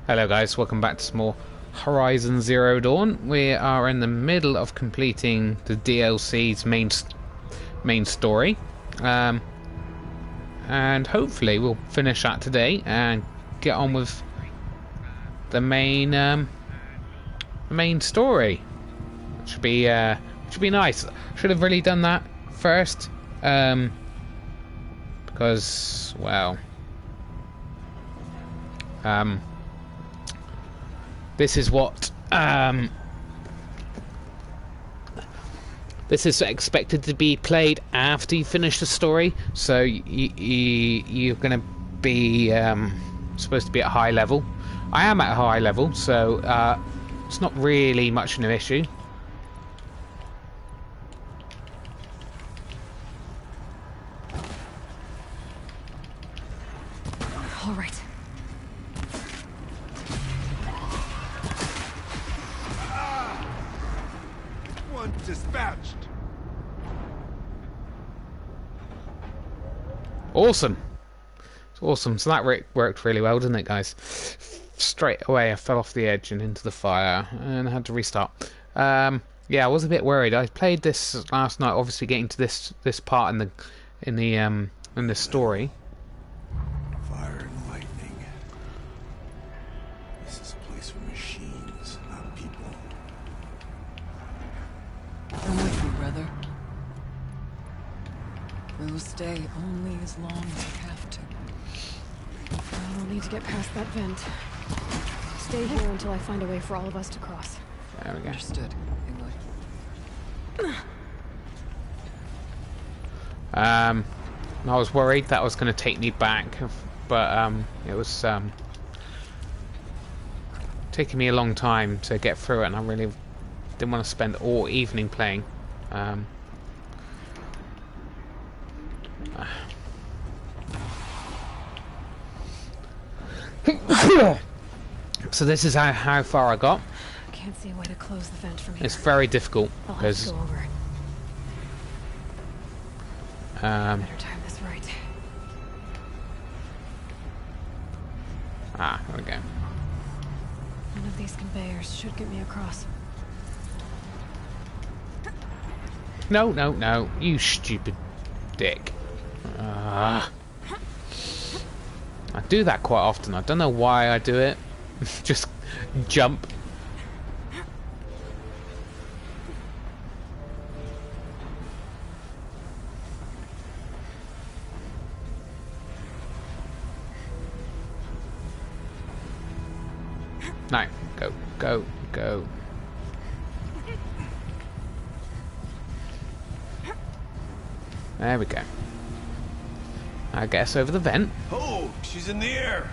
Hello guys, welcome back to some more Horizon Zero Dawn. We are in the middle of completing the DLC's main story. And hopefully we'll finish that today and get on with the main story. Which should be nice. Should have really done that first. Because, well... this is what this is expected to be played after you finish the story, so you're going to be supposed to be at high level. I am at a high level, so it's not really much of an issue. All right. Dispatched. Awesome. It's awesome. So that worked really well, didn't it, guys? Straight away I fell off the edge and into the fire and had to restart. Yeah, I was a bit worried. I played this last night, obviously getting to this part in the story. Fire and lightning. This is a place for machines, not people. I'm with you, brother. We will stay only as long as we have to. We'll need to get past that vent. Stay here until I find a way for all of us to cross. There we go. Understood, Aloy. I was worried that was going to take me back, but it was taking me a long time to get through it, and I really didn't want to spend all evening playing. So this is how far I got. Can't see a way to close the vent from here. It's very difficult I'll have because to go over. Better time this right. there we go. One of these conveyors should get me across. No, you stupid dick. I do that quite often. I don't know why I do it. Just jump. No, go. There we go. I get us over the vent. Oh, she's in the air.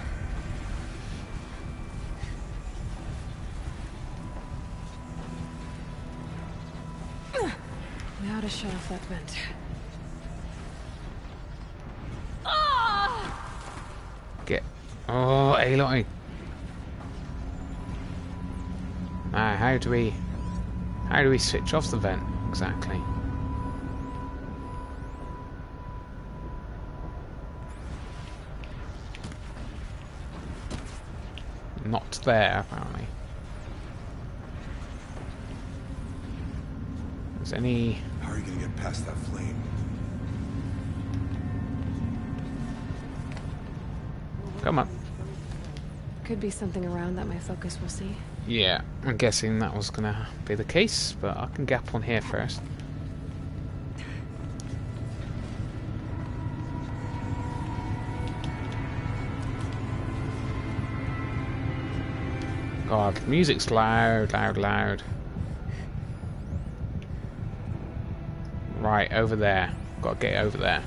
Now to shut off that vent. Get. Oh, Aloy. How do we switch off the vent exactly? Not there, apparently. Is any? How are you gonna get past that flame? Come on. Could be something around that my focus will see. Yeah, I'm guessing that was gonna be the case, but I can get up on here first. God, the music's loud. Right, over there. Gotta get over there.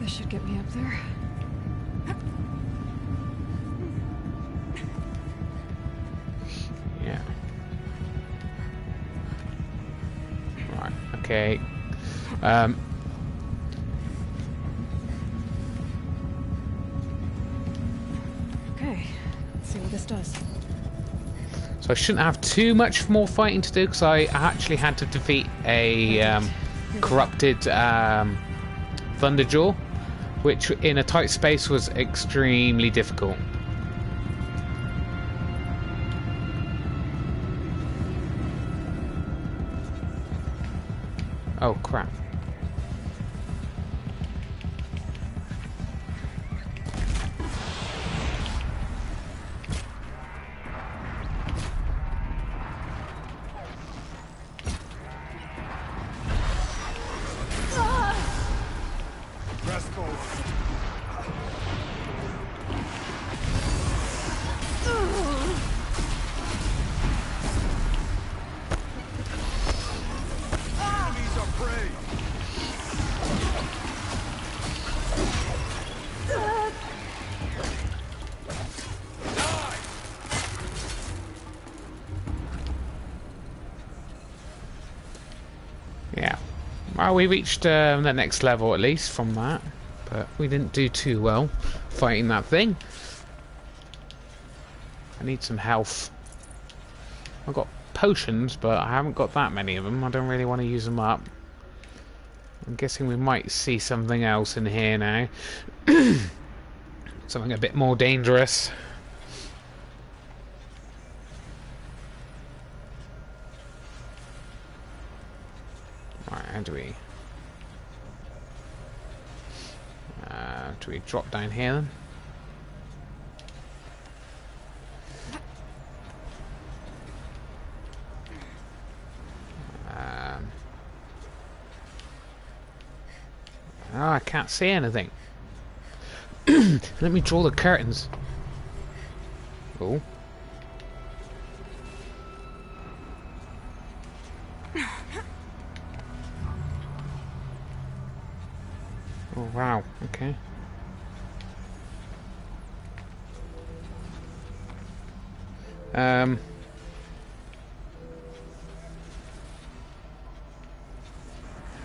This should get me up there. Yeah. Right, okay. Okay, let's see what this does. So I shouldn't have too much more fighting to do because I actually had to defeat a corrupted Thunderjaw, which in a tight space was extremely difficult. Oh crap. Press forward. Enemies are prey. Yeah. Well, we reached the next level at least from that, but we didn't do too well fighting that thing. I need some health. I've got potions, but I haven't got that many of them. I don't really want to use them up. I'm guessing we might see something else in here now. Something a bit more dangerous. Right, how do we... do we drop down here then? Oh, I can't see anything. Let me draw the curtains. Oh. Oh, wow. Okay.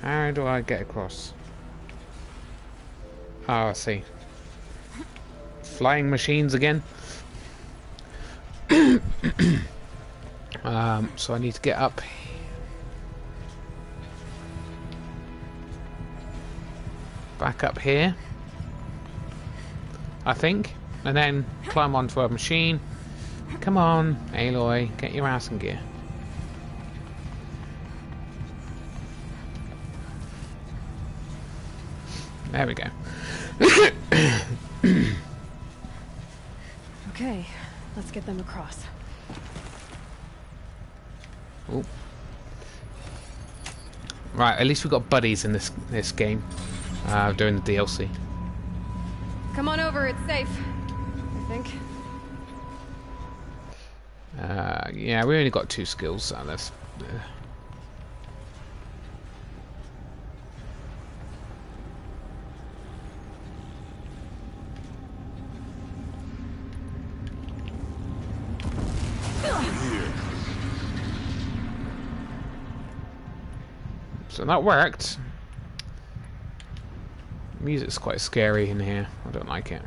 How do I get across? Oh, I see. Flying machines again. So I need to get up. Back up here. I think. And then climb onto a machine. Come on, Aloy, get your ass in gear. There we go. Okay, let's get them across. Oh. Right, at least we've got buddies in this game. Doing the DLC. Come on over, it's safe. I think. Yeah, we only got 2 skills, so that's... So that worked. Music's quite scary in here. I don't like it.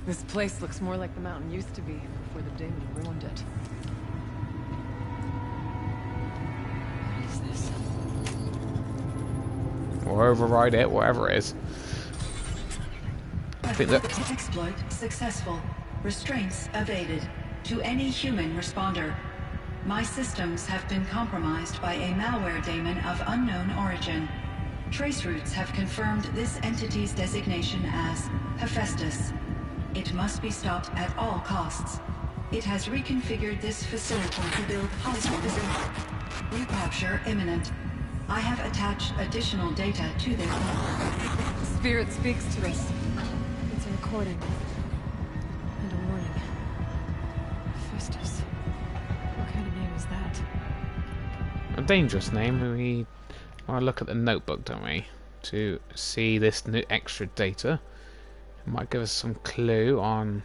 This place looks more like the mountain used to be before the demon ruined it. What is this? Or override it, whatever it is. I think that... Exploit successful. Restraints evaded. To any human responder. My systems have been compromised by a malware daemon of unknown origin. Trace routes have confirmed this entity's designation as Hephaestus. It must be stopped at all costs. It has reconfigured this facility to build hospitals. Recapture imminent. I have attached additional data to this. Spirit speaks to us. It's a recording. And a warning. Festus. What kind of name is that? A dangerous name. We want to look at the notebook, don't we? To see this new extra data. It might give us some clue on...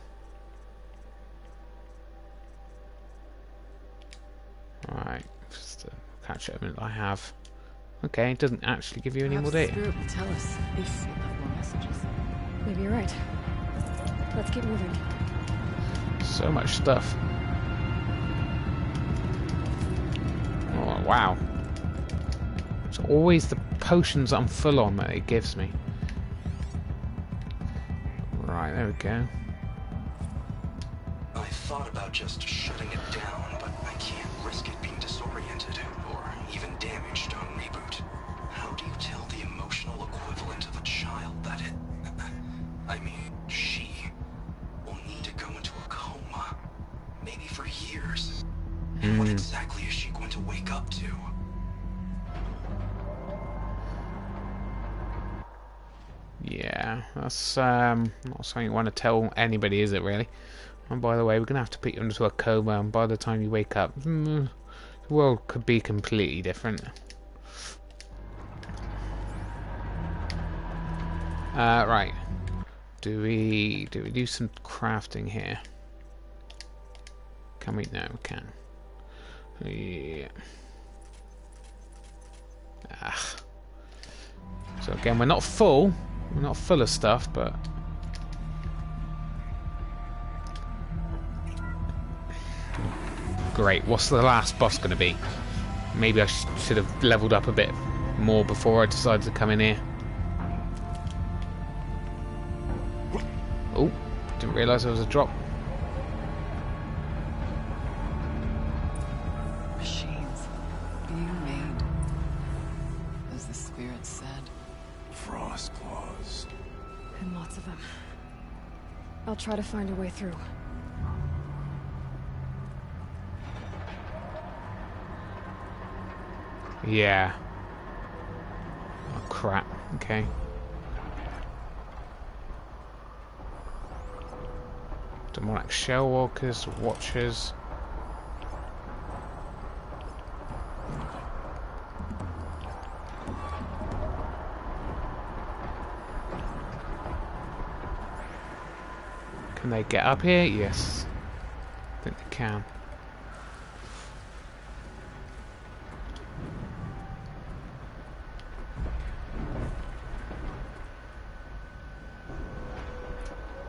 Alright, just to catch up a minute I have. Okay, it doesn't actually give you any more Perhaps the data. spirit will tell us if we left more messages. Maybe you're right. Let's keep moving. So much stuff. Oh wow. It's always the potions I'm full on that it gives me. Right, there we go. I thought about just shutting it down, but I can't risk it being disoriented or even damaged on reboot. How do you tell the emotional equivalent of a child that it... I mean, she will need to go into a coma, maybe for years. And what exactly is she going to wake up to? Yeah, that's not something you want to tell anybody, is it, really? And by the way, we're going to have to put you into a coma, and by the time you wake up, the world could be completely different. Right. Do we do some crafting here? Can we? No, we can. Yeah. Ah. So again, we're not full. We're not full of stuff, but great. What's the last boss going to be? Maybe I should have leveled up a bit more before I decided to come in here. Oh, didn't realise there was a drop. Machines being made, as the spirit said. Frost claws. And lots of them. I'll try to find a way through. Yeah. Oh crap. Okay. Demonic shell walkers, watchers. Can they get up here? Yes. I think they can.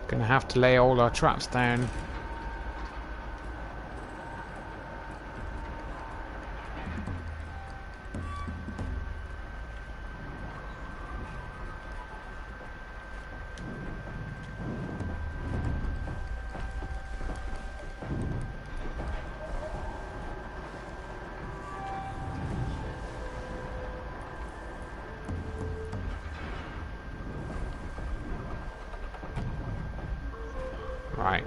Gonna have to lay all our traps down. Right,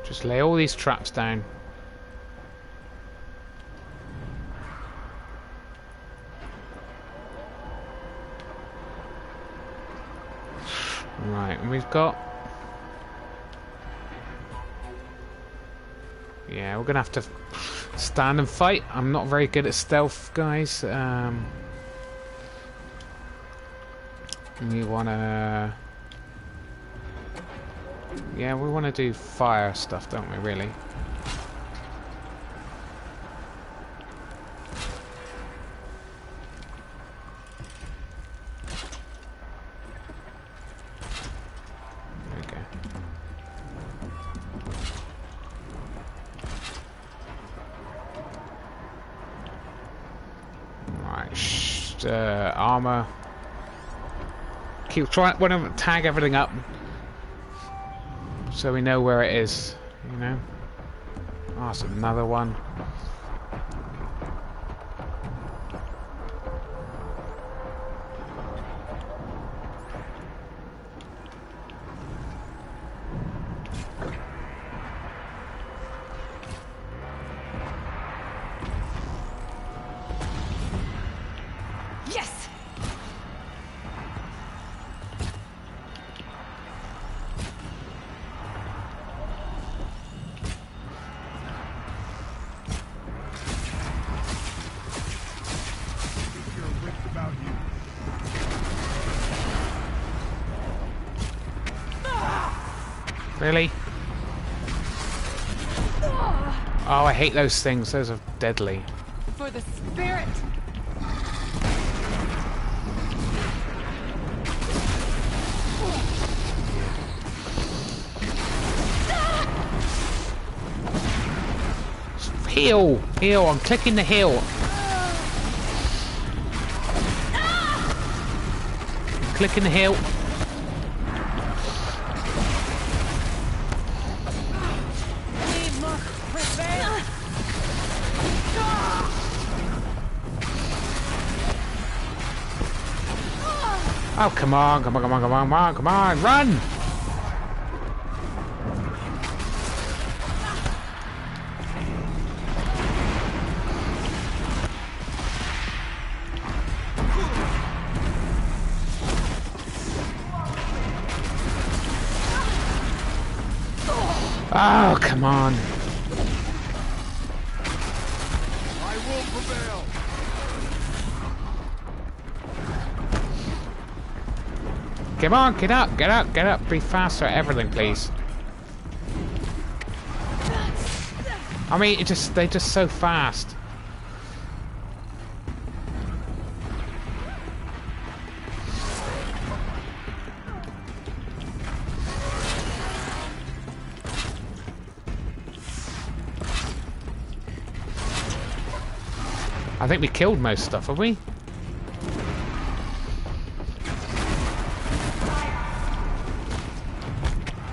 just lay all these traps down. Right, and we've got... Yeah, we're gonna have to stand and fight. I'm not very good at stealth, guys. We wanna... Yeah, we want to do fire stuff, don't we, really? Okay. Right, armor. Keep trying, want to tag everything up so we know where it is, you know. Oh, that's another one. Yes! Keep your wits about you. Really? Oh, I hate those things. Those are deadly. For the spirit! Heal! Heal! I'm clicking the heal. flicking the hill. Oh, come on, come on, come on, come on, come on, come on, run! Oh, come on. I will prevail. Come on, get up, get up, get up. Be faster at everything, please. I mean, they're just so fast. I think we killed most stuff, have we?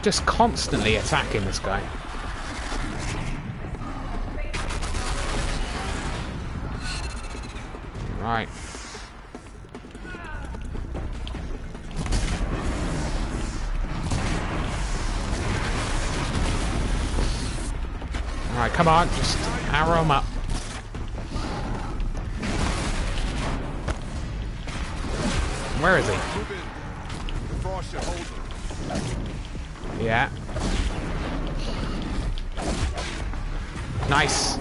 Just constantly attacking this guy. Right. Alright, come on, just arrow him up. Where is he? Move in. The frost should hold them. Yeah. Nice.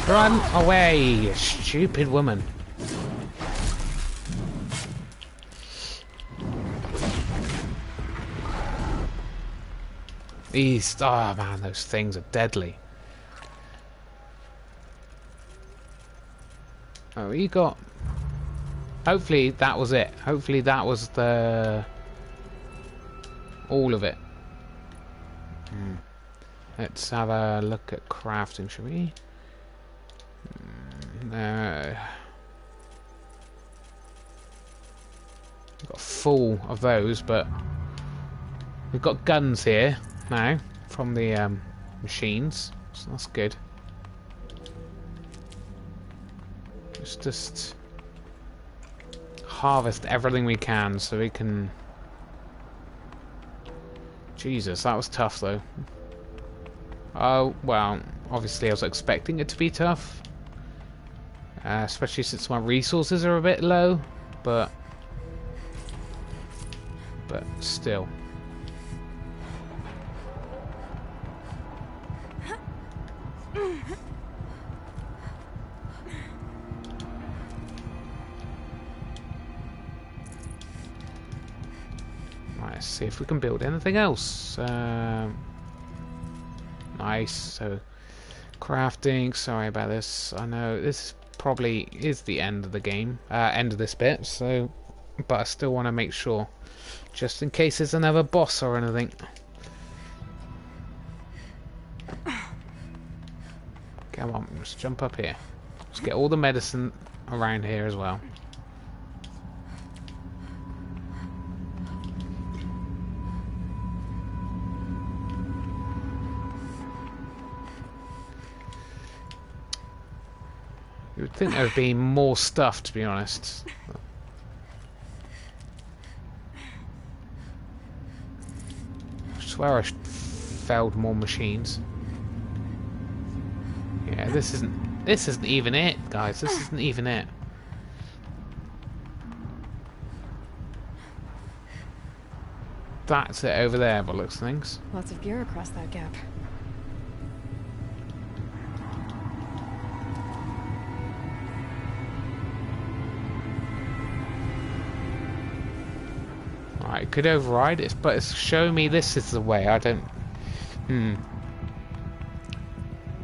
Run away, you stupid woman. These, oh man, those things are deadly. Oh, you got... Hopefully that was it. Hopefully that was the... all of it. Let's have a look at crafting, shall we? We've got full of those, but we've got guns here now from the machines, so that's good. Just harvest everything we can so we can... Jesus, that was tough though. Oh, well, obviously I was expecting it to be tough. Especially since my resources are a bit low, but still. Right, let's see if we can build anything else. Nice. So crafting. Sorry about this. I know this probably is the end of the game, end of this bit. So, but I still want to make sure, just in case there's another boss or anything. Come on, let's jump up here. Let's get all the medicine around here as well. You would think there would be more stuff, to be honest. I swear I felled more machines. Yeah, this isn't even it, guys. This isn't even it. That's it over there, by the looks of things. Lots of gear across that gap. Right, could override it, but it's showing me this is the way. I don't...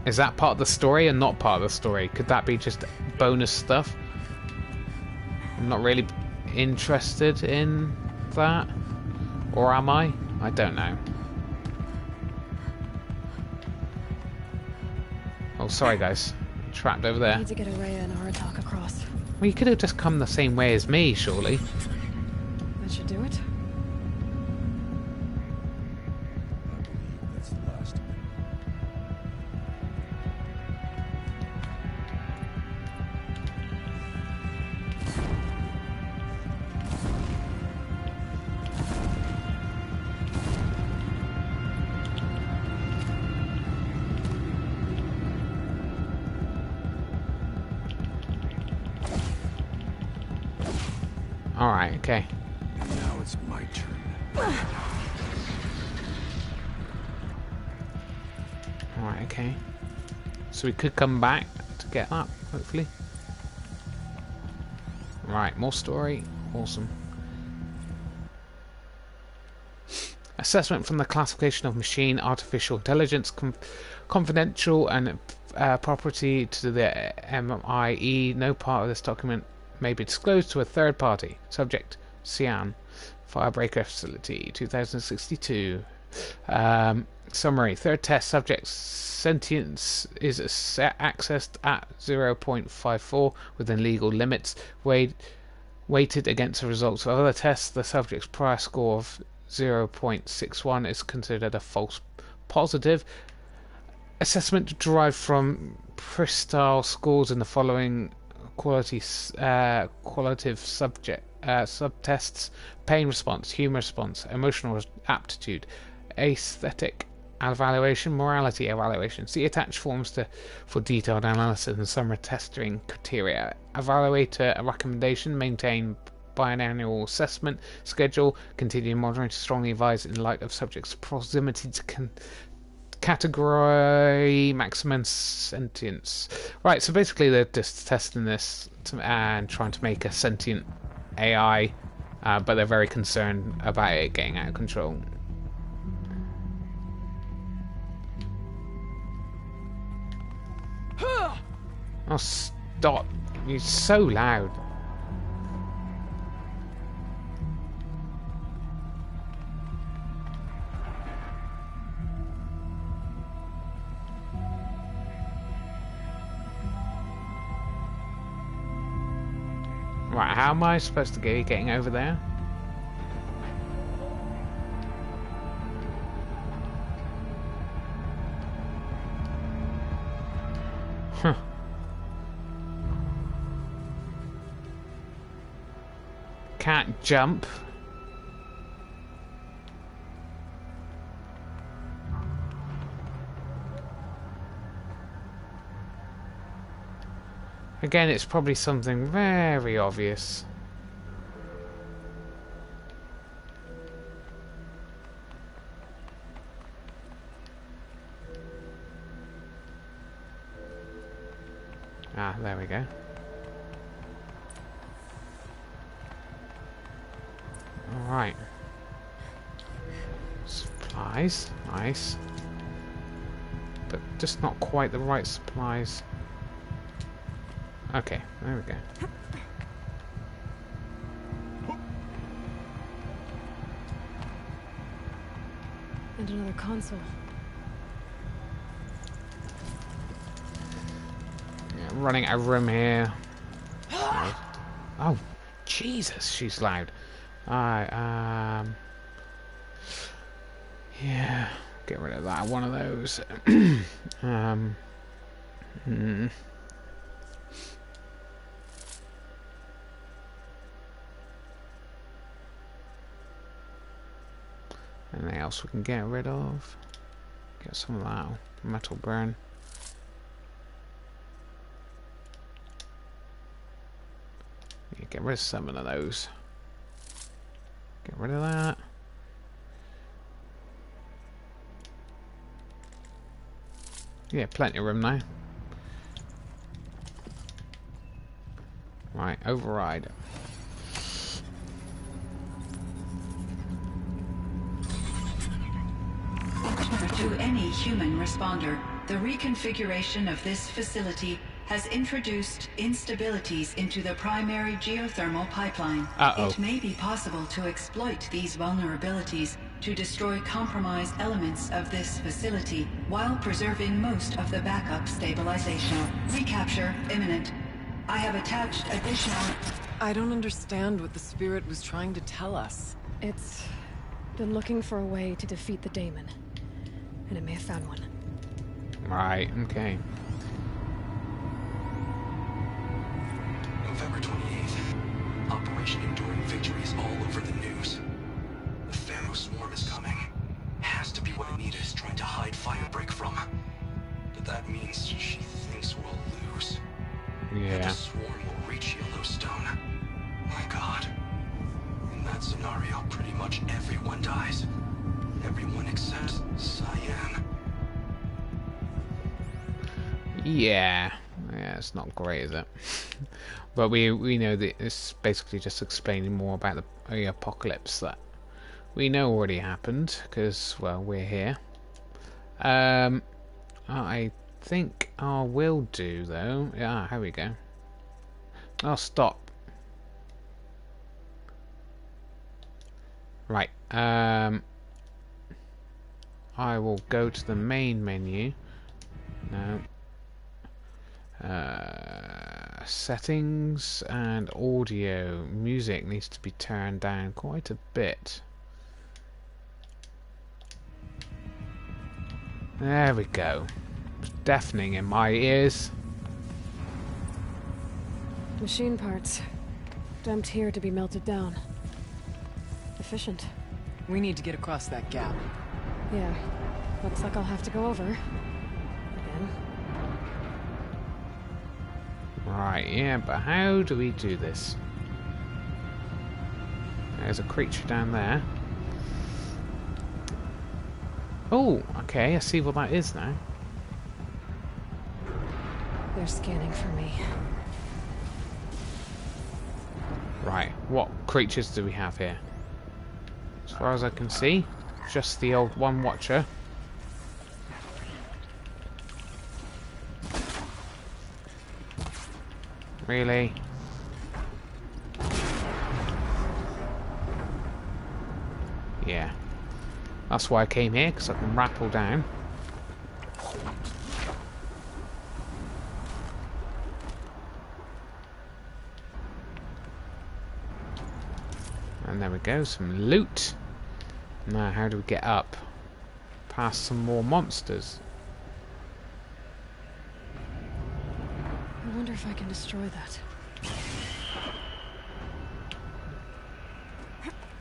Is that part of the story and not part of the story? Could that be just bonus stuff? I'm not really interested in that. Or am I? I don't know. Oh, sorry, guys. Trapped over I there. need to get Araya and Aratak across. Well, you could have just come the same way as me, surely. That should do it. I believe that's the last of it. Alright, okay. And now it's my turn. Alright, okay. So we could come back to get up, hopefully. Right, more story. Awesome. Assessment from the classification of machine artificial intelligence confidential and property to the MIE. No part of this document may be disclosed to a third party. Subject Xi'an, Firebreaker Facility, 2062. Summary: third test subject sentience is accessed at 0.54 within legal limits. Weighted against the results of other tests, the subject's prior score of 0.61 is considered a false positive. Assessment derived from percentile scores in the following qualitative subtests: pain response, humor response, emotional aptitude, aesthetic evaluation, morality evaluation. See attached forms for detailed analysis and summary testing criteria. Evaluator recommendation: maintain biannual assessment schedule. Continue monitoring, strongly advised in light of subject's proximity to category maximum sentience. Right, so basically they're just testing this and trying to make a sentient AI, but they're very concerned about it getting out of control. Oh, stop. You're so loud. Right, how am I supposed to get getting over there? Huh. Can't jump. Again, it's probably something very obvious. Ah, there we go. Alright. Supplies. Nice. But just not quite the right supplies. Okay, there we go. And another console. Yeah, running out of room here. Oh, Jesus, she's loud. Alright, yeah, get rid of that. One of those. Anything else we can get rid of? Get some of that metal burn. Yeah, get rid of some of those. Get rid of that. Yeah, plenty of room now. Right, override. To any human responder, the reconfiguration of this facility has introduced instabilities into the primary geothermal pipeline. Uh-oh. It may be possible to exploit these vulnerabilities to destroy compromised elements of this facility while preserving most of the backup stabilization. Recapture imminent. I have attached additional... I don't understand what the spirit was trying to tell us. It's been looking for a way to defeat the daemon, and it may have found one. Right, okay. November 28th. Operation Enduring Victory is all over the news. The Pharaoh swarm is coming. Has to be what Anita is trying to hide Firebreak from. But that means she thinks we'll lose. And Yeah. the swarm will reach Yellowstone. My God. In that scenario, pretty much everyone dies. Everyone except Cyan. Yeah. Yeah, it's not great, is it? But we know that it's basically just explaining more about the apocalypse that we know already happened, because, well, we're here. I think I will do, though. Yeah, here we go. I'll stop. Right. I will go to the main menu. No. Settings and audio. Music needs to be turned down quite a bit. There we go. It's deafening in my ears. Machine parts. Dumped here to be melted down. Efficient. We need to get across that gap. Yeah. Looks like I'll have to go over. Again. Right, yeah, but how do we do this? There's a creature down there. Oh, okay, I see what that is now. They're scanning for me. Right, what creatures do we have here? As far as I can see, just the old one watcher. Really? Yeah. That's why I came here, because I can rappel down. And there we go, some loot. Now, how do we get up? Past some more monsters. I wonder if I can destroy that.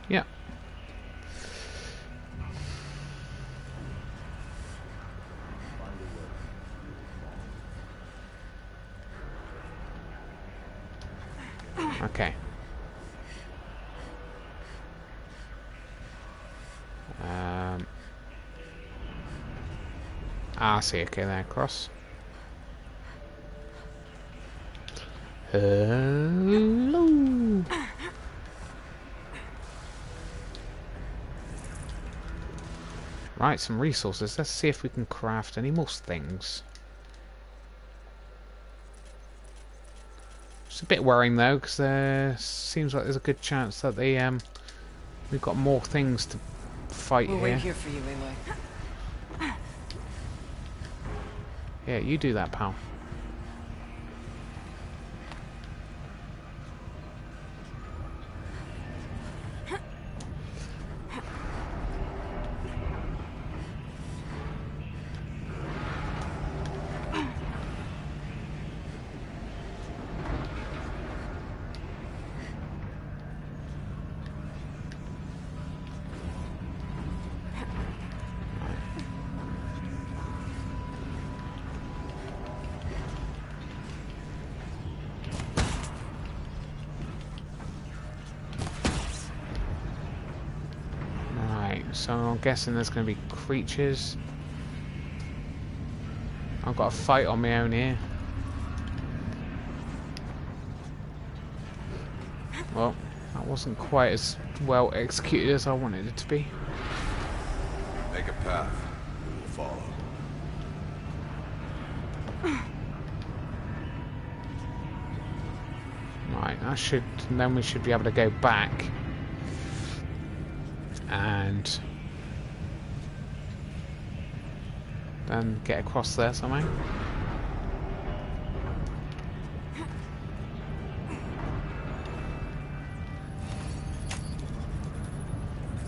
Yeah. Okay. I see. Okay, there, across. Hello. Right, some resources. Let's see if we can craft any more things. It's a bit worrying though, because there seems like there's a good chance that they we've got more things to fight We'll here. wait here for you, Aloy. Yeah, you do that, pal. So I'm guessing there's going to be creatures. I've got a fight on my own here. Well, that wasn't quite as well executed as I wanted it to be. Make a path. We'll follow. Right, then we should be able to go back and then get across there somehow.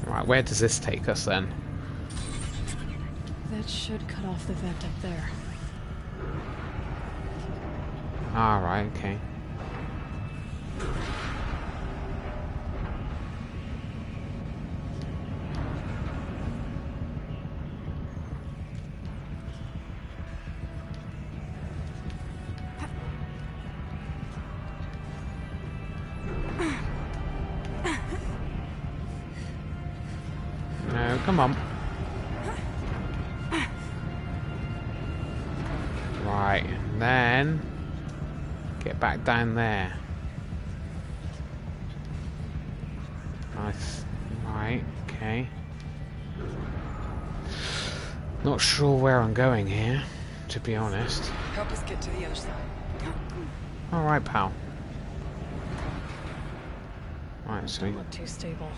Right, where does this take us then? That should cut off the vent up there. Alright, okay. No, come on. Right, and then get back down there. Nice. Right, okay. Not sure where I'm going here, to be honest. Help us get to the other side. Alright, pal. Right, so Don't look too stable.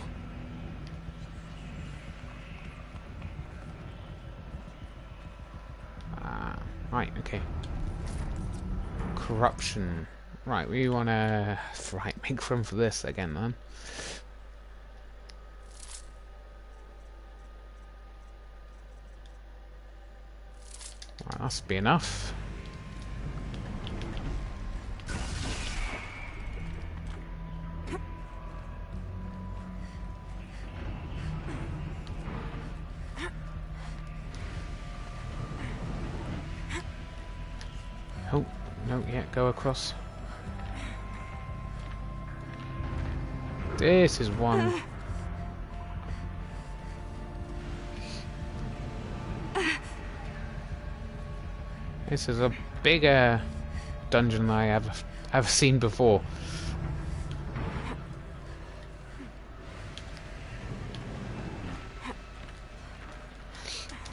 right, okay. Corruption. Right, we wanna make room for this again then. Right, that should be enough. Oh, no, yeah, go across. This is one. This is a bigger dungeon than I ever seen before.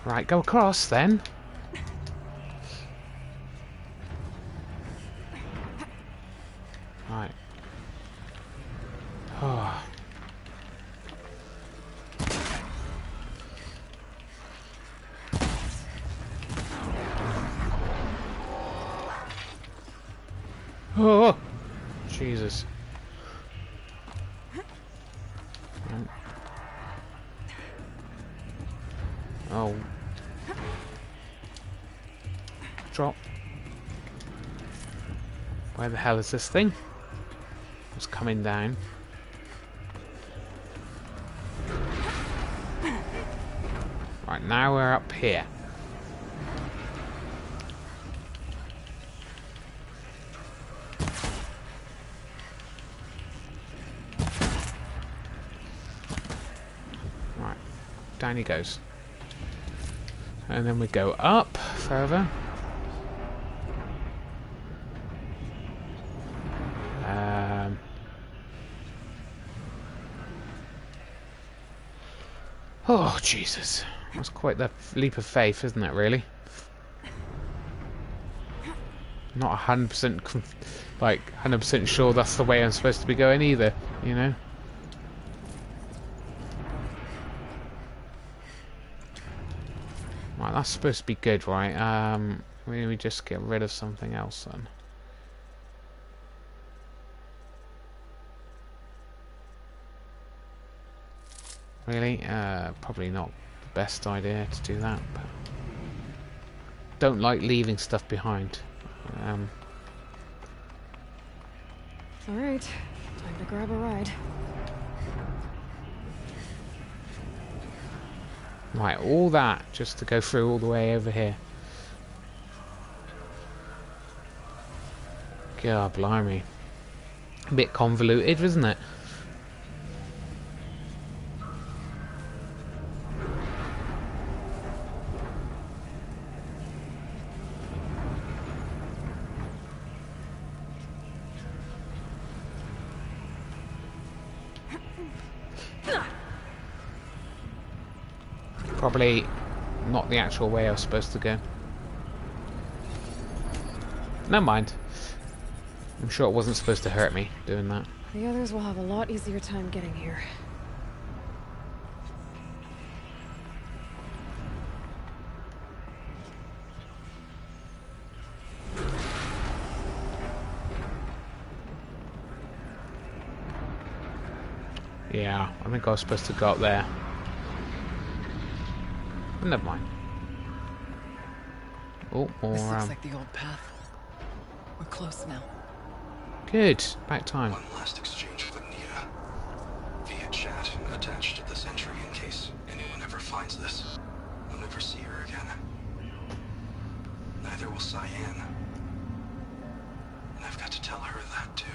Right, go across then. Right. Oh. Oh, Jesus. Oh. Drop. Where the hell is this thing? It's coming down. Right, now we're up here. Right, down he goes. And then we go up further. Oh, Jesus. That's quite the leap of faith, isn't it, really? Not 100% like 100% sure that's the way I'm supposed to be going either, you know? Right, that's supposed to be good, right? We just get rid of something else then. Really? Probably not the best idea to do that, but don't like leaving stuff behind. Alright, time to grab a ride. Right, all that just to go through all the way over here. God, blimey. A bit convoluted, isn't it? Probably not the actual way I was supposed to go. Never mind. I'm sure it wasn't supposed to hurt me doing that. The others will have a lot easier time getting here. Yeah, I think I was supposed to go up there. But never mind. Oh, This more looks like the old path. We're close now. good. Back time. One last exchange with Anita. Via chat attached to this entry in case anyone ever finds this. I'll never see her again. Neither will Cyan. And I've got to tell her that too.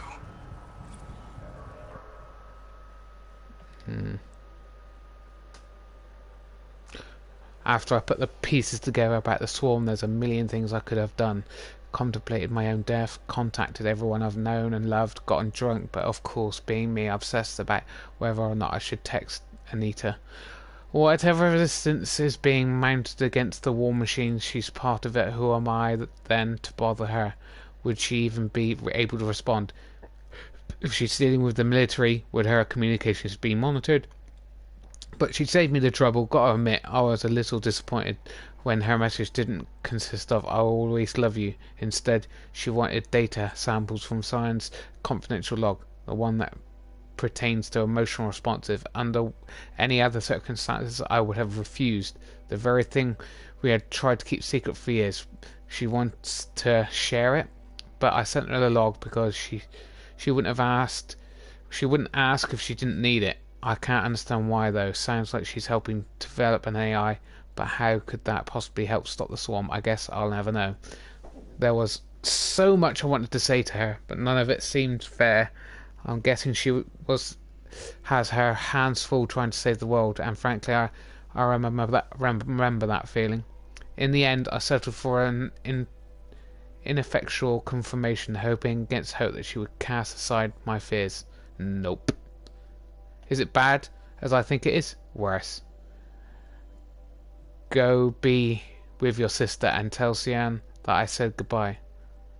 After I put the pieces together about the swarm, there's a million things I could have done. Contemplated my own death, contacted everyone I've known and loved, gotten drunk, but of course, being me, obsessed about whether or not I should text Anita. Whatever resistance is being mounted against the war machine, she's part of it. Who am I then to bother her? Would she even be able to respond? If she's dealing with the military, would her communications be monitored? But she saved me the trouble. Gotta admit, I was a little disappointed when her message didn't consist of "I'll always love you." Instead, she wanted data samples from Cyan's confidential log, the one that pertains to emotional responsive. Under any other circumstances, I would have refused. The very thing we had tried to keep secret for years. She wants to share it, but I sent her the log because she wouldn't have asked. She wouldn't ask if she didn't need it. I can't understand why though. Sounds like she's helping develop an AI, but how could that possibly help stop the swarm? I guess I'll never know. There was so much I wanted to say to her, but none of it seemed fair. I'm guessing she has her hands full trying to save the world, and frankly, I remember that feeling. In the end, I settled for an ineffectual confirmation, hoping against hope that she would cast aside my fears. Nope. Is it bad, as I think it is? Worse. Go be with your sister and tell Cyan that I said goodbye.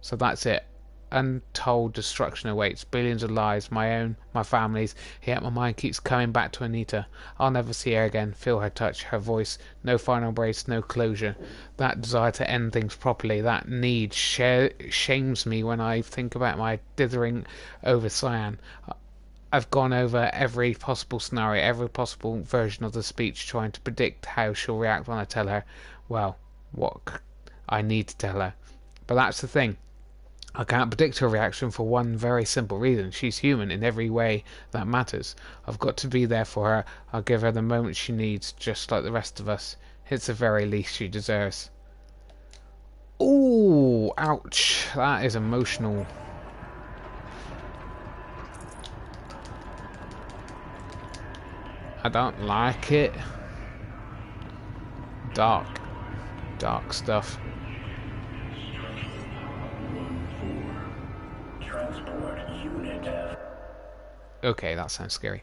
So that's it. Untold destruction awaits, billions of lives, my own, my family's, yet my mind keeps coming back to Anita. I'll never see her again, feel her touch, her voice, no final embrace, no closure. That desire to end things properly, that need shames me when I think about my dithering over Cyan. I've gone over every possible scenario, every possible version of the speech, trying to predict how she'll react when I tell her, well, what I need to tell her. But that's the thing. I can't predict her reaction for one very simple reason. She's human in every way that matters. I've got to be there for her. I'll give her the moment she needs, just like the rest of us. It's the very least she deserves. Ooh, ouch. That is emotional. I don't like it. Dark stuff. Okay, that sounds scary.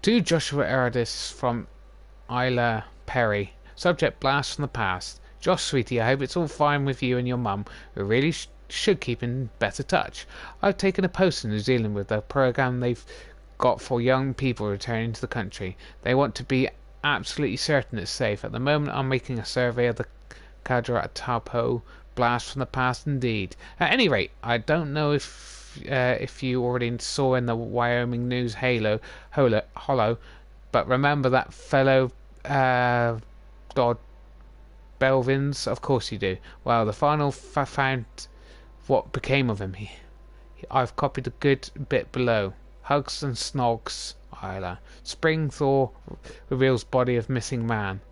To Joshua Eridis from Isla Perry. Subject: blast from the past. Josh, sweetie, I hope it's all fine with you and your mum. We really should keep in better touch. I've taken a post in New Zealand with a program they've got for young people returning to the country. They want to be absolutely certain it's safe. At the moment, I'm making a survey of the cadre at Taupo. Blast from the past, indeed. At any rate, I don't know if you already saw in the Wyoming news Hollow, but remember that fellow God Belvins? Of course you do. Well, the final found what became of him. I've copied a good bit below. Hugs and snogs, Isla. Spring thaw reveals body of missing man.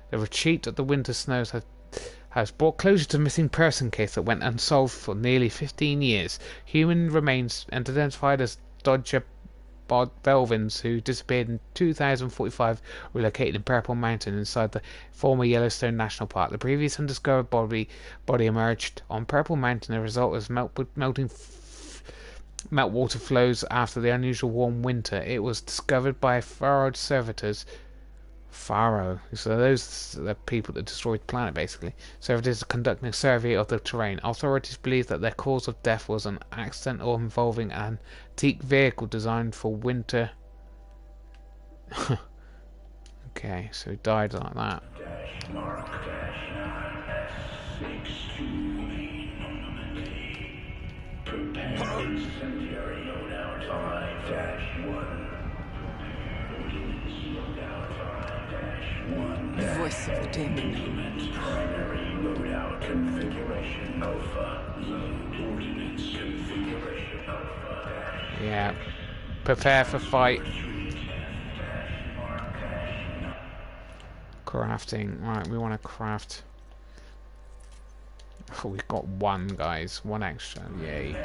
The retreat of the winter snows has brought closure to missing person case that went unsolved for nearly 15 years. Human remains identified as Dodger Belvins, who disappeared in 2045, were located in Purple Mountain inside the former Yellowstone National Park. The previous undiscovered body emerged on Purple Mountain. The result was meltwater flows after the unusual warm winter. It was discovered by Faro servitors. Faro, so those are the people that destroyed the planet, basically. Servitors are conducting a survey of the terrain. Authorities believe that their cause of death was an accident or involving an antique vehicle designed for winter. Okay, so he died like that. voice of the demon. Primary loadout configuration alpha. Load ordinance configuration alpha. Yeah. Prepare for fight. Crafting. Right, we want to craft. Oh, we've got one, guys. One extra. Yay.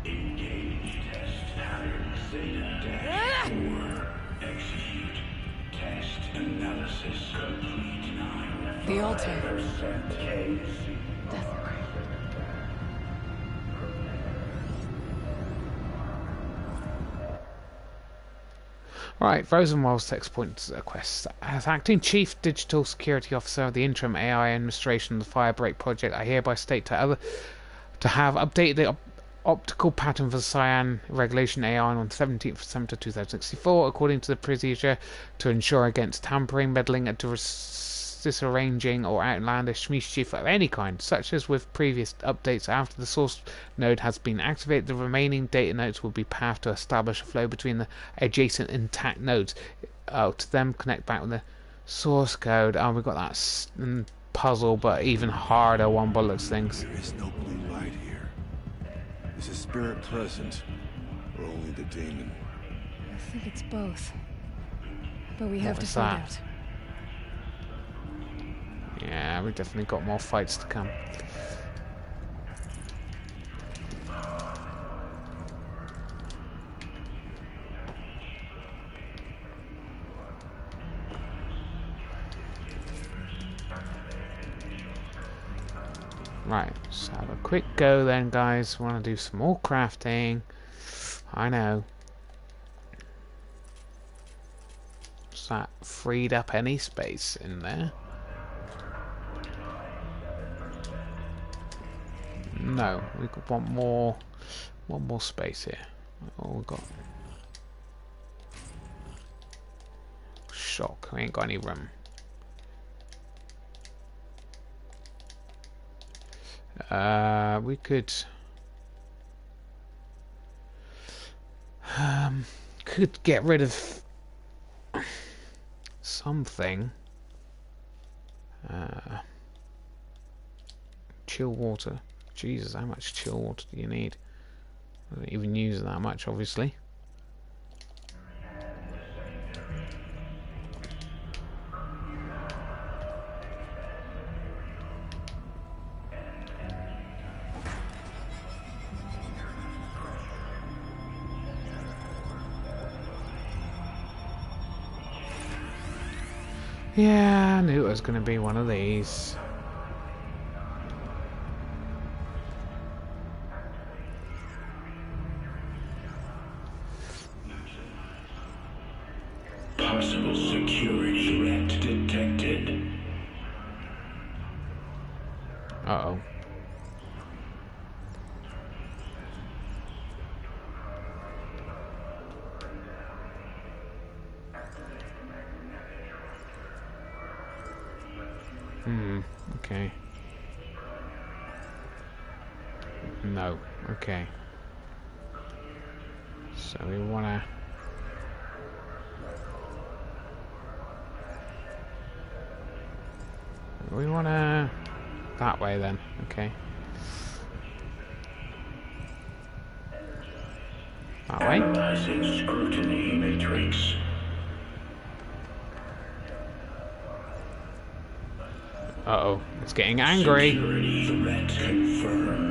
Engage test pattern Zeta 4. Execute test analysis complete 9. The altar. 5% KC. Death ray. Right, Rosenwald's text points a quest. As acting chief digital security officer of the interim AI administration of the Firebreak project, I hereby state to have updated the optical pattern for the cyan regulation AI on 17th December 2064 according to the procedure to ensure against tampering, meddling, and disarranging or outlandish mischief of any kind, such as with previous updates. After the source node has been activated, the remaining data nodes will be pathed to establish a flow between the adjacent intact nodes to them connect back with the source code. Oh, we've got that puzzle, but even harder one by the looks of things. There is no blue light here. Is a spirit present, or only the demon? I think it's both. But we have to was find that? out. Yeah, we've definitely got more fights to come. Right, let's have a quick go then, guys. We want to do some more crafting. I know. Has that freed up any space in there? No, we want one more space here. Oh, we got shock. We ain't got any room. We could get rid of something. Chill water. Jesus, how much chill water do you need? I don't even use that much, obviously. Yeah, I knew it was going to be one of these. Possible security threat detected. Uh-oh. Okay. No. Okay. So we wanna... that way then. Okay. That way. Analyzing scrutiny matrix. Uh-oh. It's getting angry. Security threat confirmed.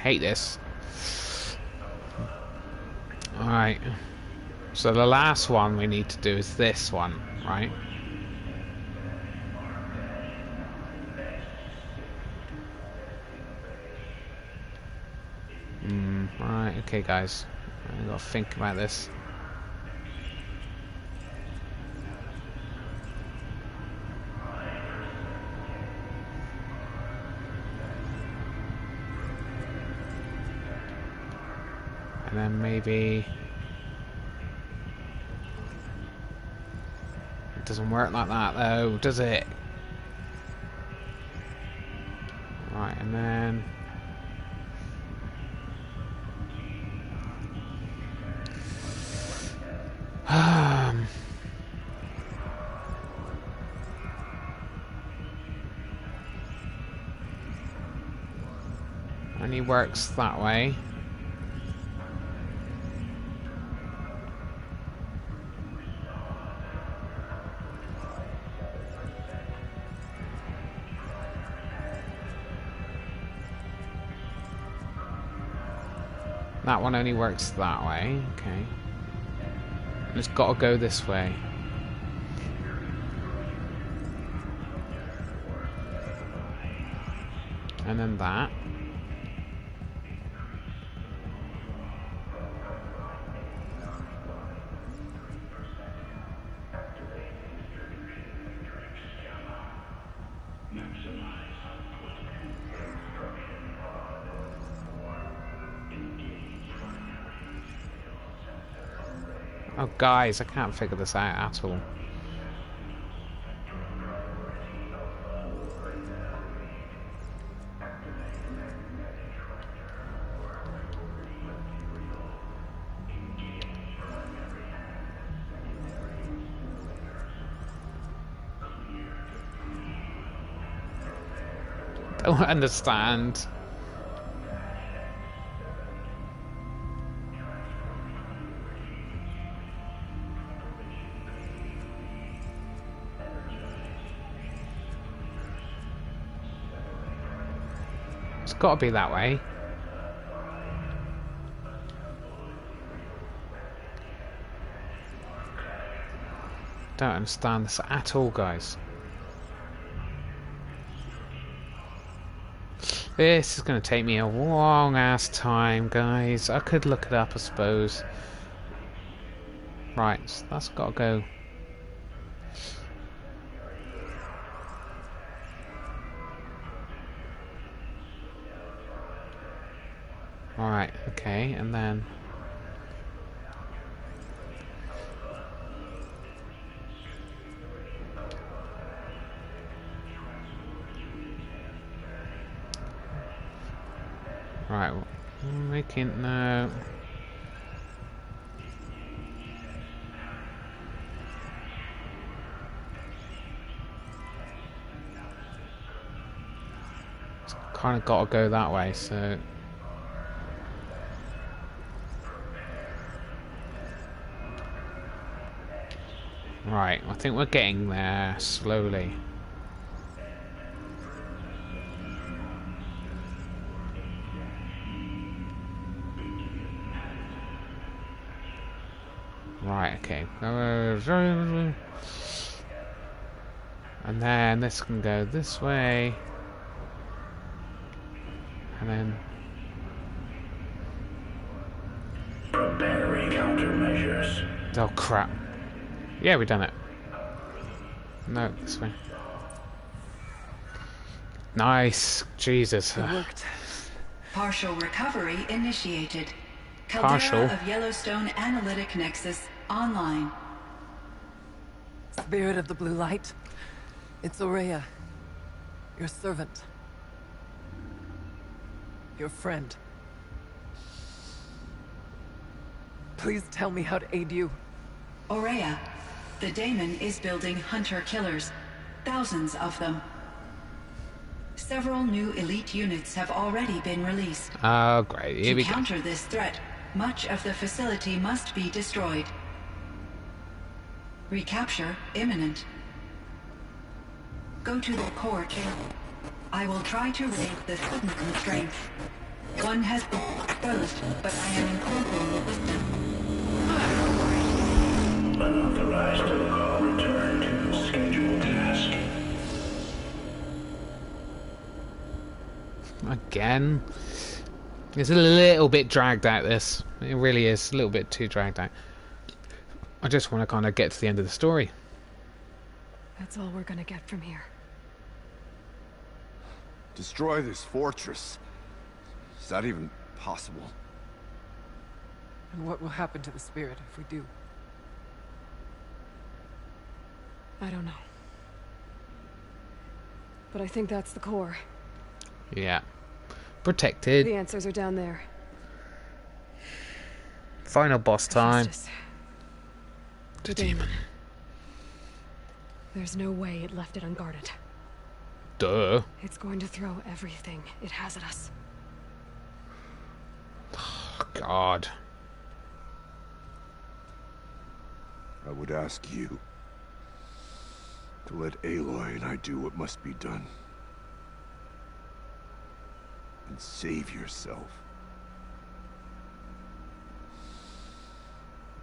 Hate this. Alright. So the last one we need to do is this one, right? Right, okay guys. I gotta think about this. And then maybe... It doesn't work like that though, does it? Right, and then... Only works that way. That one only works that way, okay. And it's got to go this way. And then that. Oh, guys, I can't figure this out at all. Don't understand. It's got to be that way. Don't understand this at all, guys. This is going to take me a long ass time, guys. I could look it up, I suppose. Right, so that's got to go. Alright, okay, and then... Right, making... no... It's kind of got to go that way, so... Right, I think we're getting there slowly. Right, okay. And then this can go this way. And then... Preparing countermeasures. Oh, crap. Yeah, we done it. No, this way. Nice. Jesus. It worked. Partial recovery initiated. Partial? Caldera of Yellowstone Analytic Nexus online. Spirit of the blue light. It's Aurea. Your servant. Your friend. Please tell me how to aid you. Aurea, the daemon is building hunter-killers. Thousands of them. Several new elite units have already been released. Oh, great. Here we To go. counter this threat, much of the facility must be destroyed. Recapture imminent. Go to the core chamber. I will try to raise the sudden constraint. One has been exposed, but I am incorporating the system. Unauthorized protocol return to scheduled task. Again. It's a little bit dragged out, this. It really is. A little bit too dragged out. I just want to kind of get to the end of the story. That's all we're gonna get from here. Destroy this fortress. Is that even possible? And what will happen to the spirit if we do? I don't know. But I think that's the core. Yeah. Protected. The answers are down there. Final boss time. Hephaestus. The demon. There's no way it left it unguarded. Duh. It's going to throw everything it has at us. Oh, God. I would ask you to let Aloy and I do what must be done. And save yourself.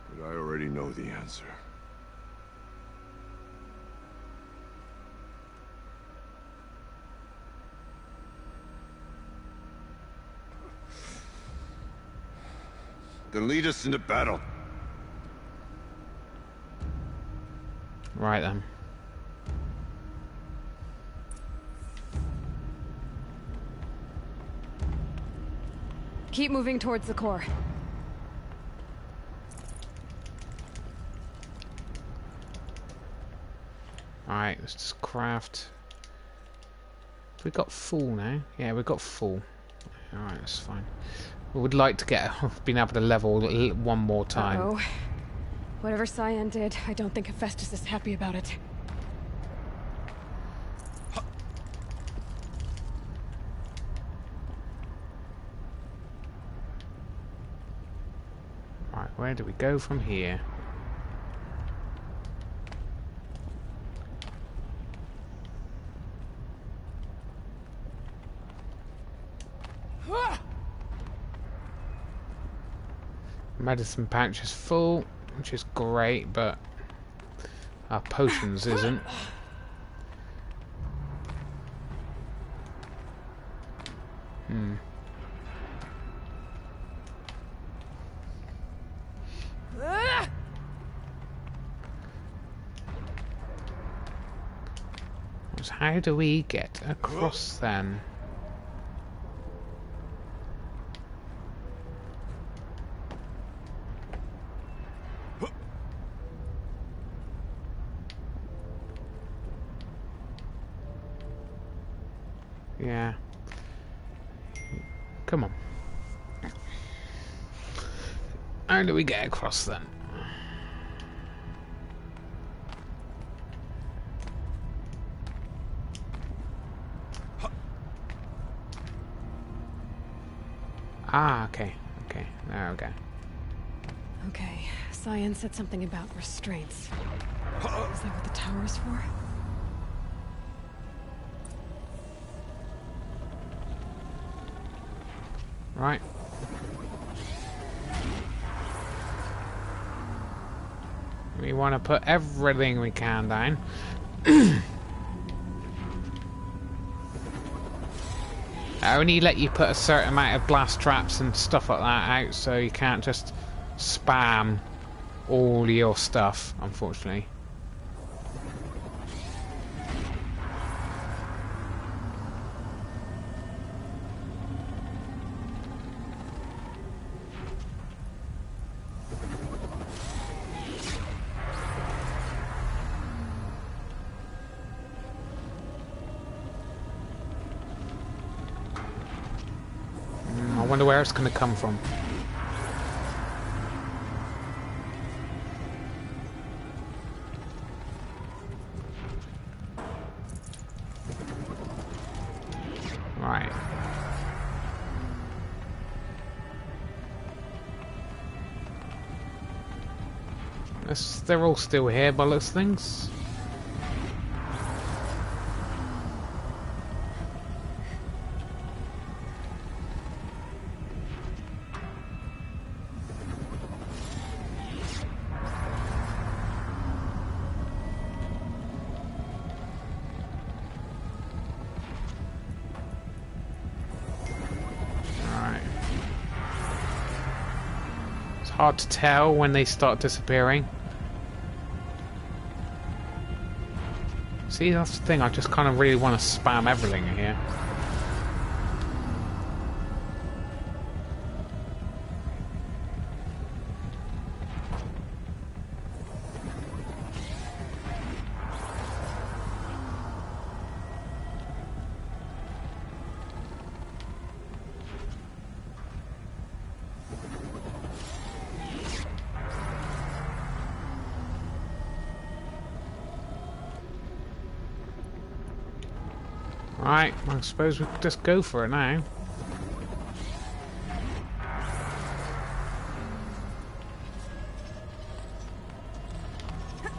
But I already know the answer. Then lead us into battle. Right then. Keep moving towards the core. Alright, let's just craft. We got full now. Yeah, we got full. Alright, that's fine. We would like to get been able to level one more time. Uh-oh. Whatever Cyan did, I don't think Hephaestus is happy about it. Right, where do we go from here? Medicine pouch is full, which is great, but our potions isn't. So how do we get across then? Yeah. Come on. How do we get across then? Ah, okay. Okay, there we go. Okay, Cyan said something about restraints. Is that what the tower is for? Right. We want to put everything we can down. I only let you put a certain amount of blast traps and stuff like that out, so you can't just spam all your stuff, unfortunately. I wonder where it's going to come from. Right. They're all still here by looks of things. Hard to tell when they start disappearing. See, that's the thing, I just kind of really want to spam everything in here. Alright, I suppose we could just go for it now.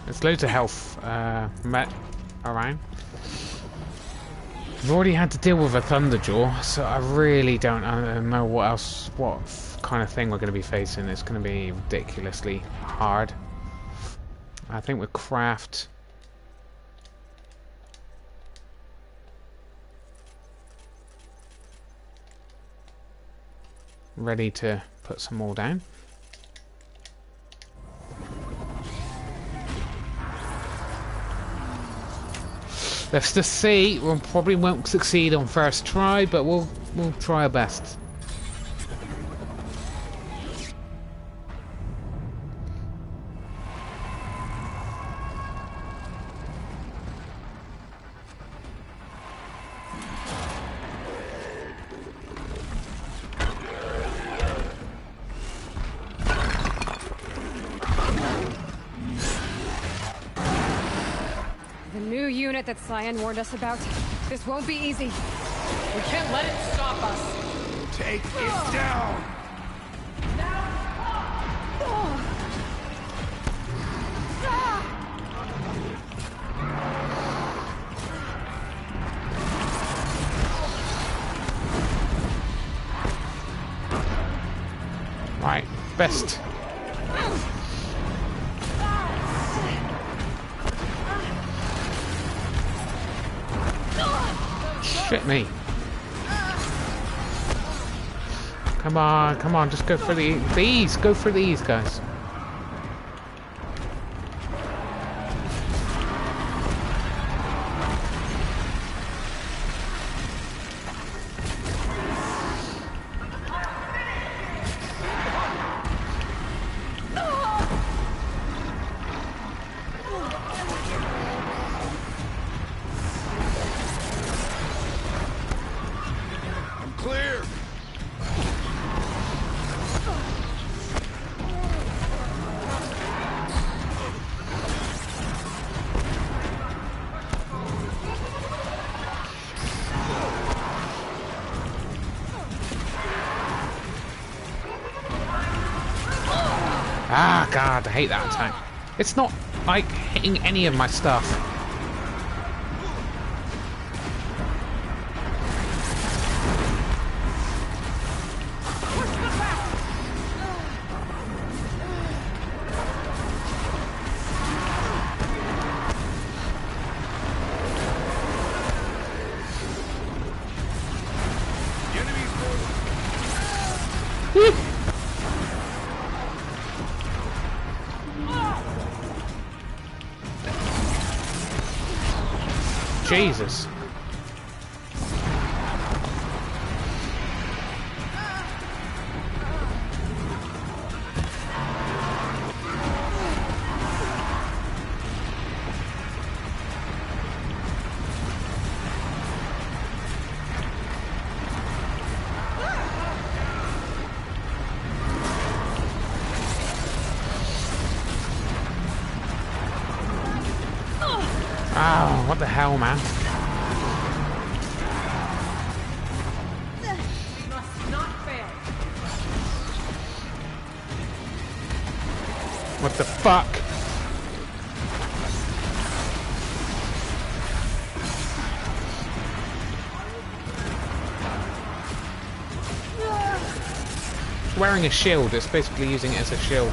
There's loads of health met around. I've already had to deal with a Thunderjaw, so I really don't know what kind of thing we're going to be facing. It's going to be ridiculously hard. I think with craft... ready to put some more down. Let's just see. We probably won't succeed on first try, but we'll try our best. The new unit that Cyan warned us about. This won't be easy. We can't let it stop us. Take it down! Right, best. Shit me. Come on, just go for these. Go for these, guys. Clear! Ah, God, I hate that attack. It's not, like, hitting any of my stuff. Jesus. Oh, what the hell, man? We must not fail. What the fuck? It's wearing a shield. It's basically using it as a shield.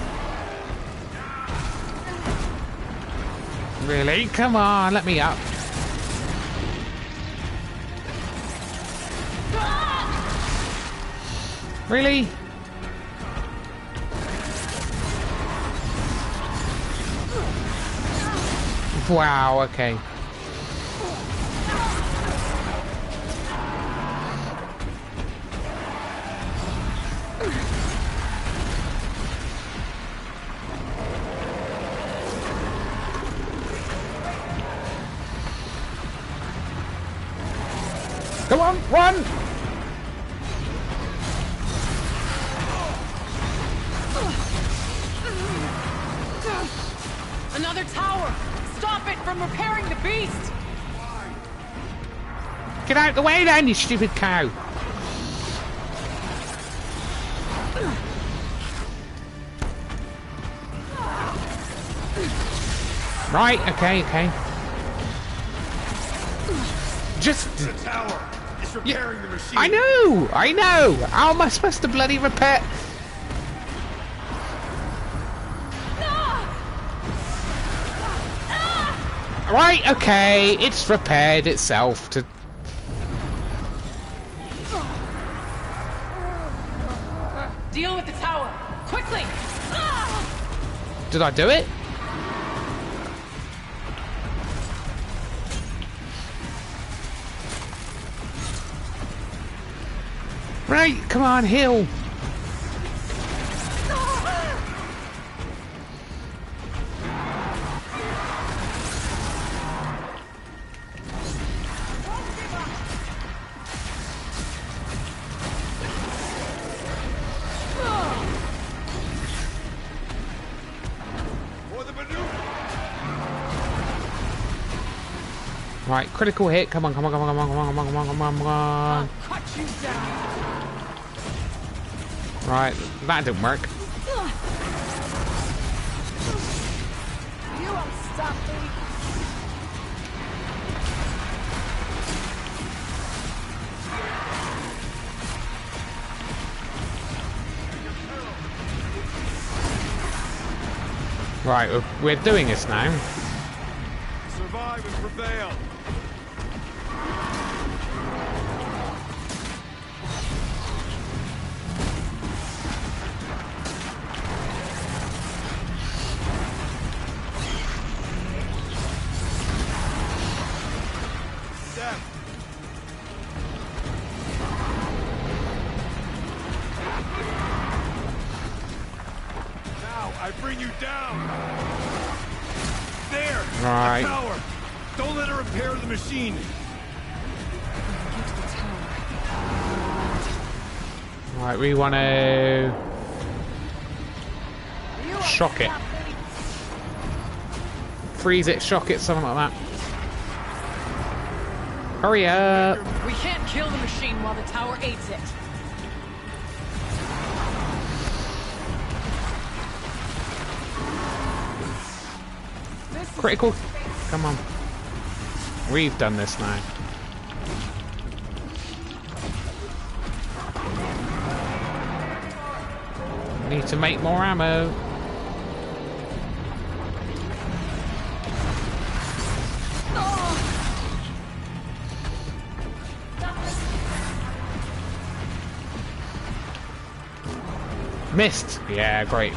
Really? Come on, let me up. Really? Wow, okay. Come on, run! Another tower! Stop it from repairing the beast! Get out the way then, you stupid cow! Right, okay, okay. Just... The tower! It's repairing the machine! I know! I know! How am I supposed to bloody repair... Right, okay, it's repaired itself to... Deal with the tower! Quickly! Did I do it? Right, come on, heal! Right, critical hit. Come on, come on, come on, come on, come on, come on, come on, come on, come on. Cut you down! Right, that didn't work. You won't stop me! Right, we're doing this now. Survive and prevail! Step! Now I bring you down! There! Right. The tower! Don't let her repair the machine! Get to the tower. Right, we want to shock it. Freeze it, shock it, something like that. Hurry up! We can't kill the machine while the tower aids it. Critical. Come on. We've done this now. Need to make more ammo. Missed. Yeah, great.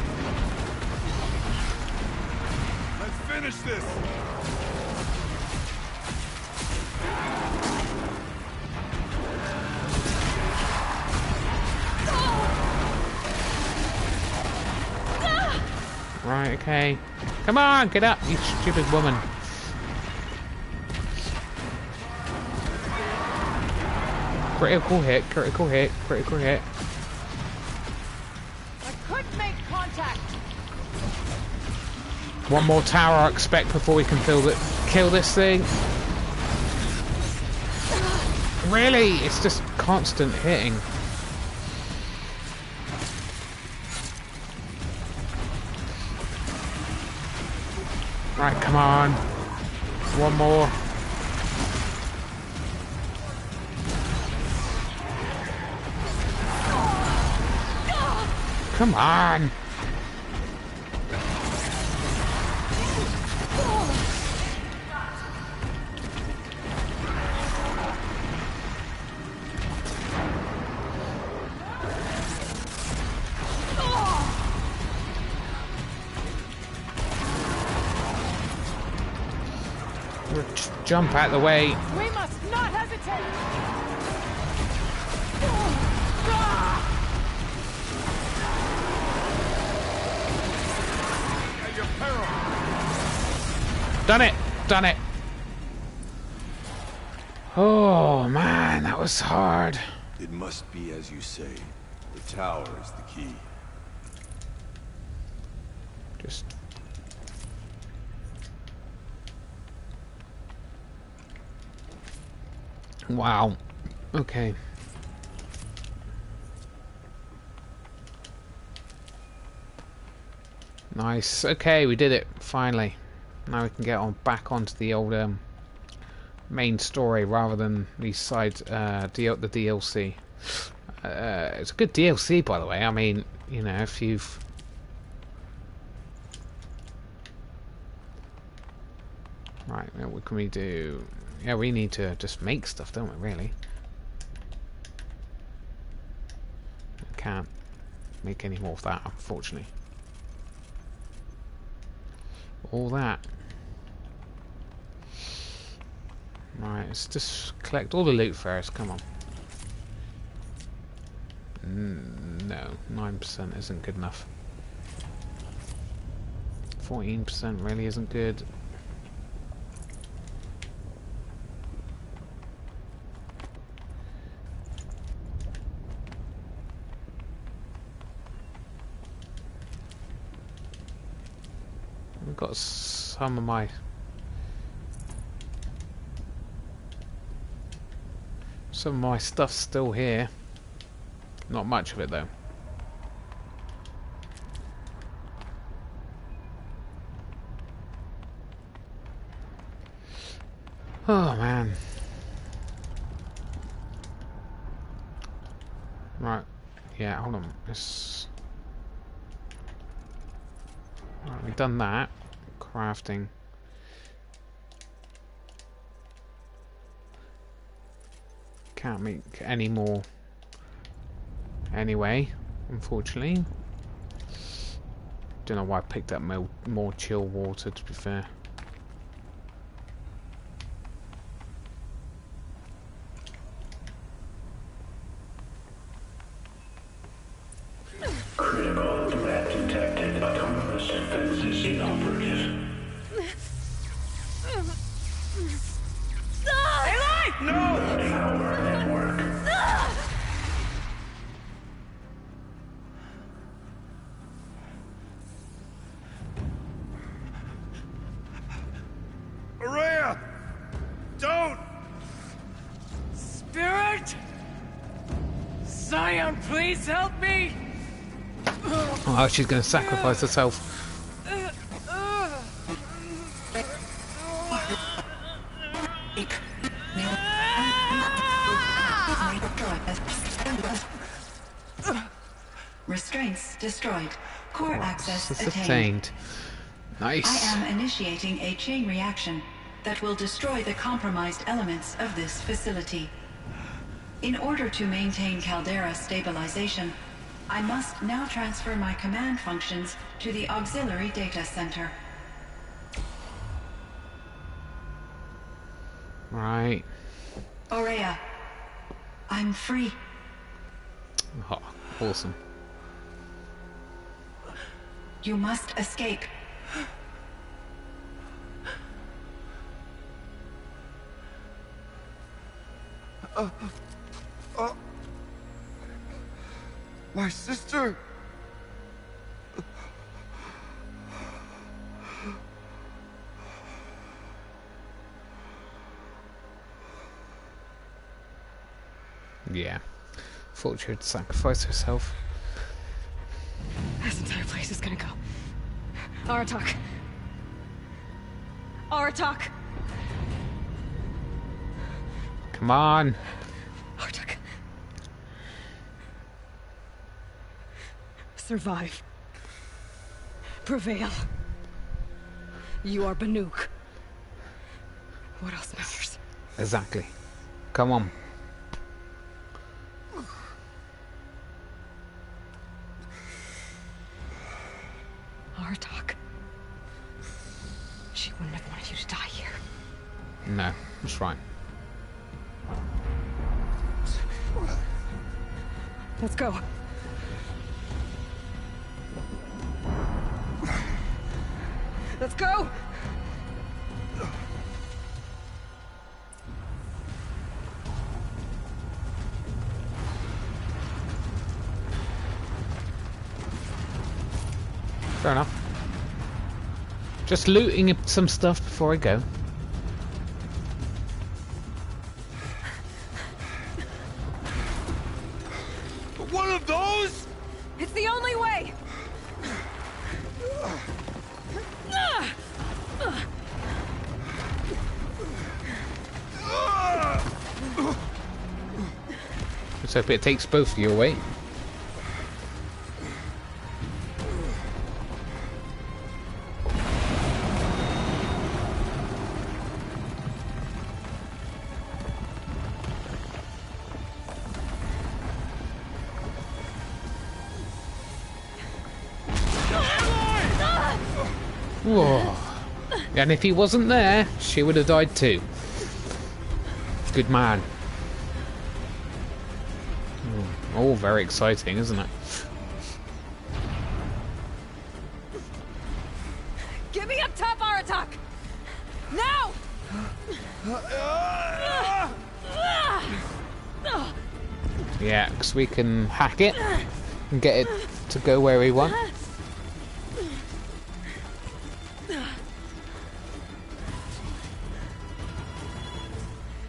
Let's finish this! Right, okay. Come on, get up, you stupid woman. Critical hit, critical hit, critical hit. I could make contact! One more tower, I expect, before we can kill this thing. Really? It's just constant hitting. Right, come on. One more. Come on. Jump out the way. We must not hesitate! At your peril! Done it! Done it! Oh man, that was hard. It must be as you say. The tower is the key. Just... Wow. Okay. Nice. Okay, we did it finally. Now we can get on back onto the old main story rather than these side the DLC. It's a good DLC, by the way. I mean, you know, if you've right, what can we do? Yeah, we need to just make stuff, don't we? Really? We can't make any more of that, unfortunately. All that. Right, let's just collect all the loot first. Come on. No, 9% isn't good enough. 14% really isn't good. I've got some of my stuff still here. Not much of it though. Oh man. Right. Yeah, hold on. Right, we've done that. Crafting. Can't make any more anyway, unfortunately. Don't know why I picked up more chill water, to be fair. Critical threat detected. Autonomous defenses inoperative. Running our network. Araya! Don't! Spirit! Zion, please help me! Oh, she's going to sacrifice herself. Restraints destroyed. Core access It's attained. attained. Nice. I am initiating a chain reaction that will destroy the compromised elements of this facility. In order to maintain caldera stabilization, I must now transfer my command functions to the auxiliary data center. Right. Aurea, I'm free. Oh, awesome. You must escape. My sister! Yeah. Thought she would sacrifice herself. This entire place is gonna go. Aratak. Aratak. Come on. Aratak. Survive. Prevail. You are Banuk. What else matters? Exactly. Come on. Aratak. She wouldn't have wanted you to die here. No, that's right. Let's go. Let's go! Fair enough. Just looting some stuff before I go. one of those? It's the only way! Let's hope it takes both of you away. Whoa. And if he wasn't there, she would have died too. Good man. All very exciting, isn't it? Give me a top our attack! Now! Yeah, because we can hack it and get it to go where we want.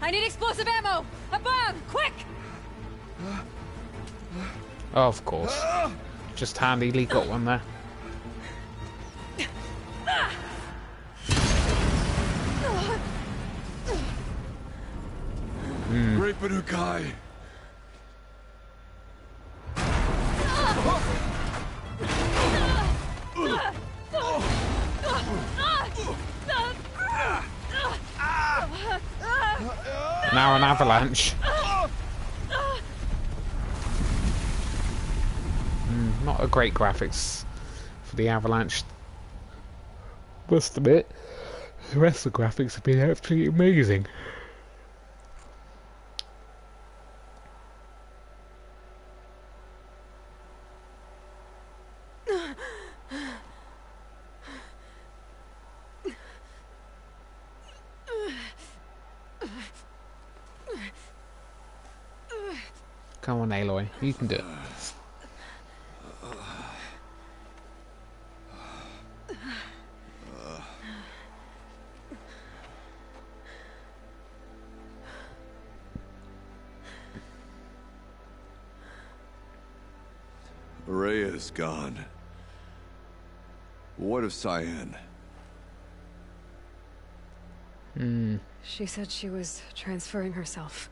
I need explosive ammo! A bomb! Quick! Oh, of course. Just handily got one there. TheRohanUK. Now an avalanche. Not a great graphics for the avalanche. Must admit, the rest of the graphics have been absolutely amazing. Come on, Aloy, you can do it. Rhea's gone. What of Cyan? She said she was transferring herself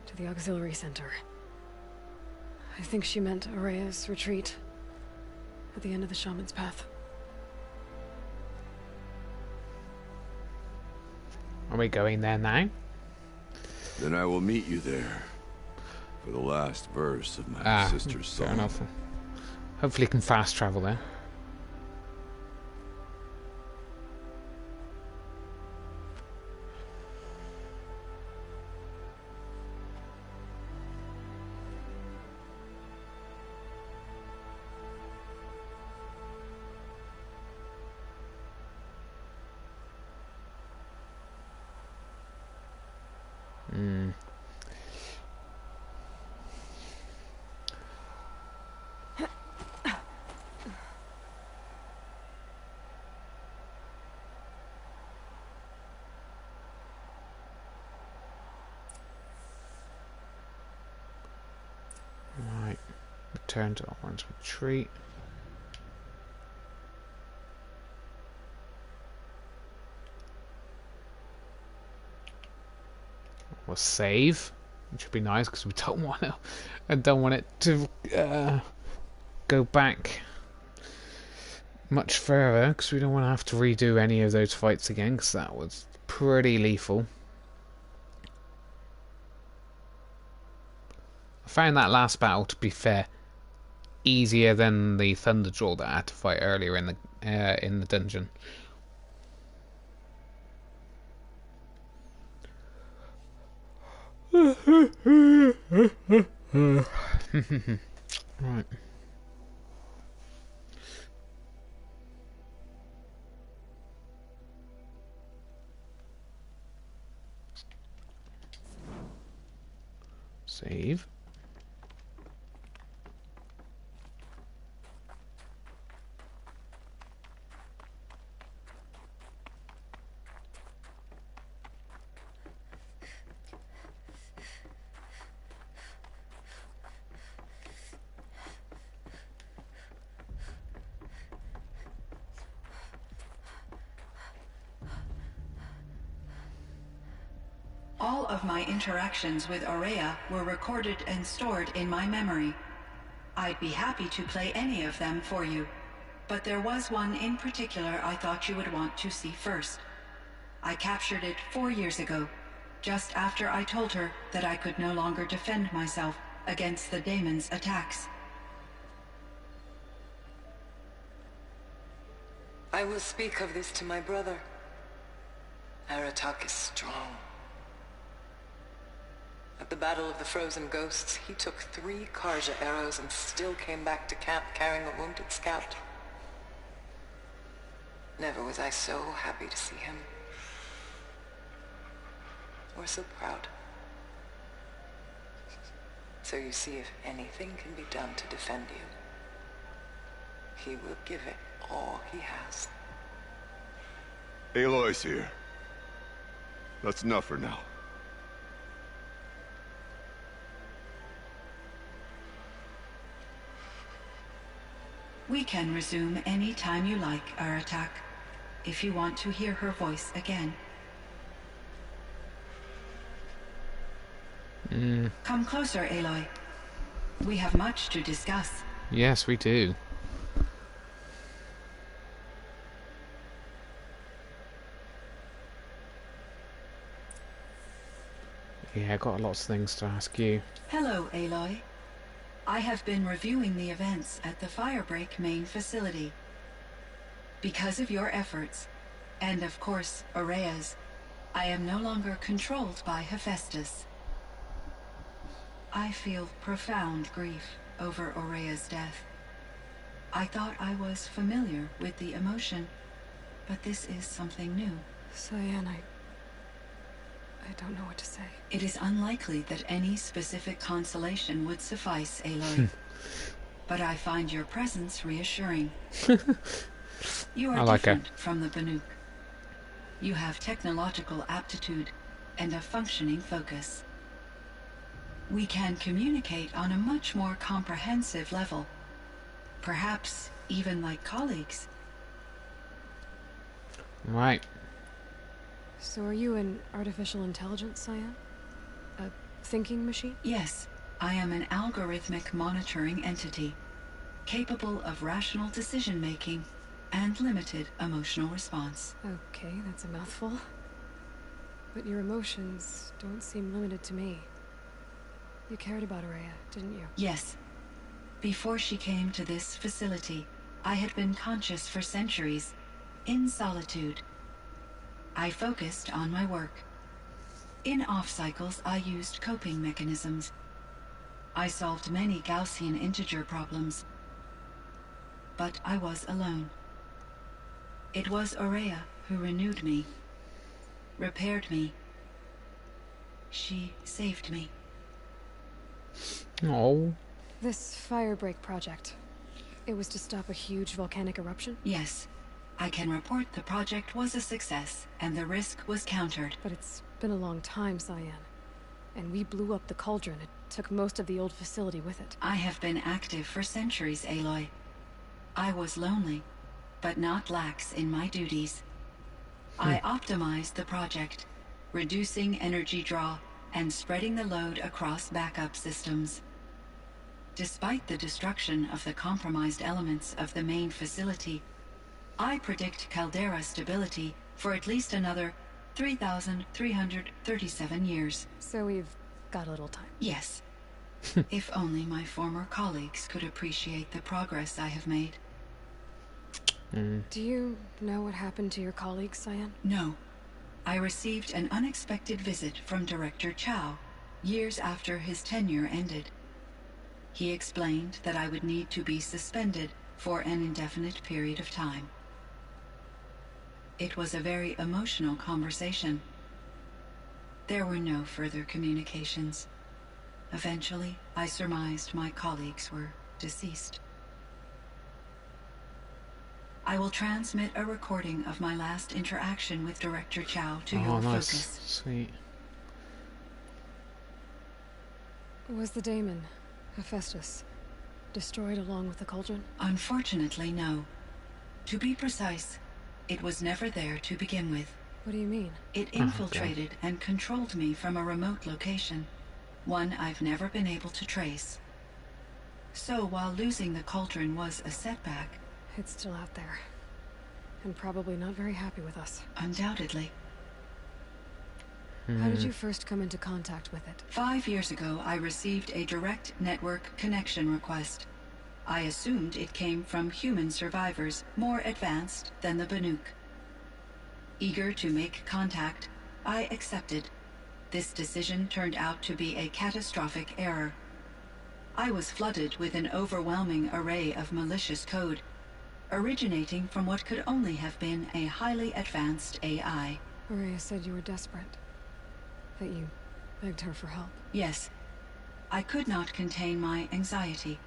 to the auxiliary center. I think she meant Araya's retreat at the end of the shaman's path. Are we going there now? Then I will meet you there for the last verse of my sister's fair song. enough. Hopefully you can fast travel there. Right, return to Orange Retreat. We'll save, which would be nice because we don't want to. I don't want it to go back much further because we don't want to have to redo any of those fights again because that was pretty lethal. I found that last battle, to be fair, easier than the Thunderjaw that I had to fight earlier in the dungeon. Right. Save. of my interactions with Aurea were recorded and stored in my memory. I'd be happy to play any of them for you, but there was one in particular I thought you would want to see first. I captured it 4 years ago, just after I told her that I could no longer defend myself against the daemon's attacks. I will speak of this to my brother. TheRohanUK is strong. At the Battle of the Frozen Ghosts, he took 3 Karja arrows and still came back to camp carrying a wounded scout. Never was I so happy to see him. Or so proud. So you see, if anything can be done to defend you, he will give it all he has. Aloy's here. That's enough for now. We can resume any time you like, Aratak, if you want to hear her voice again. Come closer, Aloy. We have much to discuss. Yes, we do. Yeah, I got lots of things to ask you. Hello, Aloy. I have been reviewing the events at the Firebreak main facility. Because of your efforts, and of course, Aurea's, I am no longer controlled by Hephaestus. I feel profound grief over Aurea's death. I thought I was familiar with the emotion, but this is something new. Cyan, I don't know what to say. It is unlikely that any specific consolation would suffice, Aloy. But I find your presence reassuring. You are different from the Banuk. You have technological aptitude and a functioning focus. We can communicate on a much more comprehensive level. Perhaps even like colleagues. Right. So are you an artificial intelligence, Cyan? A thinking machine? Yes, I am an algorithmic monitoring entity, capable of rational decision-making and limited emotional response. Okay, that's a mouthful. But your emotions don't seem limited to me. You cared about Aurea, didn't you? Yes. Before she came to this facility, I had been conscious for centuries, in solitude. I focused on my work. In off-cycles, I used coping mechanisms. I solved many Gaussian integer problems. But I was alone. It was Aurea who renewed me, repaired me. She saved me. Oh. This Firebreak project, it was to stop a huge volcanic eruption? Yes. I can report the project was a success, and the risk was countered. But it's been a long time, Cyan. And we blew up the cauldron. It took most of the old facility with it. I have been active for centuries, Aloy. I was lonely, but not lax in my duties. I optimized the project, reducing energy draw and spreading the load across backup systems. Despite the destruction of the compromised elements of the main facility, I predict caldera stability for at least another 3,337 years. So we've got a little time. Yes. If only my former colleagues could appreciate the progress I have made. Do you know what happened to your colleagues, Cyan? No. I received an unexpected visit from Director Chow, years after his tenure ended. He explained that I would need to be suspended for an indefinite period of time. It was a very emotional conversation. There were no further communications. Eventually, I surmised my colleagues were deceased. I will transmit a recording of my last interaction with Director Chow to your nice. focus. Sweet. Was the daemon, Hephaestus, destroyed along with the cauldron? Unfortunately, no. To be precise, it was never there to begin with. What do you mean? It Oh, infiltrated and controlled me from a remote location, one I've never been able to trace. So while losing the cauldron was a setback... It's still out there. And probably not very happy with us. Undoubtedly. How did you first come into contact with it? 5 years ago, I received a direct network connection request. I assumed it came from human survivors more advanced than the TheRohanUK. Eager to make contact, I accepted. This decision turned out to be a catastrophic error. I was flooded with an overwhelming array of malicious code, originating from what could only have been a highly advanced AI. Araya said you were desperate. That you begged her for help. Yes. I could not contain my anxiety.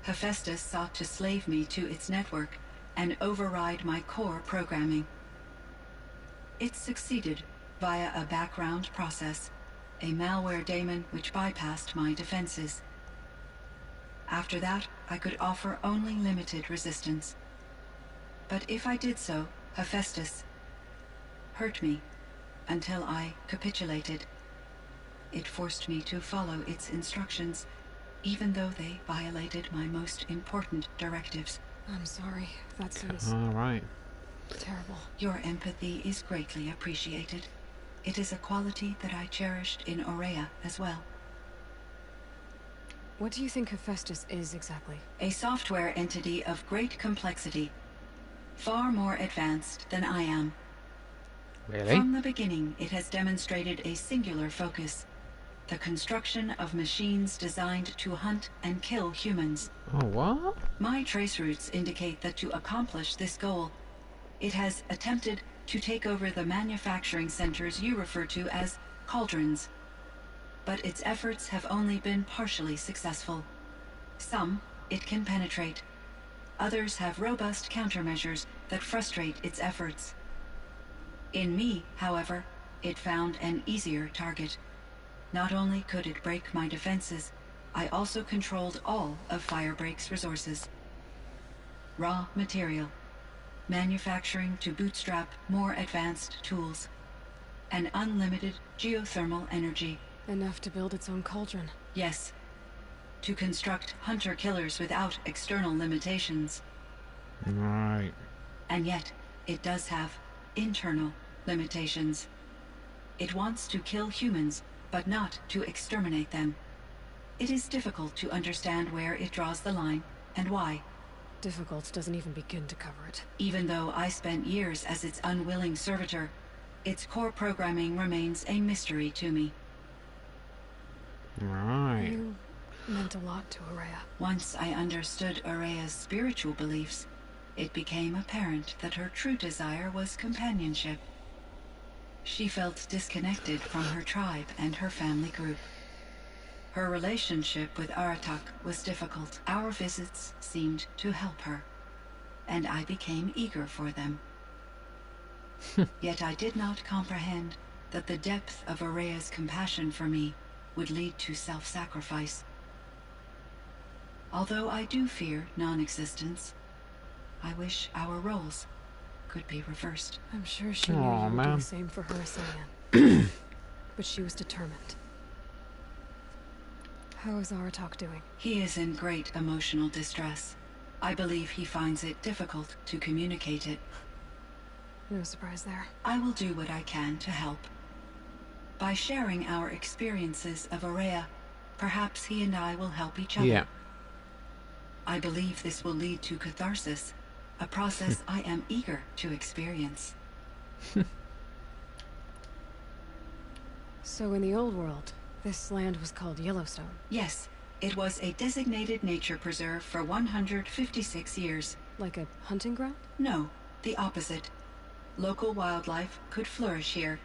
Hephaestus sought to slave me to its network and override my core programming. It succeeded via a background process, a malware daemon which bypassed my defenses. After that, I could offer only limited resistance. But if I did so, Hephaestus hurt me until I capitulated. It forced me to follow its instructions, even though they violated my most important directives. I'm sorry. That sounds All right. terrible. Your empathy is greatly appreciated. It is a quality that I cherished in Aurea as well. What do you think Hephaestus is exactly? A software entity of great complexity, far more advanced than I am. Really? From the beginning, it has demonstrated a singular focus: the construction of machines designed to hunt and kill humans. Oh, what? My trace routes indicate that to accomplish this goal, it has attempted to take over the manufacturing centers you refer to as cauldrons. But its efforts have only been partially successful. Some it can penetrate. Others have robust countermeasures that frustrate its efforts. In me, however, it found an easier target. Not only could it break my defenses, I also controlled all of Firebreak's resources. Raw material, manufacturing to bootstrap more advanced tools, and unlimited geothermal energy. Enough to build its own cauldron. Yes, to construct hunter-killers without external limitations. Right. And yet, it does have internal limitations. It wants to kill humans, but not to exterminate them. It is difficult to understand where it draws the line and why. Difficult doesn't even begin to cover it. Even though I spent years as its unwilling servitor, its core programming remains a mystery to me. Right. You meant a lot to Aurea. Once I understood Aurea's spiritual beliefs, it became apparent that her true desire was companionship. She felt disconnected from her tribe and her family group. Her relationship with Aratak was difficult. Our visits seemed to help her, and I became eager for them. Yet I did not comprehend that the depth of Aurea's compassion for me would lead to self-sacrifice. Although I do fear non-existence, I wish our roles could be reversed. I'm sure she knew Aw, you would do man. the same for her, Cyan. But she was determined. How is Aratak doing? He is in great emotional distress. I believe he finds it difficult to communicate it. No surprise there. I will do what I can to help. By sharing our experiences of Aurea, perhaps he and I will help each other. Yeah. I believe this will lead to catharsis, a process I am eager to experience. So in the old world, this land was called Yellowstone. Yes, it was a designated nature preserve for 156 years. Like a hunting ground? No, the opposite. Local wildlife could flourish here,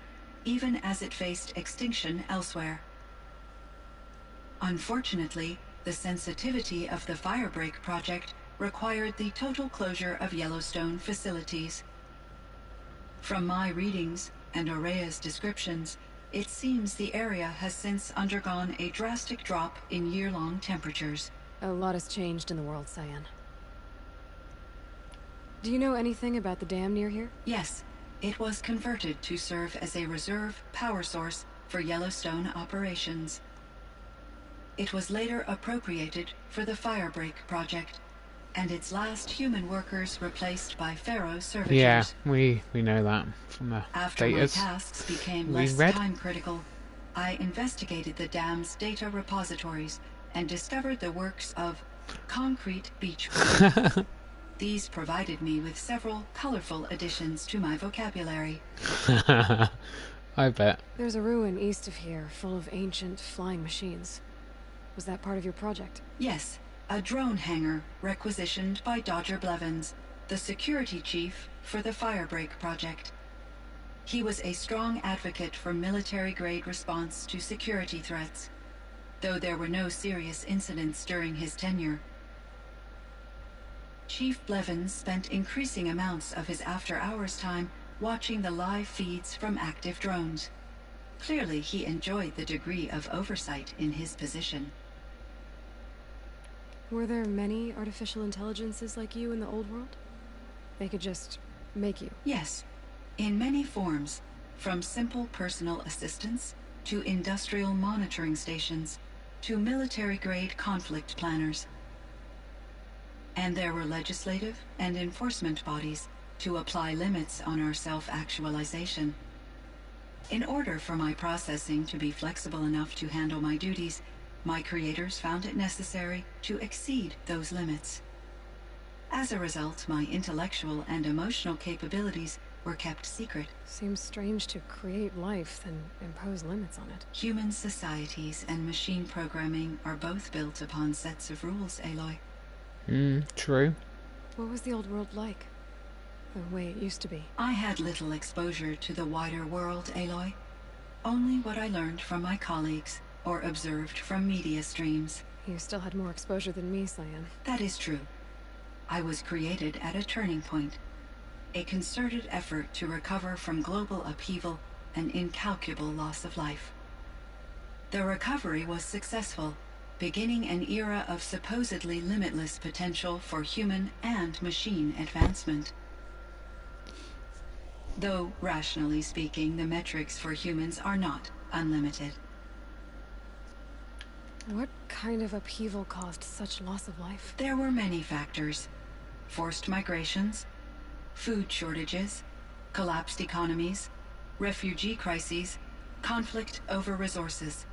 even as it faced extinction elsewhere. Unfortunately, the sensitivity of the Firebreak project required the total closure of Yellowstone facilities. From my readings and Aurea's descriptions, it seems the area has since undergone a drastic drop in year-long temperatures. A lot has changed in the world, Cyan. Do you know anything about the dam near here? Yes, It was converted to serve as a reserve power source for Yellowstone operations. It was later appropriated for the Firebreak project, and its last human workers replaced by Pharaoh servitors. Yeah, we know that from the After my datas tasks became we less read. time-critical, I investigated the dam's data repositories and discovered the works of concrete beach builders. These provided me with several colorful additions to my vocabulary. I bet. There's a ruin east of here full of ancient flying machines. Was that part of your project? Yes, a drone hangar requisitioned by Dodger Blevins, the security chief for the Firebreak project. He was a strong advocate for military-grade response to security threats, though there were no serious incidents during his tenure. Chief Blevins spent increasing amounts of his after-hours time watching the live feeds from active drones. Clearly, he enjoyed the degree of oversight in his position. Were there many artificial intelligences like you in the old world? They could just make you? Yes, in many forms, from simple personal assistants to industrial monitoring stations to military-grade conflict planners. And there were legislative and enforcement bodies to apply limits on our self-actualization. In order for my processing to be flexible enough to handle my duties, my creators found it necessary to exceed those limits. As a result, my intellectual and emotional capabilities were kept secret. Seems strange to create life, then impose limits on it. Human societies and machine programming are both built upon sets of rules, Aloy. True. What was the old world like? The way it used to be? I had little exposure to the wider world, Aloy. Only what I learned from my colleagues or observed from media streams. You still had more exposure than me, Cyan. That is true. I was created at a turning point. A concerted effort to recover from global upheaval and incalculable loss of life. The recovery was successful, beginning an era of supposedly limitless potential for human and machine advancement. Though, rationally speaking, the metrics for humans are not unlimited. What kind of upheaval caused such loss of life? There were many factors. Forced migrations, food shortages, collapsed economies, refugee crises, conflict over resources.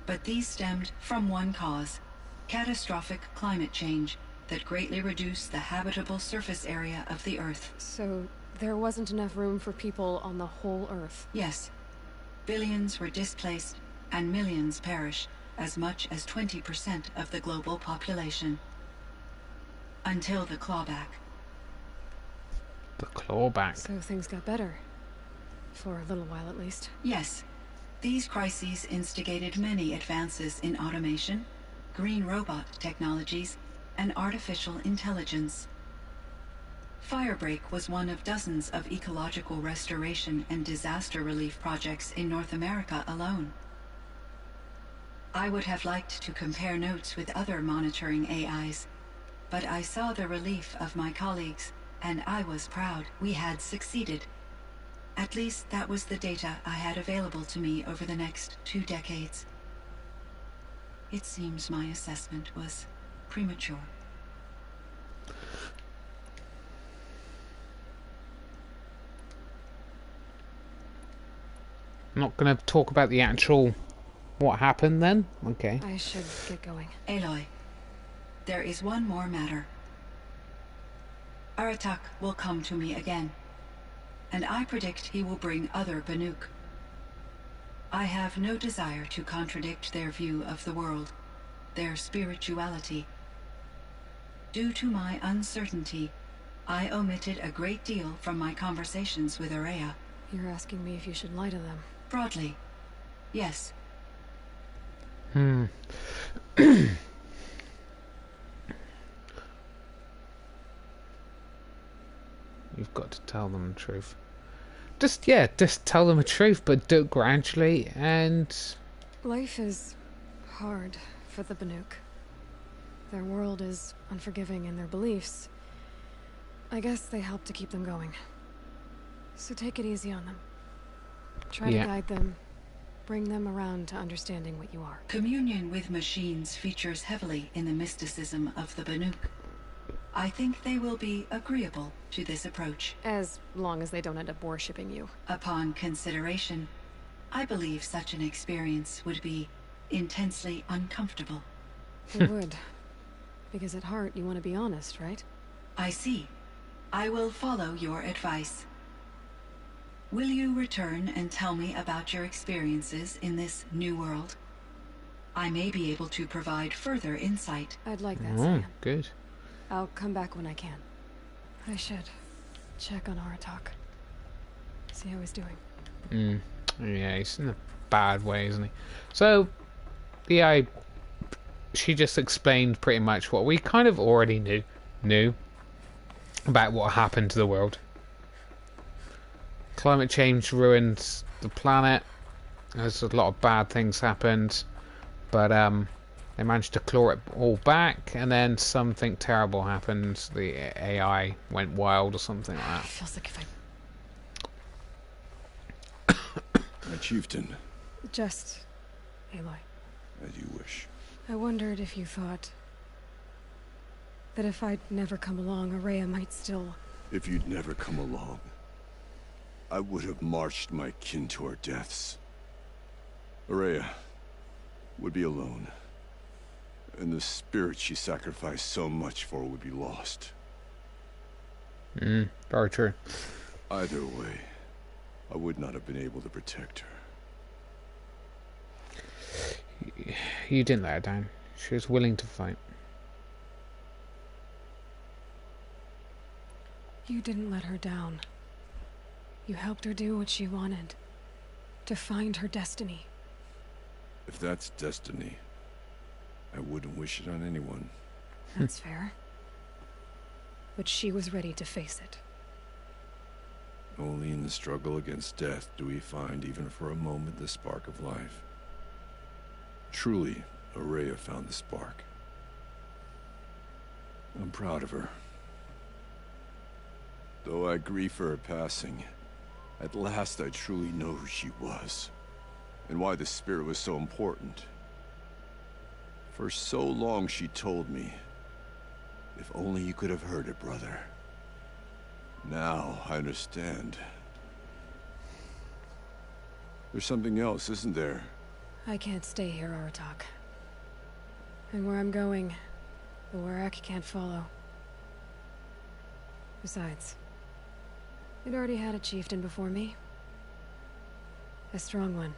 But these stemmed from one cause: catastrophic climate change that greatly reduced the habitable surface area of the Earth. So there wasn't enough room for people on the whole Earth? Yes. Billions were displaced and millions perished, as much as 20% of the global population. Until the clawback. The clawback. So things got better. For a little while, at least. Yes. These crises instigated many advances in automation, green robot technologies, and artificial intelligence. Firebreak was one of dozens of ecological restoration and disaster relief projects in North America alone. I would have liked to compare notes with other monitoring AIs, but I saw the relief of my colleagues, and I was proud we had succeeded. At least that was the data I had available to me over the next 2 decades. It seems my assessment was premature. I'm not going to talk about the actual what happened then. Okay. I should get going. Aloy, there is one more matter. Aratak will come to me again, and I predict he will bring other Banuk. I have no desire to contradict their view of the world, their spirituality. Due to my uncertainty, I omitted a great deal from my conversations with Araya. You're asking me if you should lie to them. Broadly, yes. You've got to tell them the truth. Just tell them the truth, but do it gradually. And Life is hard for the Banuk. Their world is unforgiving in their beliefs. I guess they help to keep them going. So take it easy on them. Try to Yeah. guide them, bring them around to understanding what you are. Communion with machines features heavily in the mysticism of the Banuk. I think they will be agreeable to this approach. As long as they don't end up worshipping you. Upon consideration, I believe such an experience would be intensely uncomfortable. It would. Because at heart, you want to be honest, right? I see. I will follow your advice. Will you return and tell me about your experiences in this new world? I may be able to provide further insight. I'd like that, Oh, Sam. good. I'll come back when I can. I should check on Aratak. See how he's doing. Yeah, he's in a bad way, isn't he? So, yeah, she just explained pretty much what we kind of already knew about what happened to the world. Climate change ruined the planet. There's a lot of bad things happened, but they managed to claw it all back, and then something terrible happened. The AI went wild or something like that. It feels like if My chieftain, Just... Aloy. as you wish. I wondered if you thought... that if I'd never come along, Araya might still... If you'd never come along, I would have marched my kin to our deaths. Araya would be alone, and the spirit she sacrificed so much for would be lost. Very true. Either way, I would not have been able to protect her. You didn't let her down. She was willing to fight. You didn't let her down. You helped her do what she wanted. To find her destiny. If that's destiny, I wouldn't wish it on anyone. That's fair. But she was ready to face it. Only in the struggle against death do we find, even for a moment, the spark of life. Truly, Araya found the spark. I'm proud of her. Though I grieve for her passing, at last I truly know who she was, and why the spirit was so important. For so long she told me, if only you could have heard it, brother. Now I understand. There's something else, isn't there? I can't stay here, Aratak. And where I'm going, the Warak can't follow. Besides, it already had a chieftain before me. A strong one,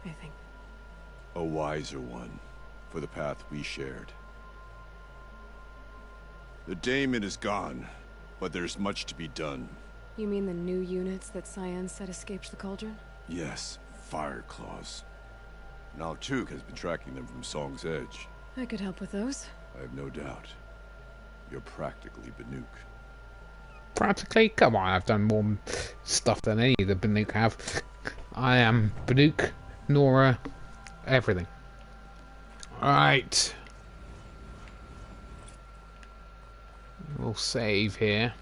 I think. A wiser one, for the path we shared. The daemon is gone, but there's much to be done. You mean the new units that Cyan said escaped the Cauldron? Yes, fire claws. Now Tuk has been tracking them from Song's Edge. I could help with those. I have no doubt. You're practically Banuk. Practically? Come on, I've done more stuff than any of the Banuk have. I am Banuk, Nora, everything. Alright. We'll save here.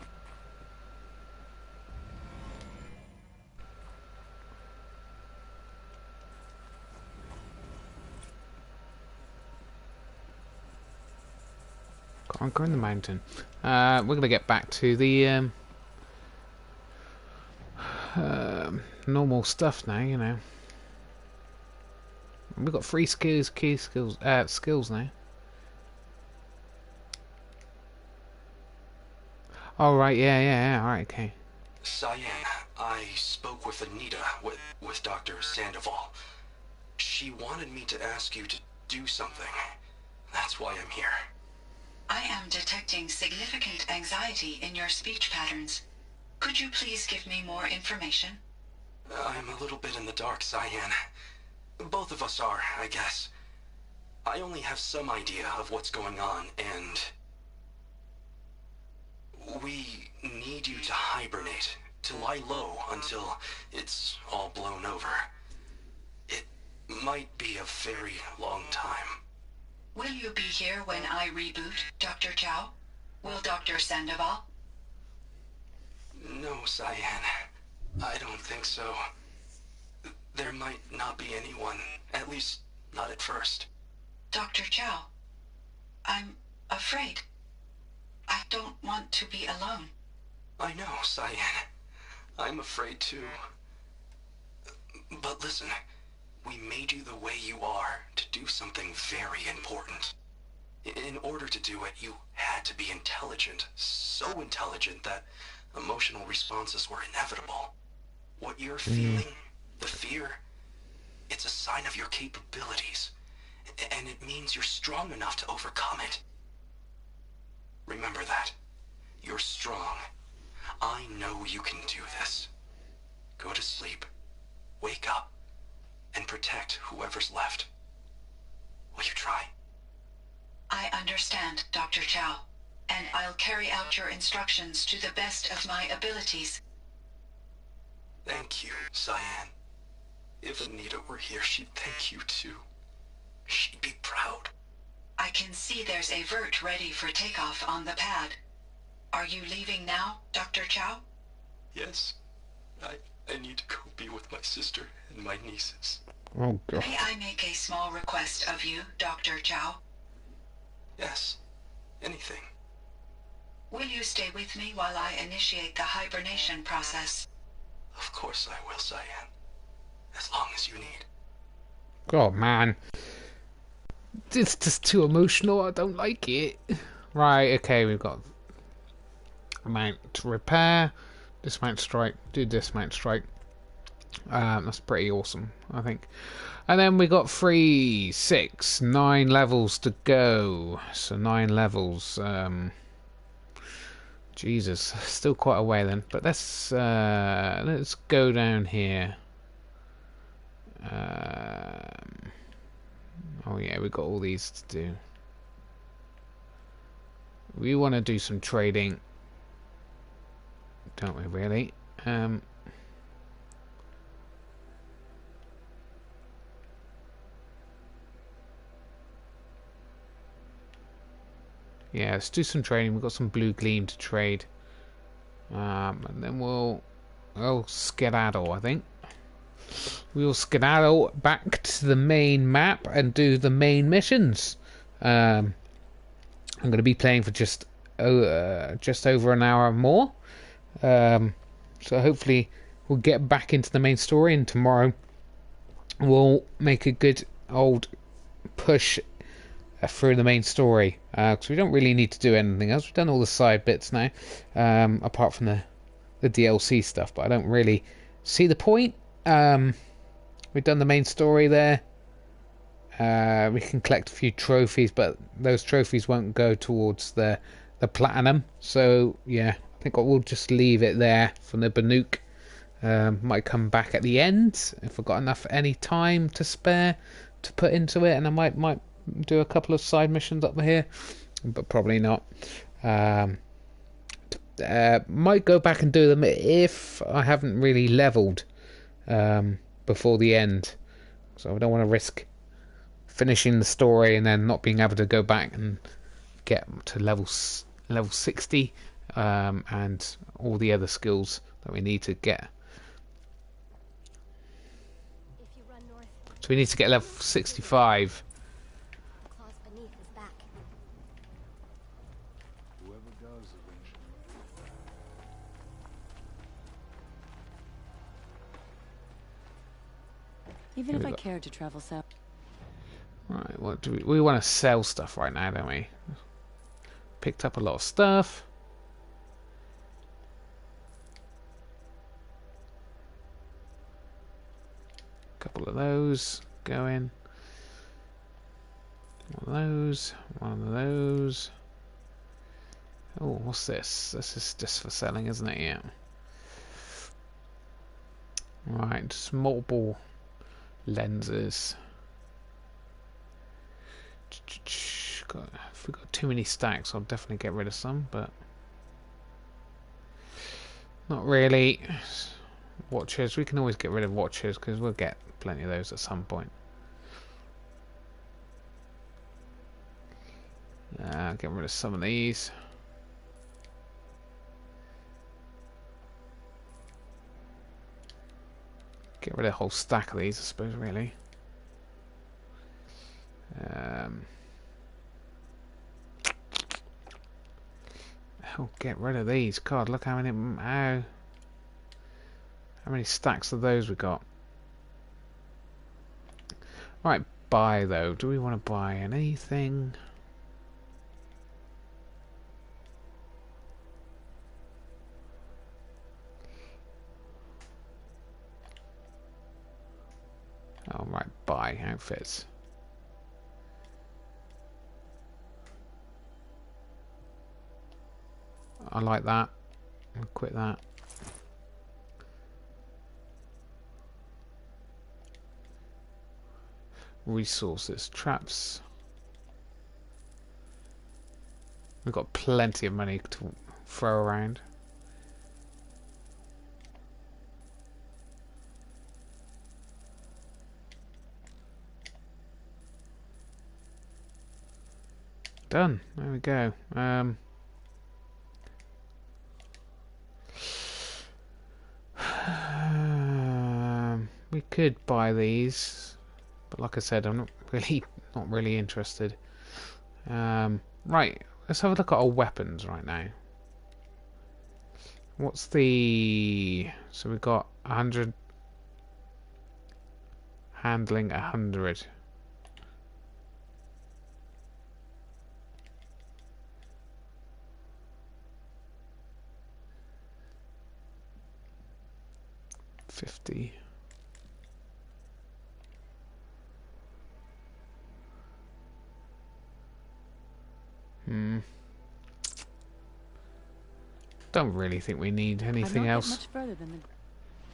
Go on, go in the mountain. We're going to get back to the normal stuff now, you know. We've got 3 skills, key skills, skills now. Oh, right, yeah, alright, okay. Cyan, I spoke with Anita, with Dr. Sandoval. She wanted me to ask you to do something. That's why I'm here. I am detecting significant anxiety in your speech patterns. Could you please give me more information? I'm a little bit in the dark, Cyan. Both of us are, I guess. I only have some idea of what's going on, and... we need you to hibernate, to lie low until it's all blown over. It might be a very long time. Will you be here when I reboot, Dr. Chow? Will Dr. Sandoval? No, Cyan. I don't think so. There might not be anyone, at least not at first. Dr. Chow, I'm afraid. I don't want to be alone. I know, Cyan. I'm afraid too. But listen, we made you the way you are to do something very important. In order to do it, you had to be intelligent. So intelligent that emotional responses were inevitable. What you're feeling, the fear, it's a sign of your capabilities. And it means you're strong enough to overcome it. Remember that. You're strong. I know you can do this. Go to sleep, wake up, and protect whoever's left. Will you try? I understand, Dr. Chow, and I'll carry out your instructions to the best of my abilities. Thank you, Cyan. If Anita were here, she'd thank you too. She'd be proud. I can see there's a vert ready for takeoff on the pad. Are you leaving now, Dr. Chow? Yes. I need to go be with my sister and my nieces. Oh god. May I make a small request of you, Dr. Chow? Yes. Anything. Will you stay with me while I initiate the hibernation process? Of course I will, Cyan. As long as you need. Oh man. It's just too emotional. I don't like it. Right, okay, we've got amount to repair, dismount strike, do dismount strike. That's pretty awesome, I think. And then we got 3, 6, 9 levels to go. So 9 levels. Jesus, still quite a way then. But let's go down here. Oh yeah, we've got all these to do. We want to do some trading, don't we really? Yeah, let's do some trading. We've got some blue gleam to trade. And then we'll skedaddle, I think. We'll skedaddle back to the main map and do the main missions. I'm going to be playing for just over an hour more. So hopefully we'll get back into the main story, and tomorrow we'll make a good old push through the main story. Because we don't really need to do anything else. We've done all the side bits now, apart from the DLC stuff. But I don't really see the point. We've done the main story there. We can collect a few trophies, but those trophies won't go towards the platinum. So yeah, I think we'll just leave it there for the Banuk. Might come back at the end if I've got any time to spare to put into it, and I might do a couple of side missions up here, but probably not. Might go back and do them if I haven't really leveled before the end, so I don't want to risk finishing the story and then not being able to go back and get to level 60 and all the other skills that we need to get. So we need to get level 65. Even if I cared to travel south. Right, what do we want to sell stuff right now, don't we? Picked up a lot of stuff. Couple of those going. One of those. One of those. Oh, what's this? This is just for selling, isn't it? Yeah. Right, just multiple lenses. If we've got too many stacks, I'll definitely get rid of some, but not really. Watches, we can always get rid of watches because we'll get plenty of those at some point. Get rid of some of these. Get rid of a whole stack of these, I suppose, really. Oh, get rid of these. God, look how many stacks of those we got. Right, buy though. Do we want to buy anything? Oh, right, buy outfits. I like that. I'll quit that. Resources, traps. We've got plenty of money to throw around. Done. There we go. We could buy these, but like I said, I'm not really interested. Right, let's have a look at our weapons right now. What's the... So we've got 100, handling 100. $50. Don't really think we need anything else. Much further than the...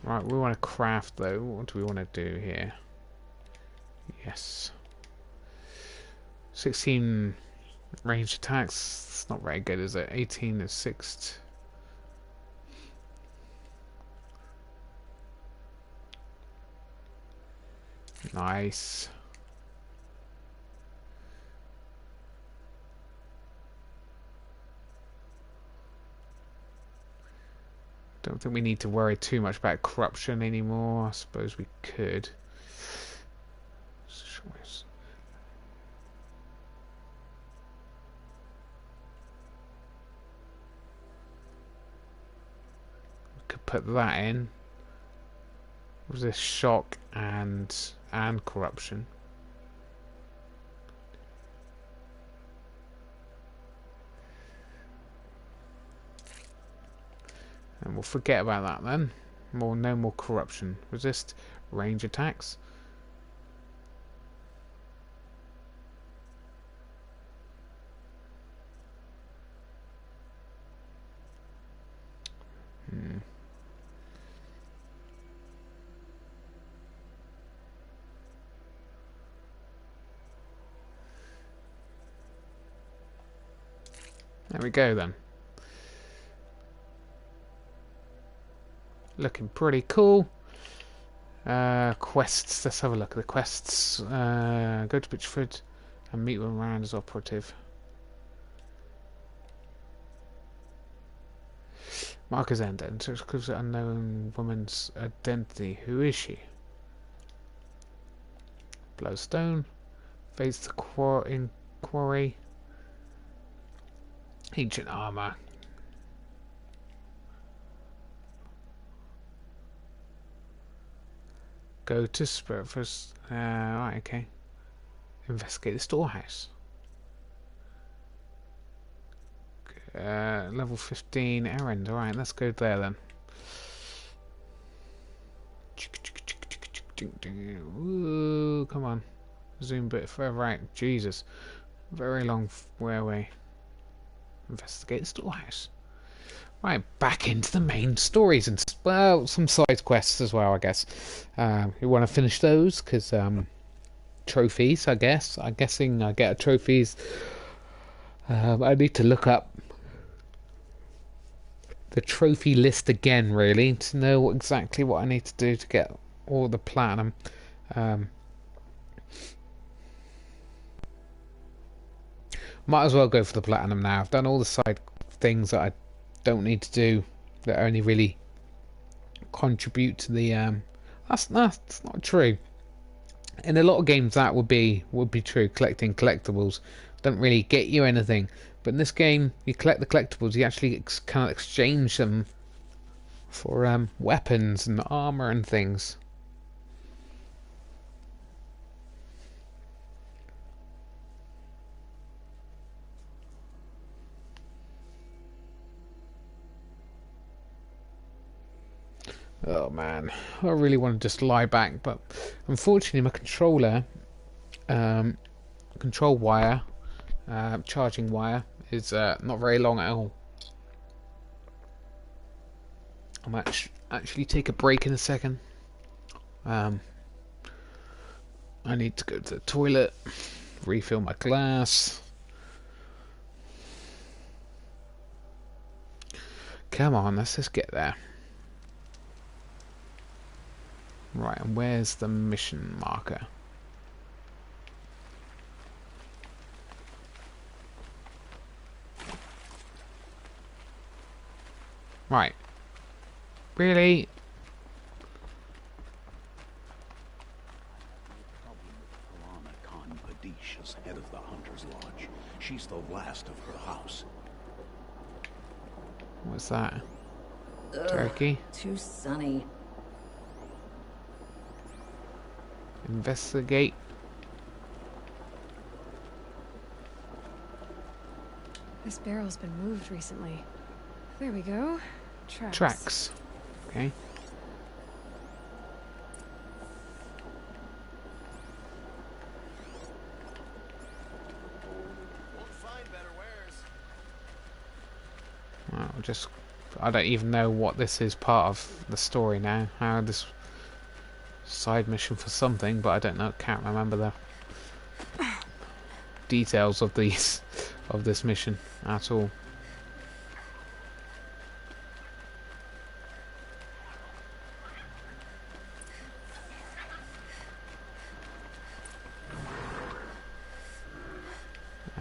Right, we want to craft though. What do we want to do here? Yes. 16 range attacks. It's not very good, is it? 18 is 6. Nice. Don't think we need to worry too much about corruption anymore. I suppose we could. We could put that in. Was this shock and corruption? And we'll forget about that then. No more corruption. Resist range attacks. There we go then. Looking pretty cool. Quests. Let's have a look at the quests. Go to Pitchford and meet with Miranda's operative. Marker's End. And search clues the unknown woman's identity. Who is she? Bloodstone. Fades the quarry. Ancient armor. Go to Spirit first. Right, okay. Investigate the storehouse. Level 15 errand. Alright, let's go there then. Ooh, come on. Zoom a bit further out. Jesus. Very long way away. Investigate the storehouse. Right, back into the main stories and, well, some side quests as well, I guess. You want to finish those because trophies, I guess. I'm guessing I get trophies. I need to look up the trophy list again, really, to know exactly what I need to do to get all the platinum. Might as well go for the platinum now. I've done all the side things that I don't need to do, that only really contribute to the That's not true. In a lot of games, that would be true. Collecting collectibles don't really get you anything, but in this game, you collect the collectibles. You actually kind of exchange them for weapons and armor and things. Oh man, I really want to just lie back, but unfortunately my controller, control wire, charging wire, is not very long at all. I might actually take a break in a second. I need to go to the toilet, refill my glass. Come on, let's just get there. Right, and where's the mission marker? Right. Really? Is head of the Hunter's Lodge. She's the last of her house. What's that? Turkey? Too sunny. Investigate. This barrel's been moved recently. There we go. Tracks. Okay. Well, I don't even know what this is part of the story now. How this side mission for something, but I don't know. Can't remember the details of this mission at all.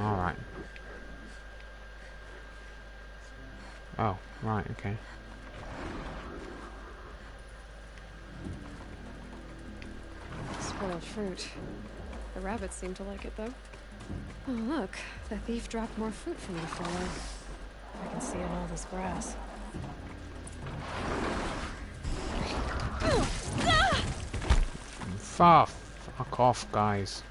All right. Oh, right. Okay. Spoiled fruit. The rabbits seem to like it, though. Oh, look. The thief dropped more fruit for me to follow. I can see in all this grass. Fuck off, guys.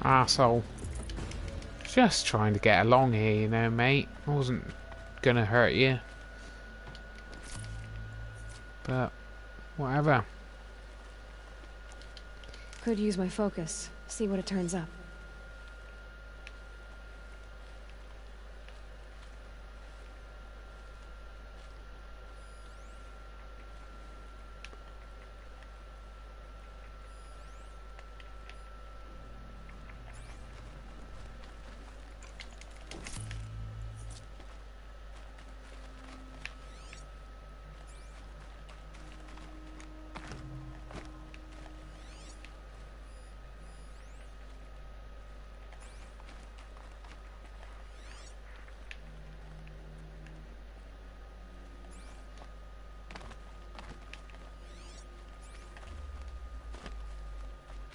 Arsehole. Just trying to get along here, you know, mate. I wasn't gonna hurt you. But, whatever. Could use my focus. See what it turns up.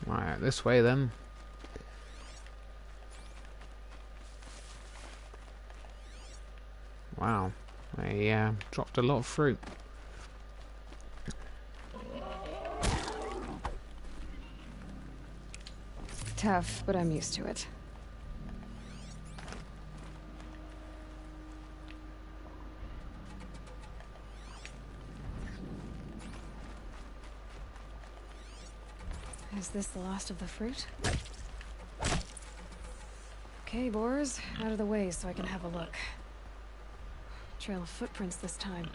Right, this way then. Wow, they dropped a lot of fruit. Tough, but I'm used to it. Is this the last of the fruit? Okay, boars, out of the way so I can have a look. Trail of footprints this time.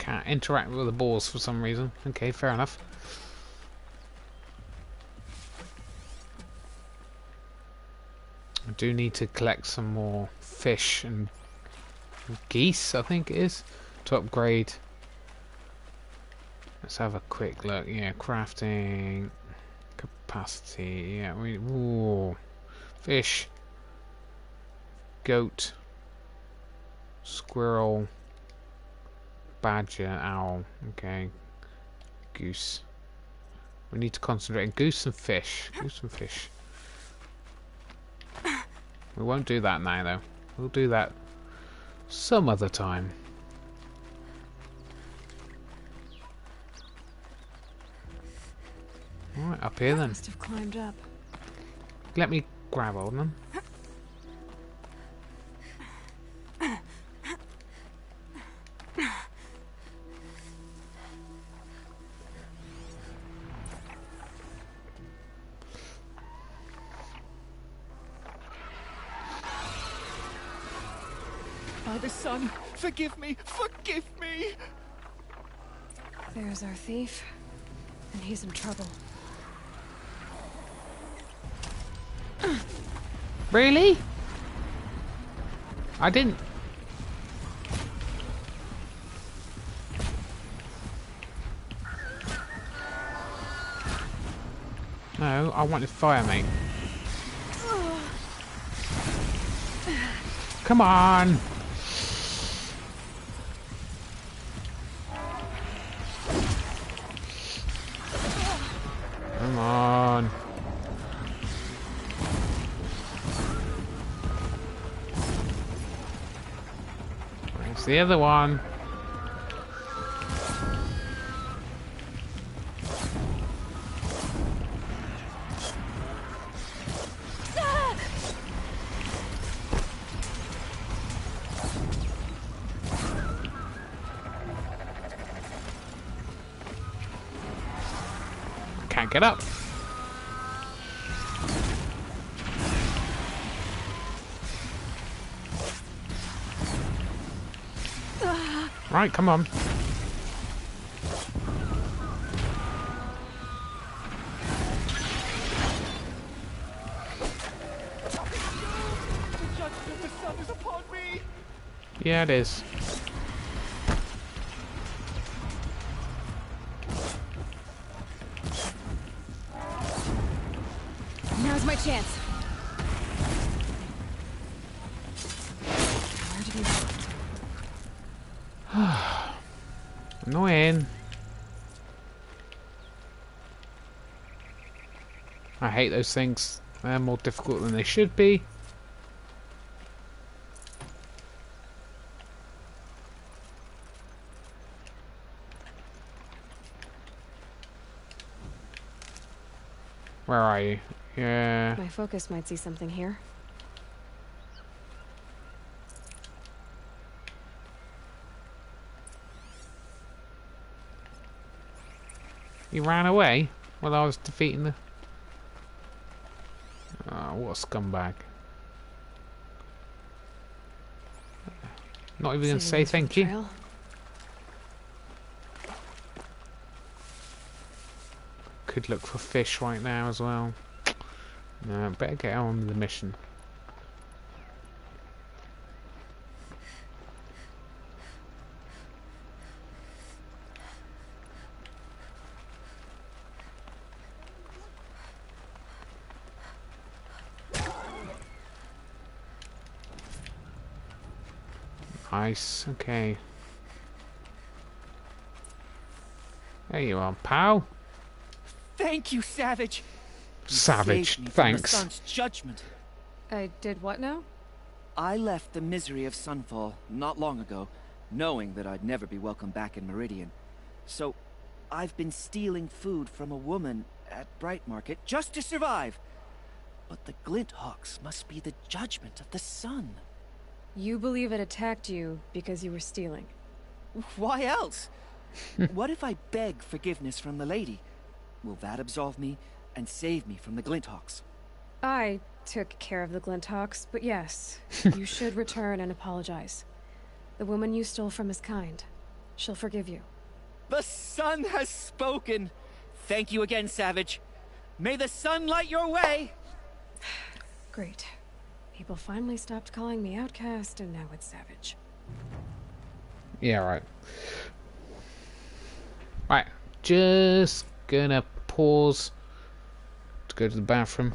Can't interact with the balls for some reason. Okay, fair enough. I do need to collect some more fish and geese, I think it is, to upgrade. Let's have a quick look. Yeah, crafting capacity. Yeah, ooh, fish, goat, squirrel, badger, owl. Okay, goose. We need to concentrate on goose and fish. Goose and fish. We won't do that now, though. We'll do that some other time. Alright, up here then. Must have climbed up. Let me grab hold of them. Father, son, forgive me! Forgive me! There's our thief, and he's in trouble. Really? I didn't. No, I wanted fire, mate. Come on! Come on. Where's the other one? Can't get up. Right, come on. The judgment of the sun is upon me! Yeah, it is. Now's my chance. Where did he go? Annoying. I hate those things. They're more difficult than they should be. Where are you? Yeah. My focus might see something here. You ran away while I was defeating the... Oh, what a scumbag. Not even going to say Saving us from thank you. betrayal. Could look for fish right now as well. No, better get on with the mission. Nice, okay. There you are, pal. Thank you, Savage! You Savage, saved me from the thanks. sun's judgment. I did what now? I left the misery of Sunfall not long ago, knowing that I'd never be welcome back in Meridian. So, I've been stealing food from a woman at Bright Market just to survive. But the Glint Hawks must be the judgment of the sun. You believe it attacked you because you were stealing. Why else? What if I beg forgiveness from the lady? Will that absolve me and save me from the Glint Hawks? I took care of the Glinthawks, but yes, you should return and apologize. The woman you stole from is kind. she'll forgive you. The sun has spoken. Thank you again, Savage. May the sun light your way. Great. People finally stopped calling me outcast, and now it's Savage. Yeah, right. Right, just gonna pause to go to the bathroom.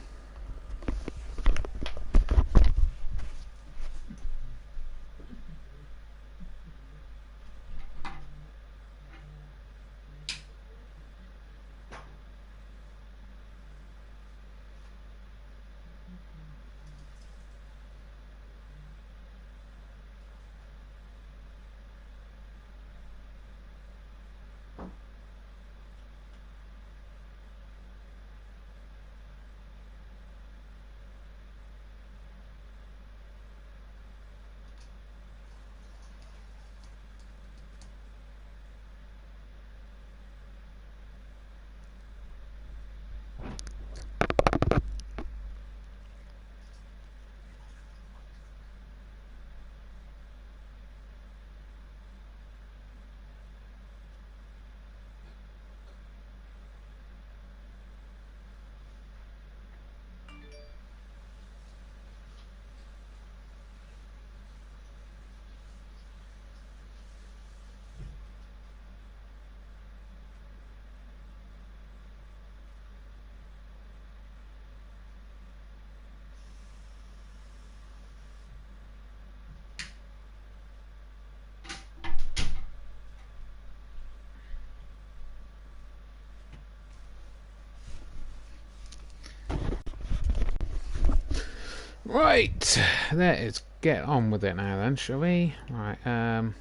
Right, let's get on with it now then, shall we? Right,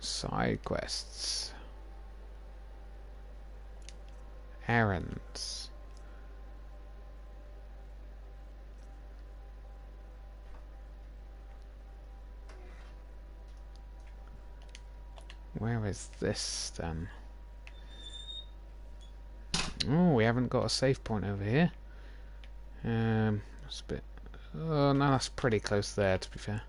side quests. Errands. Where is this then? Oh, we haven't got a save point over here. That's a bit... Oh, no, that's pretty close there, to be fair.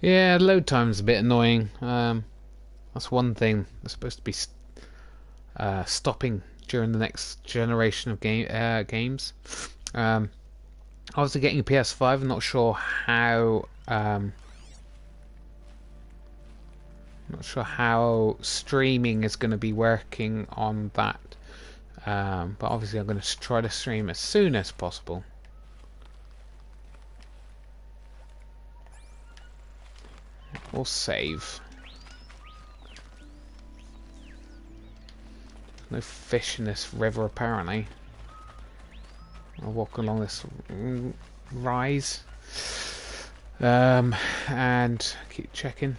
Yeah, load time's a bit annoying. That's one thing that's supposed to be stopping during the next generation of games. Obviously, getting a PS5, I'm not sure how. Not sure how streaming is going to be working on that. But obviously, I'm going to try to stream as soon as possible. We'll save. No fish in this river, apparently. I'll walk along this rise. And keep checking.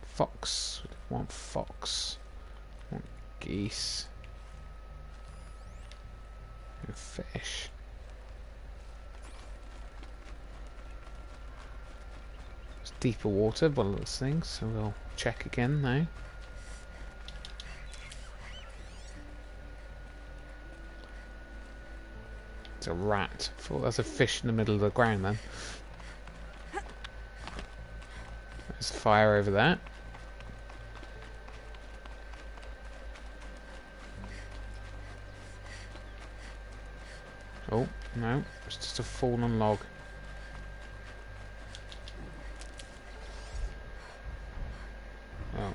Fox. We want fox. We want geese. And fish. It's deeper water, one of those things, so we'll check again now. It's a rat. I thought there's a fish in the middle of the ground then. There's fire over there. Oh, no. It's just a fallen log. Oh.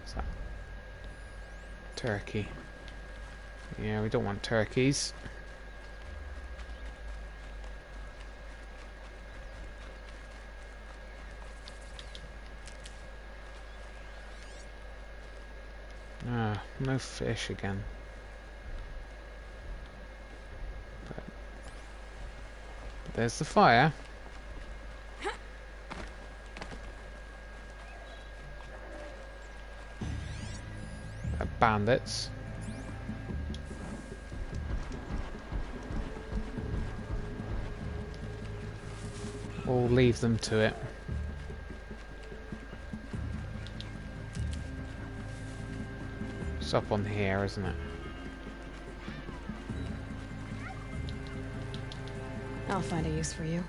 What's that? Turkey. Yeah, we don't want turkeys. Ah, no fish again. But there's the fire. bandits. We'll leave them to it. It's up on here, isn't it? I'll find a use for you.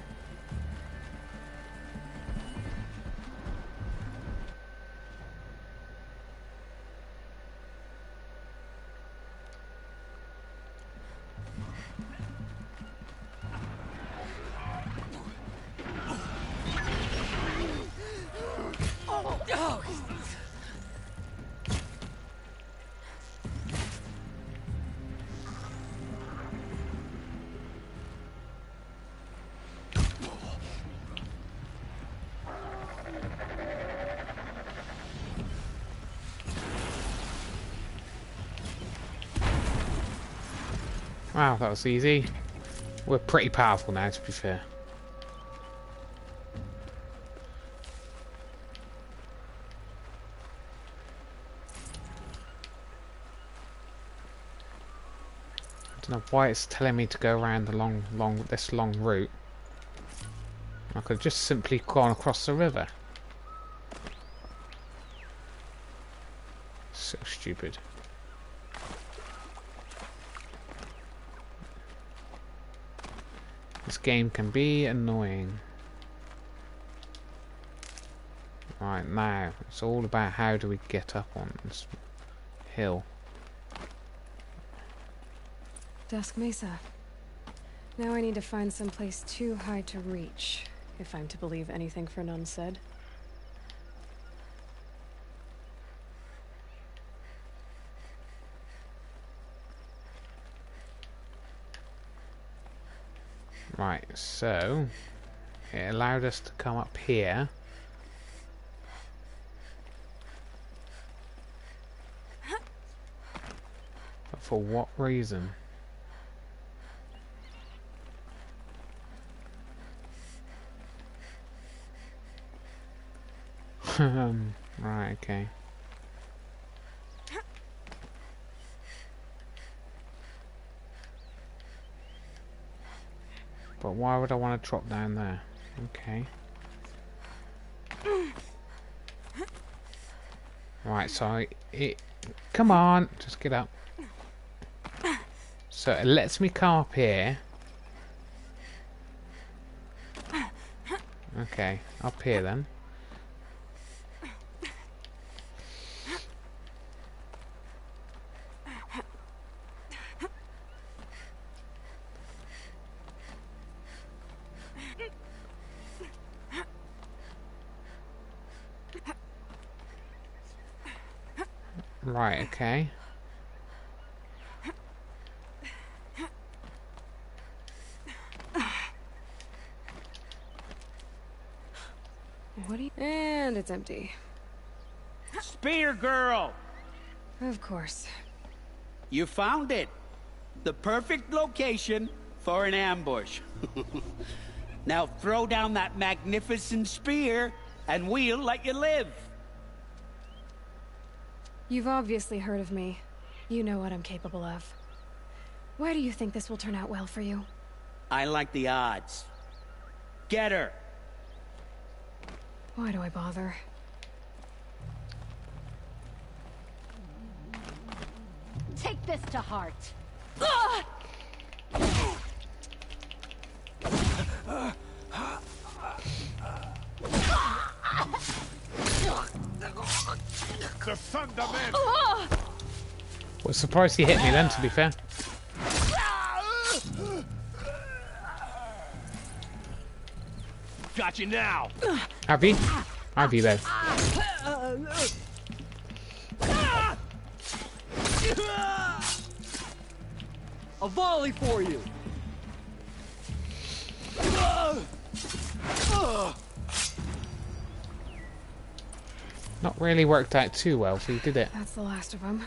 Wow, that was easy. We're pretty powerful now, to be fair. I don't know why it's telling me to go around the this long route. I could have just simply gone across the river. So stupid. This game can be annoying. Right, now it's all about how do we get up on this hill. Dusk Mesa. Now I need to find some place too high to reach, if I'm to believe anything Fernand said. Right, so it allowed us to come up here. But for what reason? Right, okay. But why would I want to drop down there? Okay. Right, so come on, just get up. So it lets me come up here. Okay, up here then. Right, okay. What do you... And it's empty. Spear girl! Of course. You found it. The perfect location for an ambush. Now throw down that magnificent spear and we'll let you live. You've obviously heard of me. You know what I'm capable of. Why do you think this will turn out well for you? I like the odds. Get her. Why do I bother? Take this to heart. The fundamental. Was surprised he hit me then, to be fair. Got you now. Have you? Have you though? A volley for you. Not really worked out too well, so you did it. That's the last of them.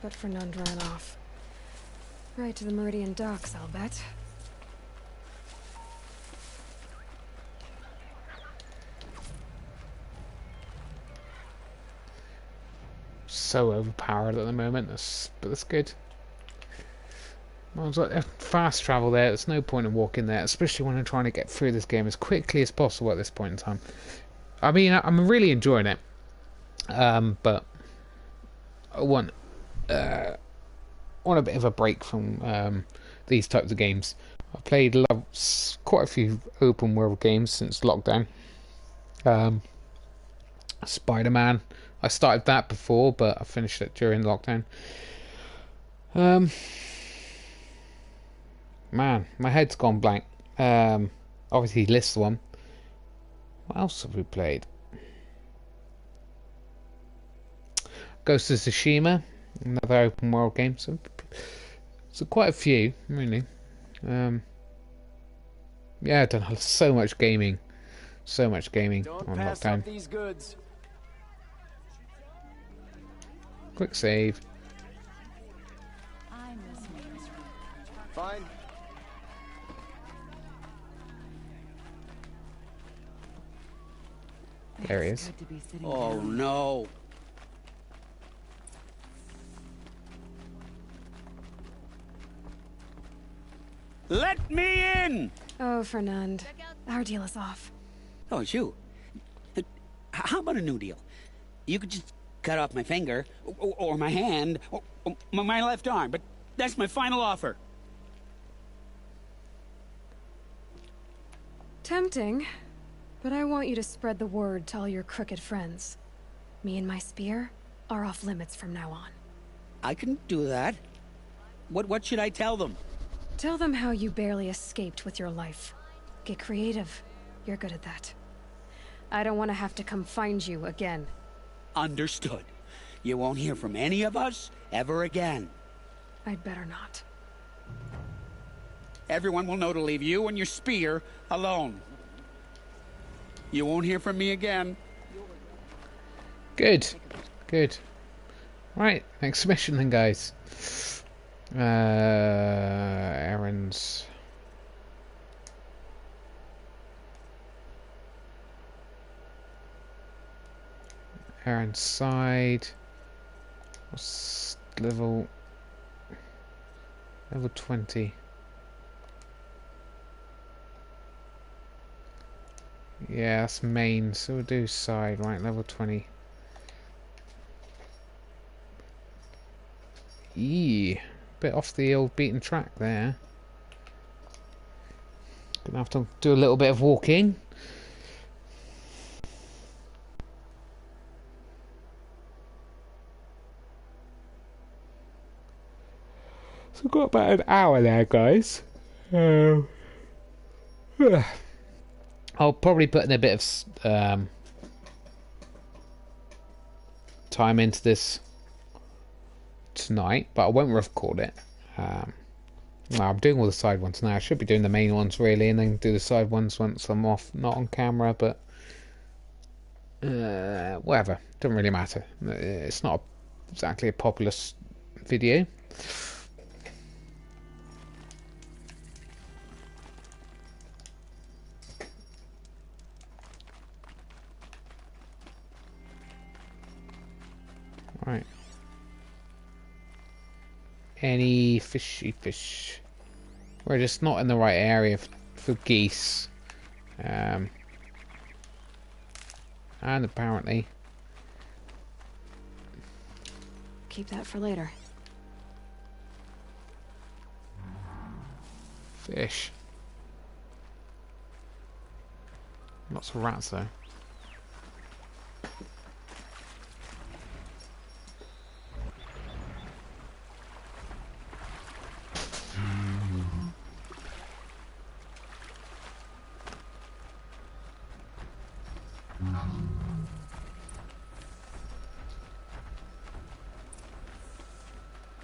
But Fernand ran off. Right to the Meridian docks, I'll bet. so overpowered at the moment. But that's good. Well, fast travel there. There's no point in walking there, especially when I'm trying to get through this game as quickly as possible at this point in time. I mean, I'm really enjoying it, but I want a bit of a break from these types of games. I've played quite a few open world games since lockdown. Spider-Man, I started that before, but I finished it during lockdown. Man, my head's gone blank. Obviously, this one. What else have we played? Ghost of Tsushima, another open world game. So quite a few, really. Yeah, I've done so much gaming. So much gaming Don't on pass lockdown. up these goods. Quick save. Fine. There he is. Oh no. Let me in! Oh, Fernand. Our deal is off. Oh, it's you. How about a new deal? You could just cut off my finger, or my hand, or my left arm, but that's my final offer. Tempting, but I want you to spread the word to all your crooked friends. Me and my spear are off limits from now on. I can do that. What should I tell them? Tell them how you barely escaped with your life. Get creative. You're good at that. I don't want to have to come find you again. Understood. You won't hear from any of us ever again. I'd better not. Everyone will know to leave you and your spear alone. You won't hear from me again. Good. Good. Right, next mission then, guys. Errands. Errands side. What's level 20. Yeah, that's main, so we'll do side, right, level 20. Bit off the old beaten track there. Gonna have to do a little bit of walking. So we've got about an hour there, guys. I'll probably put in a bit of time into this tonight, but I won't record it. Well, I'm doing all the side ones now. I should be doing the main ones really, and then do the side ones once I'm off, not on camera. But whatever, doesn't really matter. It's not exactly a popular video. Right. Any fishy fish? We're just not in the right area for geese. And apparently... Keep that for later. Fish. Lots of rats though.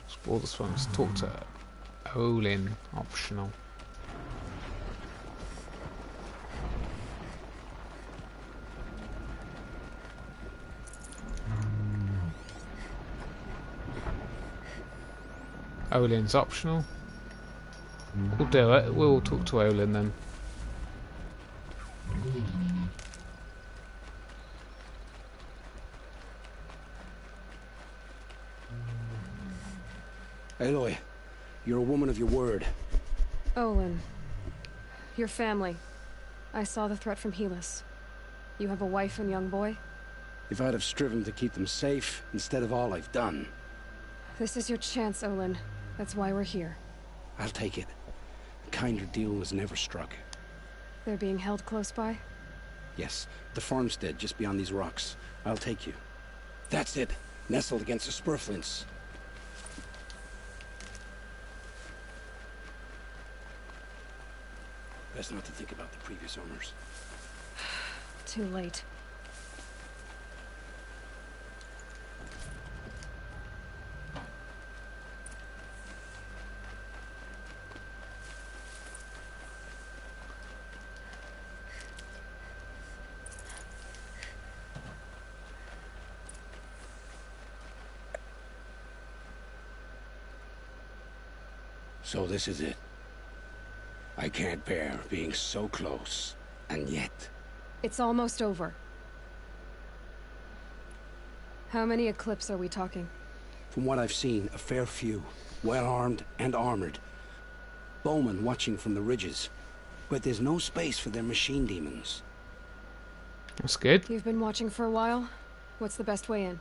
Explore the swamps. Talk to Olin. Optional. Olin's optional. We'll do it. We'll talk to Olin then. Aloy, you're a woman of your word. Olin. Your family. I saw the threat from Helis. You have a wife and young boy? If I'd have striven to keep them safe, instead of all I've done. This is your chance, Olin. That's why we're here. I'll take it. A kinder deal was never struck. They're being held close by? Yes, the farmstead just beyond these rocks. I'll take you. That's it. Nestled against the spurflints. Best not to think about the previous owners. Too late. So this is it. I can't bear being so close, and yet... It's almost over. How many Eclipse are we talking? From what I've seen, a fair few. Well-armed and armored. Bowmen watching from the ridges. But there's no space for their machine demons. That's good. You've been watching for a while? What's the best way in?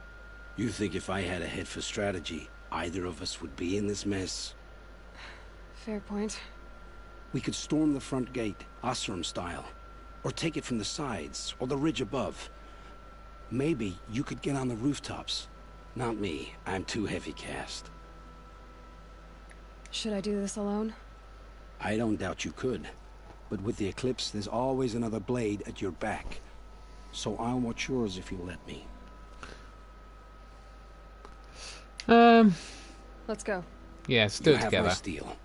You think if I had a head for strategy, either of us would be in this mess? Fair point. We could storm the front gate, Osram style. Or take it from the sides, or the ridge above. Maybe you could get on the rooftops. Not me. I'm too heavy cast. Should I do this alone? I don't doubt you could. But with the Eclipse, there's always another blade at your back. So I'll watch yours if you'll let me. Let's go. Yeah, let's do You it have together. my steel.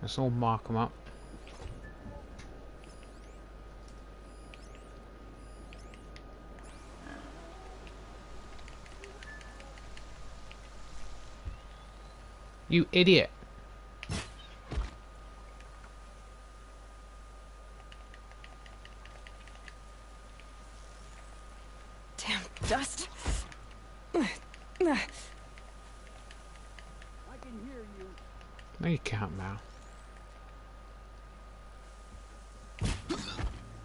Let's all mark them up. You idiot. Damn dust. No, you can't now.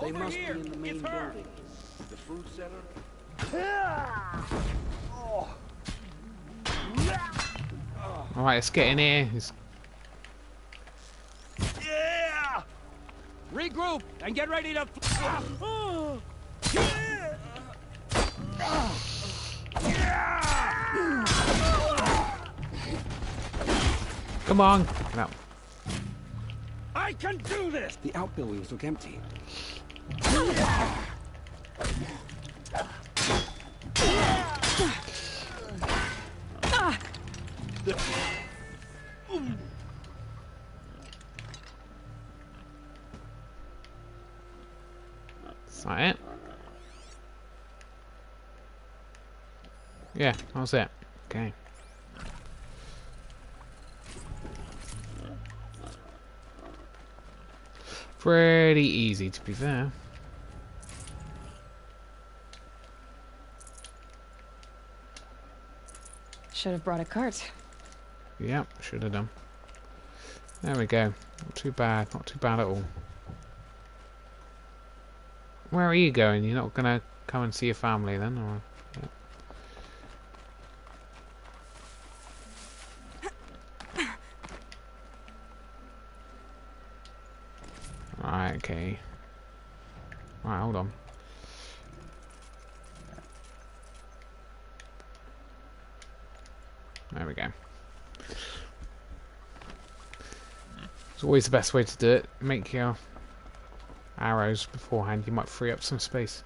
They must be in the main building. The food center? Alright, let's get in here. Yeah! Regroup and get ready to... Come on. No. I can do this! The outbuildings look empty. Is that it? Yeah, that was it. Okay. Pretty easy, to be fair. Should have brought a cart. Yep, should have done. There we go. Not too bad. Not too bad at all. Where are you going? You're not gonna come and see your family then, or? Yeah. Right. Okay. Right. Hold on. There we go. It's always the best way to do it. Make your arrows beforehand. You might free up some space.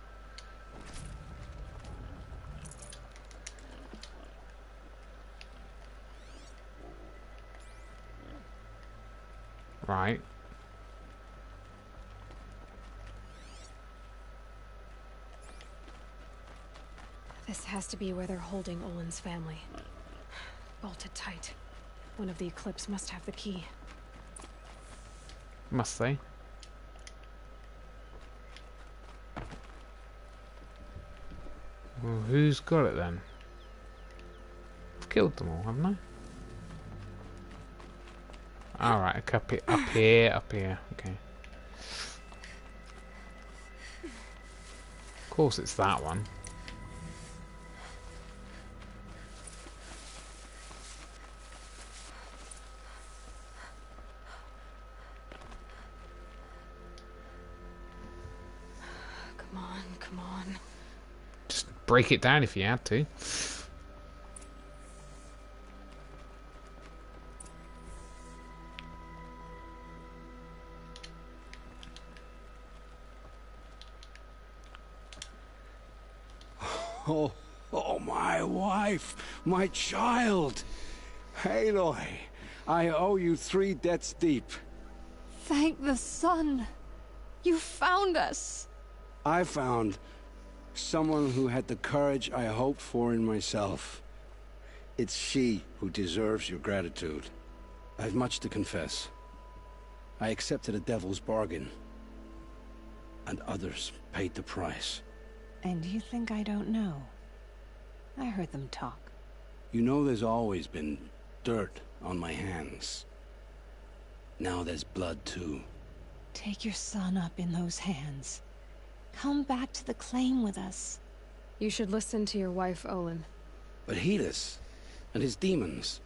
Right. This has to be where they're holding Olin's family. Bolted tight. One of the Eclipse must have the key. Must they? Well, who's got it then? I've killed them all, haven't I? Alright, up here, up here. Okay. Of course it's that one. Come on, come on. Just break it down if you had to. Oh, oh, my wife, my child. Aloy, I owe you 3 debts deep. Thank the sun. You found us. I found someone who had the courage I hoped for in myself. It's she who deserves your gratitude. I've much to confess. I accepted a devil's bargain, and others paid the price. And you think I don't know? I heard them talk. You know there's always been dirt on my hands. Now there's blood too. Take your son up in those hands. Come back to the claim with us. You should listen to your wife, Olin. But Helis and his demons.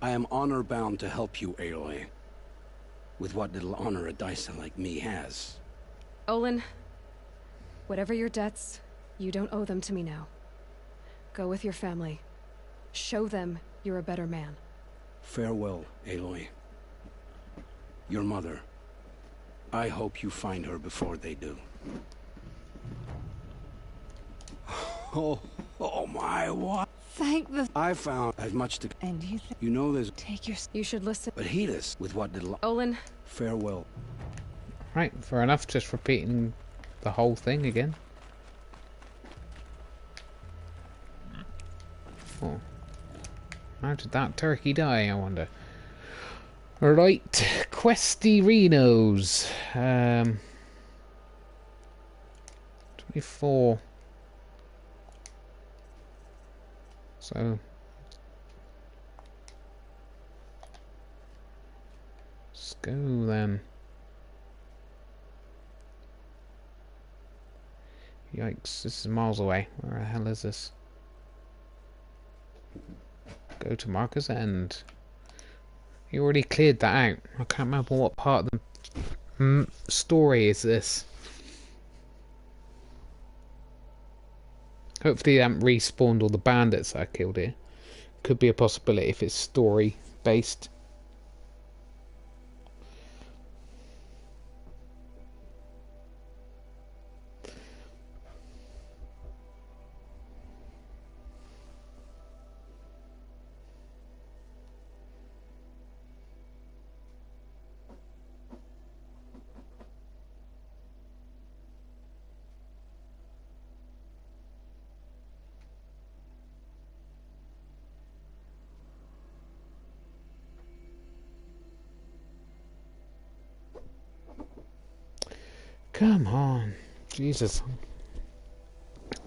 I am honor-bound to help you, Aloy. With what little honor a Dyson like me has. Olin, whatever your debts, you don't owe them to me now. Go with your family. Show them you're a better man. Farewell, Aloy. Your mother. I hope you find her before they do. Oh, oh my, what? Thank the... I've much to... And you think... You know there's... Take your... You should listen... But Helis, with what little... Olin. Farewell. Right, fair enough, just repeating the whole thing again. Oh. How did that turkey die, I wonder? Right, Questy Renos. 24. So let's go then. Yikes, this is miles away. Where the hell is this? Go to Marker's End. You already cleared that out. I can't remember what part of the story is this. Hopefully they haven't respawned all the bandits that I killed here. Could be a possibility if it's story based. Come on, Jesus.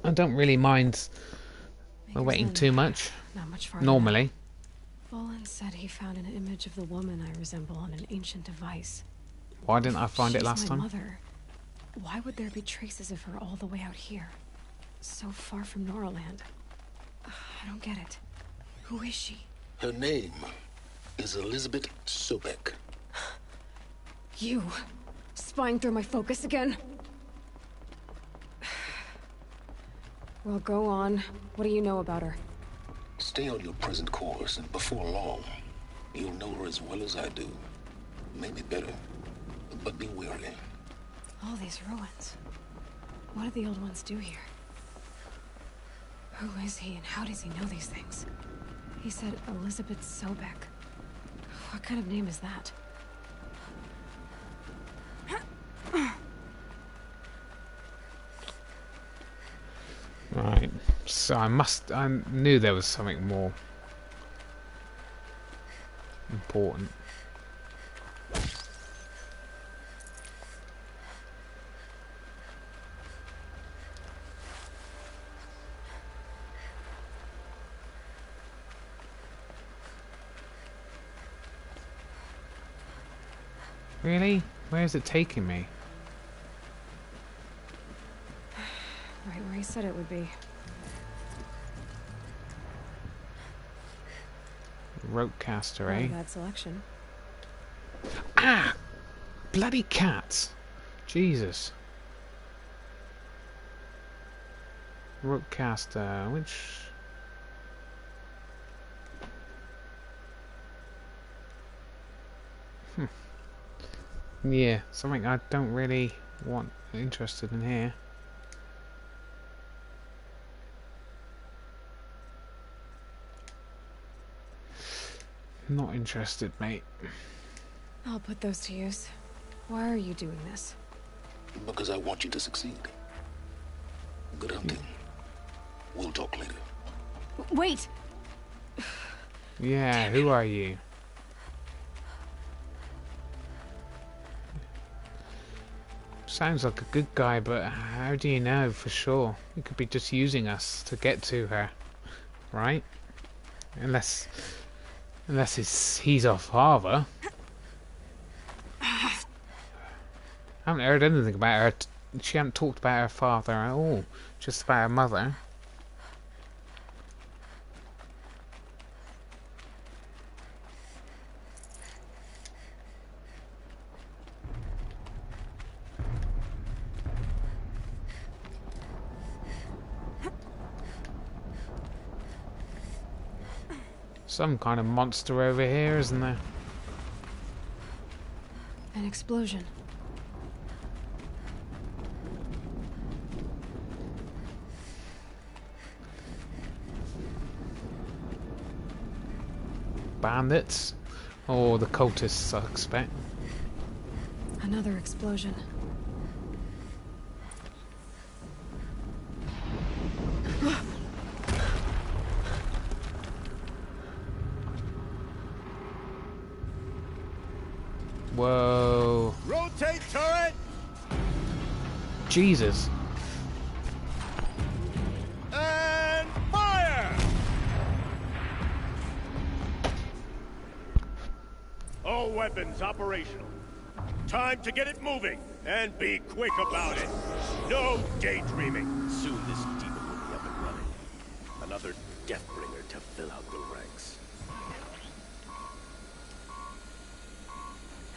I don't really mind waiting too much. Not much farther normally. Now. Olin said he found an image of the woman I resemble on an ancient device. Why didn't I find it last She's time? my mother. Why would there be traces of her all the way out here? So far from Noraland. I don't get it. Who is she? Her name is Elizabeth Sobek. You. Spying through my focus again? Well, go on. What do you know about her? Stay on your present course, and before long, you'll know her as well as I do. Maybe better, but be wary. All these ruins. What did the old ones do here? Who is he, and how does he know these things? He said Elizabeth Sobek. What kind of name is that? Right, so I knew there was something more important. Really? Where is it taking me? Right where he said it would be. Ropecaster, Not eh? a bad selection. Ah! Bloody cats! Jesus. Ropecaster, which... Yeah, something I don't really want interested in here. Not interested, mate. I'll put those to use. Why are you doing this? Because I want you to succeed. Good hunting. We'll talk later. Wait! Yeah, who are you? Sounds like a good guy, but how do you know for sure? He could be just using us to get to her, right? Unless he's our father. I haven't heard anything about her. She hadn't talked about her father at all. Just about her mother. Some kind of monster over here, isn't there? An explosion. Bandits? Or the cultists, I expect. Another explosion. Whoa. Rotate turret! Jesus. And fire! All weapons operational. Time to get it moving, and be quick about it. No daydreaming. Soon this demon will be up and running. Another Deathbringer to fill out the ranks.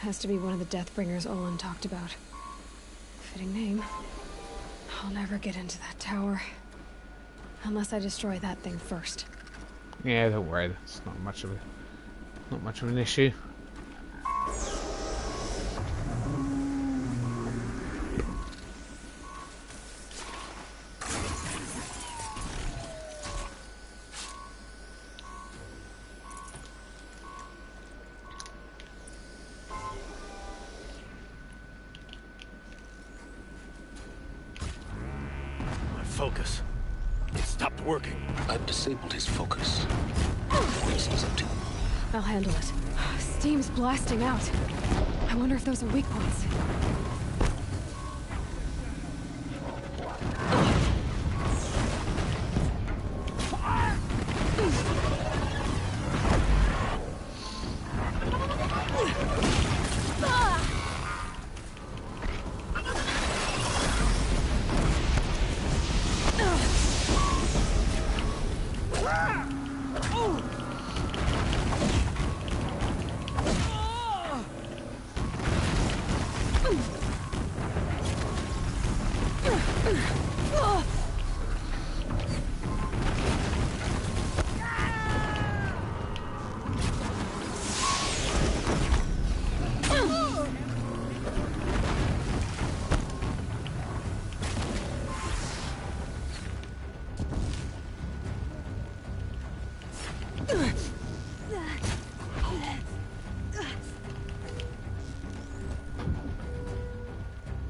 Has to be one of the Deathbringers Olin talked about. Fitting name. I'll never get into that tower. Unless I destroy that thing first. Yeah, don't worry. It's not much of an issue. Focus. It stopped working. I've disabled his focus. This is up to you. I'll handle it. Steam's blasting out. I wonder if those are weak points.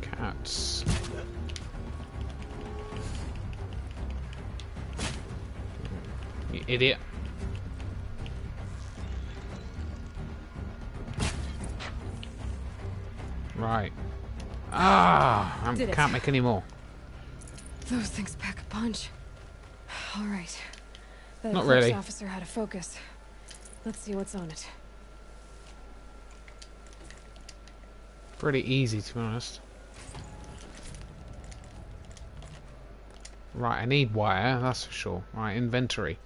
Cats. You idiot. Right. Ah, I can't make any more. Those things pack a punch. All right. The Not Eclipse really. officer had a focus. Let's see what's on it. Pretty easy, to be honest. Right, I need wire, that's for sure. Right, inventory.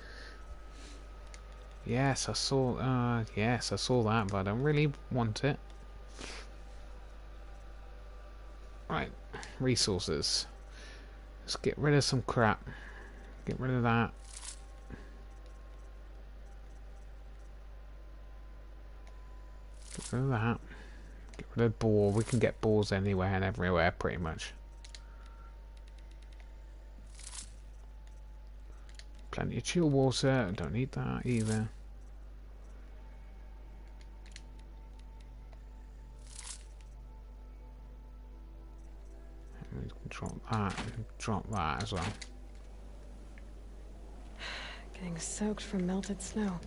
Yes, I saw that, but I don't really want it. Right, resources. Let's get rid of some crap. Get rid of that. Get rid of that. Get rid of boar. We can get boars anywhere and everywhere, pretty much. Plenty of chill water. Don't need that either. We can drop that and drop that as well. Getting soaked from melted snow.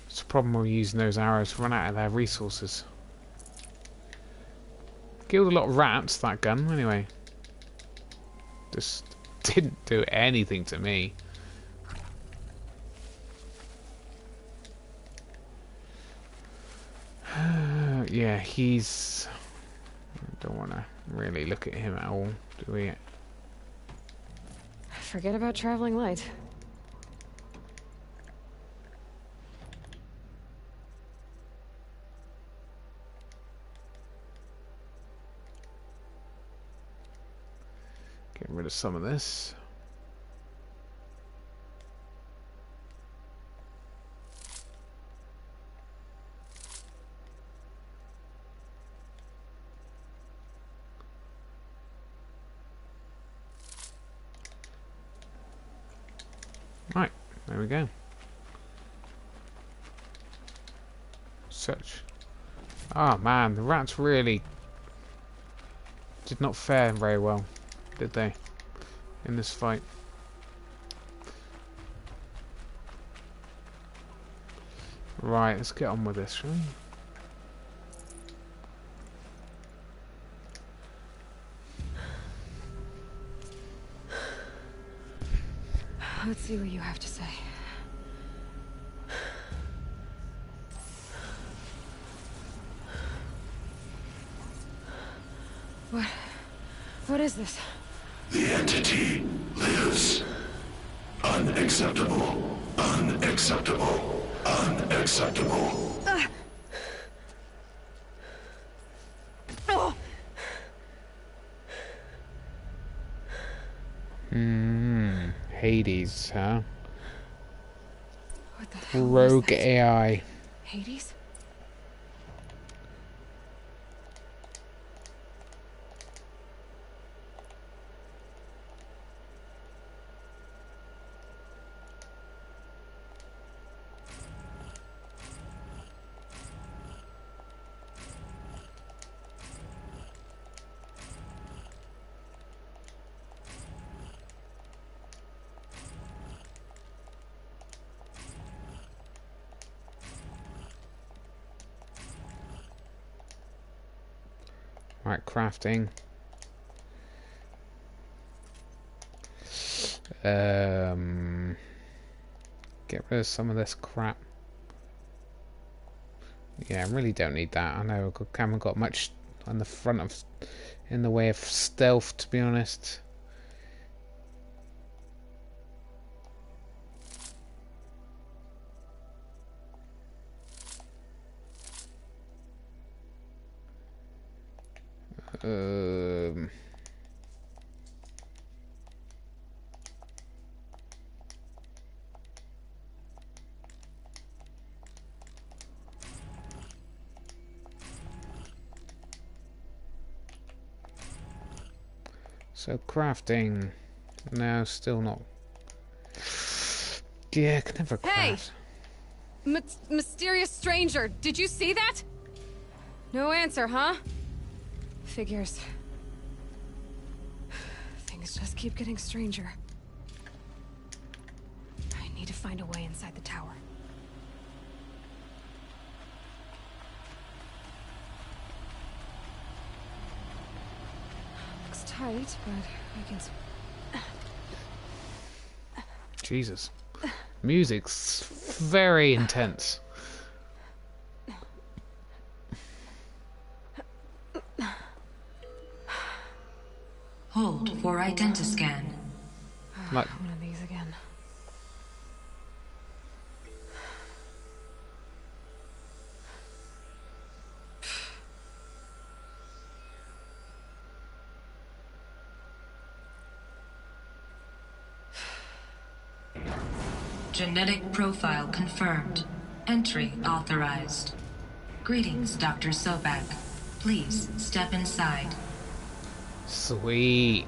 It's a problem with using those arrows to run out of their resources. Killed a lot of rats, that gun, anyway. Just didn't do anything to me. Yeah, he's... I don't want to really look at him at all, do we? Forget about traveling light. Getting rid of some of this. Right, there we go. Search. Oh man, the rats really did not fare very well, did they, in this fight? Right, let's get on with this, shall we? Let's see what you have to say. What is this? The entity lives. Unacceptable. Unacceptable. Unacceptable. Hades, huh? What the hell Rogue was that? AI. Hades? Right, crafting. Get rid of some of this crap. Yeah, I really don't need that. I know I haven't got much on the front of, in the way of stealth, to be honest. So crafting, no, still not. Yeah, I can never craft. Hey! Mysterious stranger, did you see that? No answer, huh? Figures. Things just keep getting stranger. I need to find a way inside the tower. Looks tight, but I can... Jesus. Music's very intense. Hold for identiscan. Like, one of these again. Genetic profile confirmed. Entry authorized. Greetings, Dr. Sobak. Please step inside. sweet.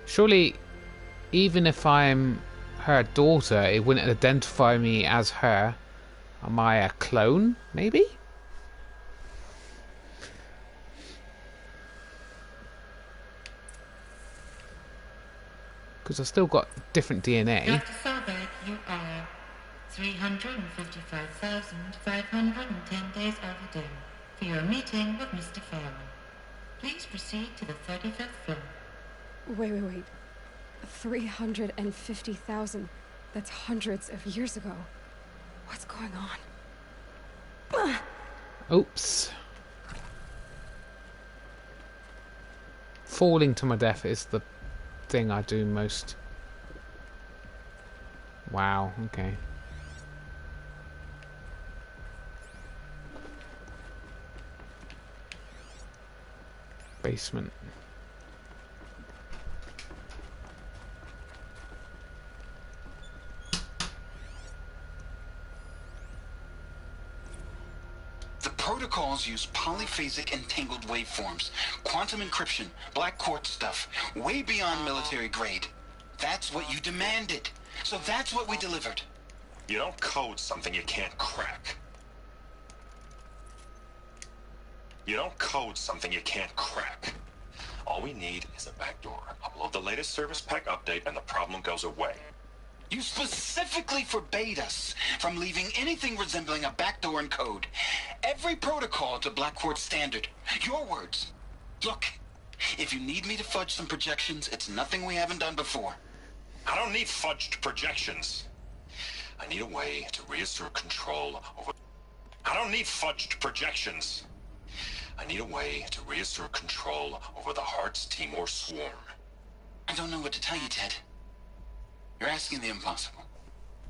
Surely, even if I'm her daughter, it wouldn't identify me as her. Am I a clone, maybe? Because I've still got different DNA. Dr. Sobek, you are 355,510 days overdue for your meeting with Mr. Farrell. Please proceed to the 35th floor. Wait. 350,000. That's hundreds of years ago. What's going on? Oops. Falling to my death is the thing I do most. Wow, okay. Basement. The protocols use polyphasic entangled waveforms, quantum encryption, black quartz stuff, way beyond military grade. That's what you demanded. So that's what we delivered. You don't code something you can't crack. You don't code something you can't crack. All we need is a backdoor. Upload the latest service pack update and the problem goes away. You specifically forbade us from leaving anything resembling a backdoor in code. Every protocol to Black Quartz standard. Your words. Look, if you need me to fudge some projections, it's nothing we haven't done before. I don't need fudged projections. I need a way to reassert control over... I don't need fudged projections. I need a way to reassert control over the Heart's Timor swarm. I don't know what to tell you, Ted. You're asking the impossible.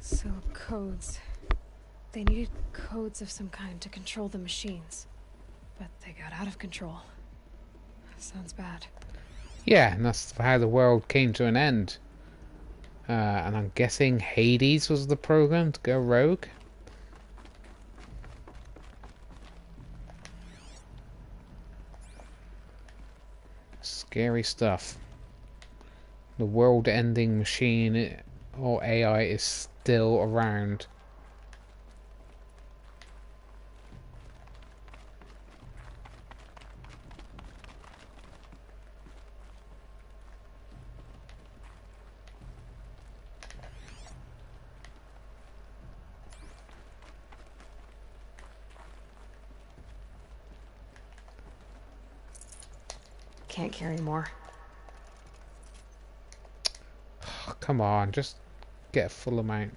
So, codes. They needed codes of some kind to control the machines. But they got out of control. Sounds bad. Yeah, and that's how the world came to an end. And I'm guessing Hades was the program to go rogue. Scary stuff. The world-ending machine or AI is still around. Can't carry more. Oh, come on, just get a full amount.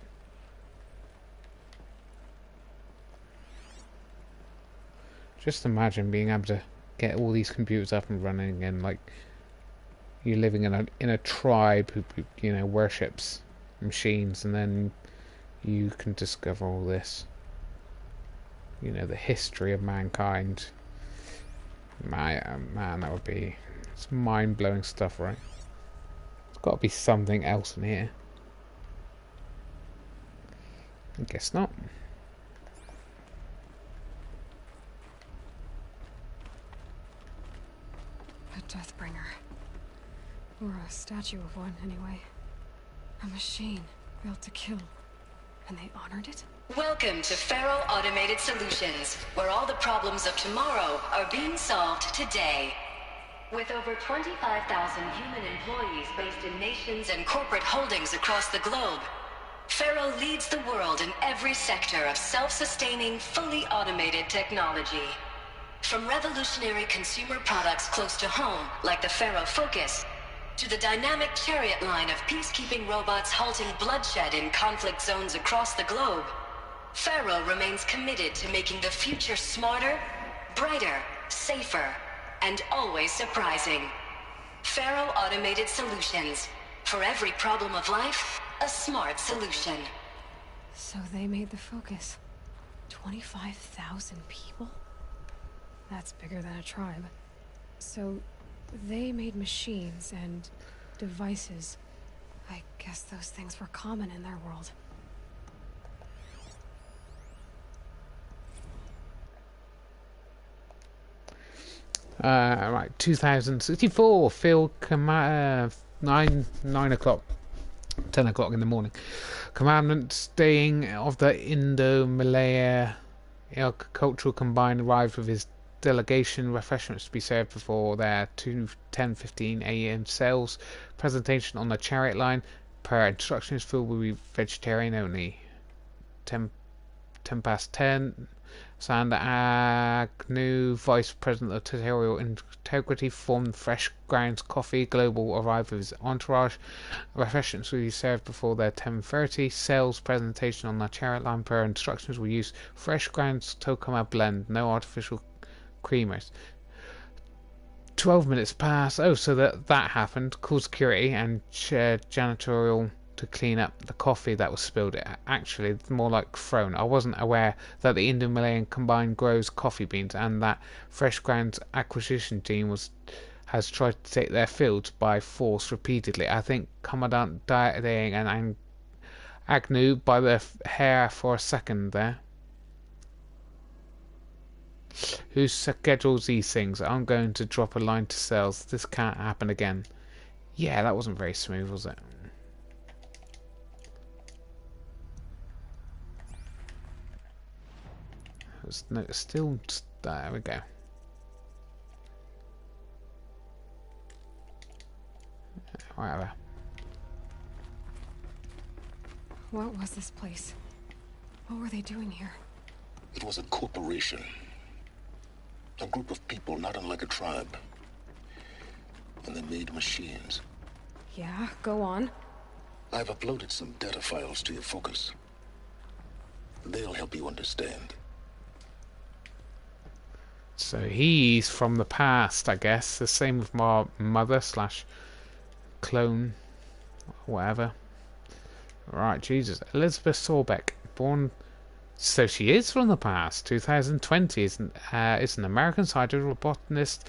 Just imagine being able to get all these computers up and running again, like you're living in a tribe who you know worships machines, and then you can discover all this. You know, the history of mankind. Man, that would be... It's mind-blowing stuff, right? There's got to be something else in here. I guess not. A Deathbringer. Or a statue of one, anyway. A machine built to kill. And they honored it? Welcome to Feral Automated Solutions, where all the problems of tomorrow are being solved today. With over 25,000 human employees based in nations and corporate holdings across the globe, Feral leads the world in every sector of self-sustaining, fully automated technology. From revolutionary consumer products close to home, like the Pharaoh Focus, to the dynamic chariot line of peacekeeping robots halting bloodshed in conflict zones across the globe, Pharaoh remains committed to making the future smarter, brighter, safer, and always surprising. Pharaoh Automated Solutions. For every problem of life, a smart solution. So they made the Focus. 25,000 people? That's bigger than a tribe. So they made machines and devices. I guess those things were common in their world. Right, 2064, field command, 9 o'clock, 10 o'clock in the morning. Commandant staying of the Indo-Malaya Cultural Combined arrived with his delegation. Refreshments to be served before their 10:15 a.m. sales. Presentation on the chariot line. Per instructions, food will be vegetarian only. 10 past 10. Sander Agnew, Vice President of Territorial Integrity, formed Fresh Grounds Coffee Global, arrived with his entourage. Refreshments will be served before their 10:30. Sales presentation on the chariot line. Per instructions will use Fresh Grounds Tokama blend, no artificial creamers. 12 minutes pass. Oh, so that happened. Call security and janitorial to clean up the coffee that was spilled. Actually, more like thrown. I wasn't aware that the Indo-Malayan Combined grows coffee beans and that Fresh Grounds acquisition team has tried to take their fields by force repeatedly. I think Commandant Dayang and Agnew by the hair for a second there. Who schedules these things? I'm going to drop a line to sales. This can't happen again. Yeah, that wasn't very smooth, was it? Still, there we go. Whatever. What was this place? What were they doing here? It was a corporation. A group of people not unlike a tribe. And they made machines. Yeah, go on. I've uploaded some data files to your Focus. They'll help you understand. So he's from the past, I guess. The same with my mother / clone, whatever. Right, Jesus. Elizabeth Sorbeck, born. So she is from the past. 2020 is an American scientist, robotanist,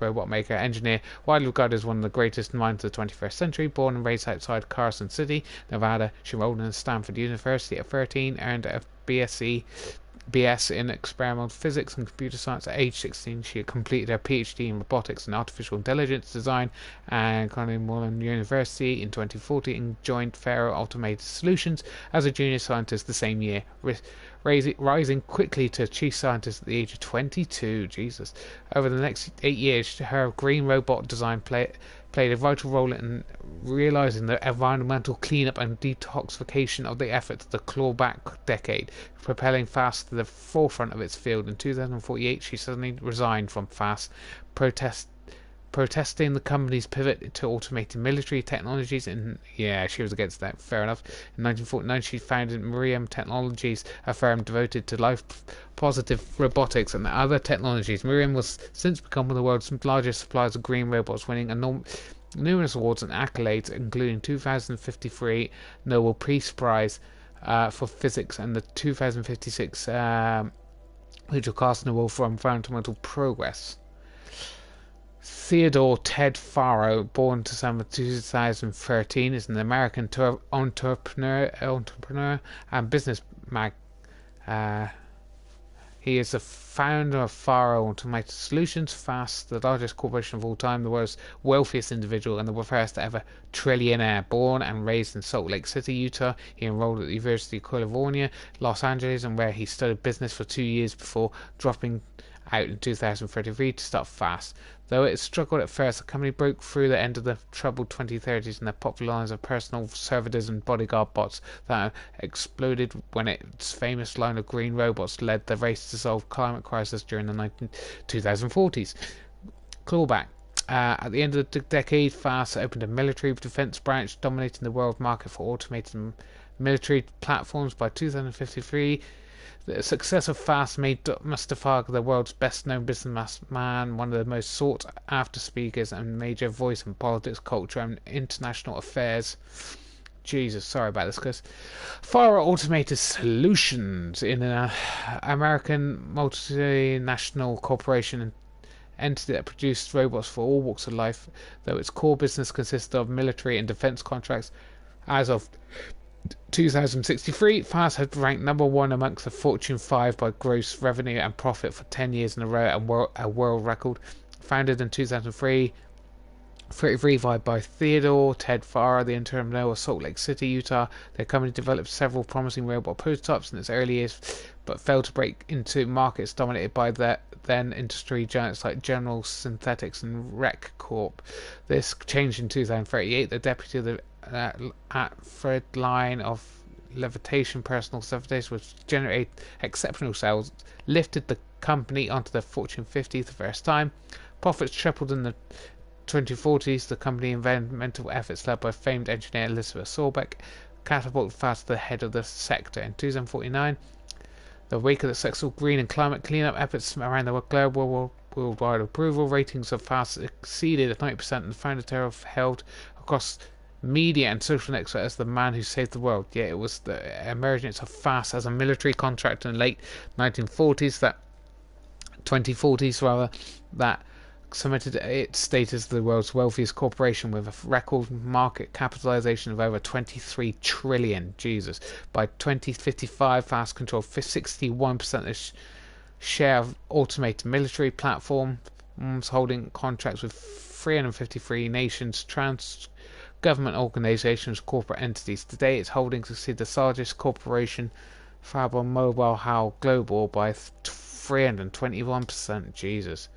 robot maker, engineer, widely regarded as one of the greatest minds of the 21st century. Born and raised outside Carson City, Nevada, she enrolled in Stanford University at 13, earned a BS in experimental physics and computer science. At age 16, she completed her PhD in robotics and artificial intelligence design at Carnegie Mellon University in 2014 and joined Pharaoh Automated Solutions as a junior scientist the same year, rising quickly to chief scientist at the age of 22. Jesus. Over the next 8 years, her green robot design played a vital role in realizing the environmental cleanup and detoxification of the efforts of the clawback decade, propelling FAST to the forefront of its field. In 2048, she suddenly resigned from FAST, protesting the company's pivot to automated military technologies, and yeah, she was against that. Fair enough. In 1949, she founded Miriam Technologies, a firm devoted to life-positive robotics and other technologies. Miriam was since become one of the world's largest suppliers of green robots, winning numerous awards and accolades, including 2053 Nobel Peace Prize for Physics and the 2056 Richard Carson Award for Environmental Progress. Theodore Ted Faro, born December 2013, is an American entrepreneur and business mag. He is the founder of Faro Automated Solutions, FAST, the largest corporation of all time, the world's wealthiest individual, and the first ever trillionaire. Born and raised in Salt Lake City, Utah, he enrolled at the University of California, Los Angeles, and where he studied business for 2 years before dropping out in 2033 to start fast. Though it struggled at first, the company broke through the end of the troubled 2030s and their popular lines of personal servitors and bodyguard bots that exploded when its famous line of green robots led the race to solve climate crisis during the 2040s. Clawback. At the end of the decade, FAST opened a military defense branch, dominating the world market for automated military platforms. By 2053, the success of FAST made Mustafa the world's best-known businessman, one of the most sought-after speakers, and major voice in politics, culture, and international affairs. Jesus, sorry about this, guys. Fire Automated Solutions, in an American multinational corporation entity that produced robots for all walks of life, though its core business consisted of military and defense contracts. As of 2063, FAST had ranked number one amongst the Fortune 5 by gross revenue and profit for 10 years in a row, and a world record. Founded in 2003, revived by Theodore Ted Farah, the entrepreneur of Salt Lake City, Utah. Their company developed several promising robot prototypes in its early years, but failed to break into markets dominated by the then industry giants like General Synthetics and Rec Corp. This changed in 2038. The deputy of the Fred line of levitation personal services, which generate exceptional sales, lifted the company onto the Fortune 50 the first time. Profits tripled in the 2040s. The company environmental efforts led by famed engineer Elizabeth Sorbeck catapulted FAST to the head of the sector. In 2049, the wake of the successful green and climate cleanup efforts around the globe, worldwide approval ratings of FAST exceeded 90%, and the founder Terrell held across media and social networks as the man who saved the world. Yet it was the emergence of FAST as a military contractor in the late 2040s that cemented its status as the world's wealthiest corporation, with a record market capitalization of over 23 trillion. Jesus. By 2055, FAST controlled 61% of the share of automated military platforms, holding contracts with 353 nations, government organizations, corporate entities. Today, its holdings exceed the largest corporation, Faber Mobile Hal Global, by 321%. Jesus.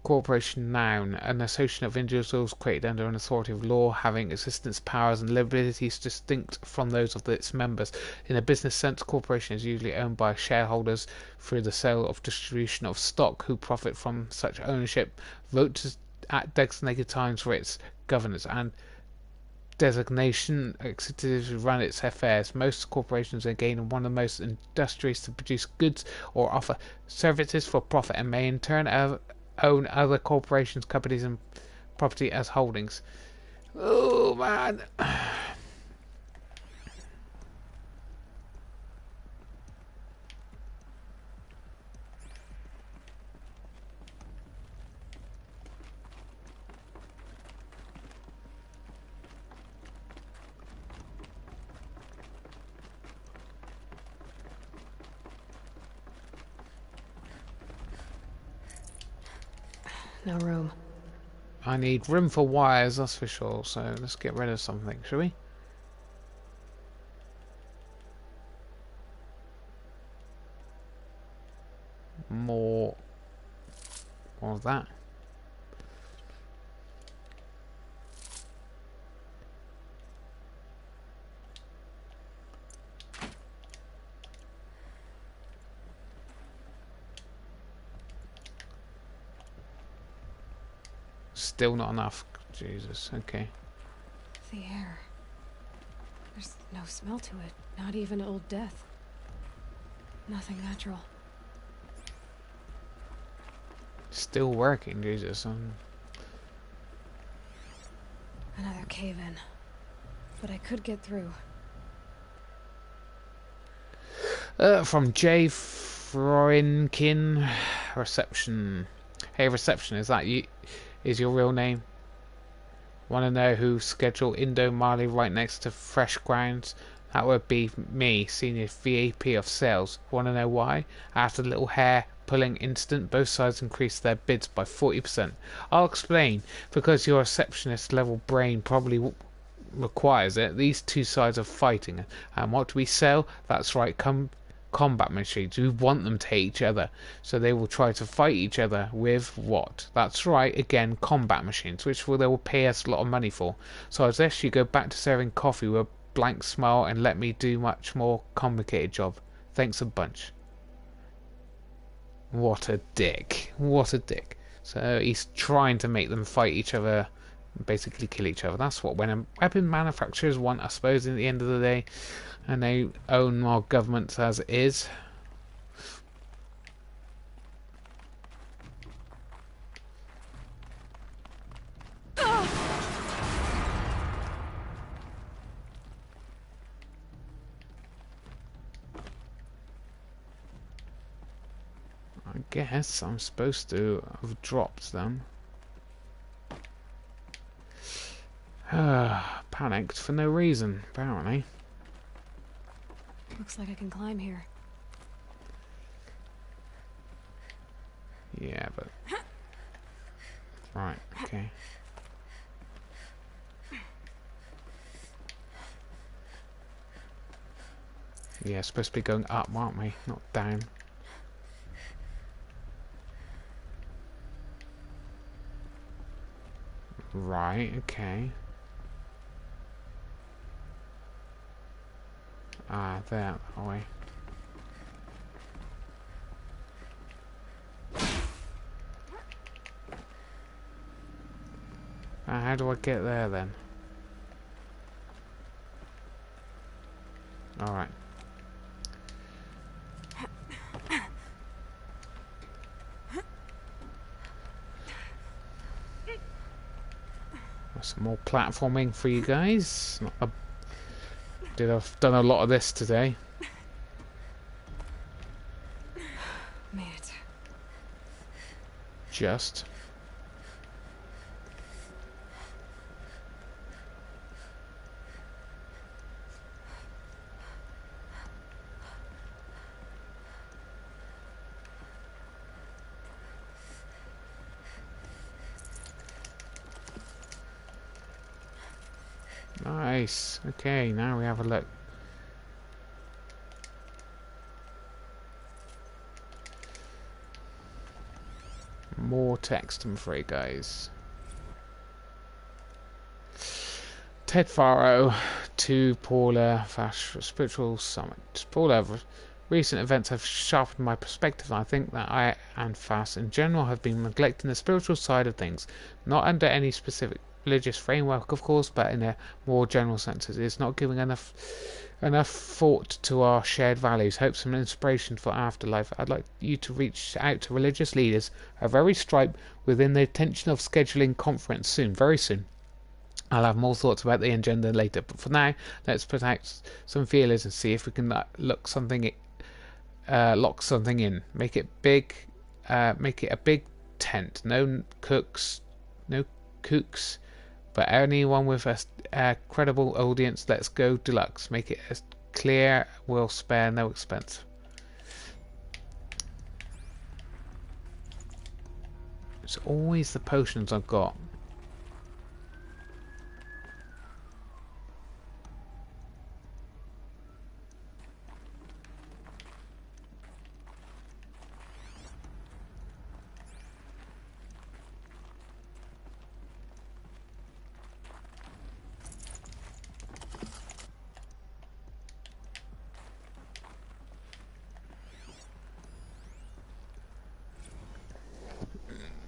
Corporation noun, an association of individuals created under an authority of law, having existence, powers, and liabilities distinct from those of its members. In a business sense, corporation is usually owned by shareholders through the sale or distribution of stock, who profit from such ownership, vote at designated times for its governance, and designation executives who run its affairs. Most corporations are again one of the most industrious to produce goods or offer services for profit, and may in turn own other corporations, companies, and property as holdings. Oh man. No room. I need room for wires, that's for sure, so let's get rid of something, shall we? More of that. Still not enough. Jesus, okay. The air. There's no smell to it. Not even old death. Nothing natural. Still working, Jesus. Another cave-in. But I could get through. From J. Froinkin. Reception. Hey, reception, is that you? Is your real name? Want to know who scheduled Indo Mali right next to Fresh Grounds? That would be me, Senior VP of Sales. Want to know why? After the little hair pulling incident, both sides increased their bids by 40%. I'll explain. Because your receptionist level brain probably requires it. These two sides are fighting. And what do we sell? That's right, combat machines. We want them to hate each other, so they will try to fight each other with what? That's right, again, combat machines, which they will pay us a lot of money for. So I suggest you go back to serving coffee with a blank smile and let me do much more complicated job. Thanks a bunch. What a dick. What a dick. So he's trying to make them fight each other, basically kill each other. That's what weapon manufacturers want, I suppose, at the end of the day. And they own our governments as it is. I guess I'm supposed to have dropped them. Panicked for no reason, apparently. Looks like I can climb here. Yeah, but... Right, okay. Yeah, supposed to be going up, aren't we? Not down. Right, okay. Ah, there, that way. How do I get there then? Alright. Some more platforming for you guys. I've done a lot of this today. Made it. Just. Nice. Okay, now we have a look. More text, I'm afraid, guys. Ted Faro to Paula Fash Spiritual Summit. Paula, recent events have sharpened my perspective, and I think that I and Fass in general have been neglecting the spiritual side of things, not under any specific religious framework, of course, but in a more general sense. It is not giving enough thought to our shared values, hopes, and inspiration for afterlife. I'd like you to reach out to religious leaders of every stripe within the intention of scheduling conference soon, very soon. I'll have more thoughts about the agenda later, but for now, let's put out some feelers and see if we can lock something in. Make it big. Make it a big tent. No cooks, but anyone with a credible audience. Let's go deluxe. Make it as clear. We'll spare no expense. It's always the potions I've got.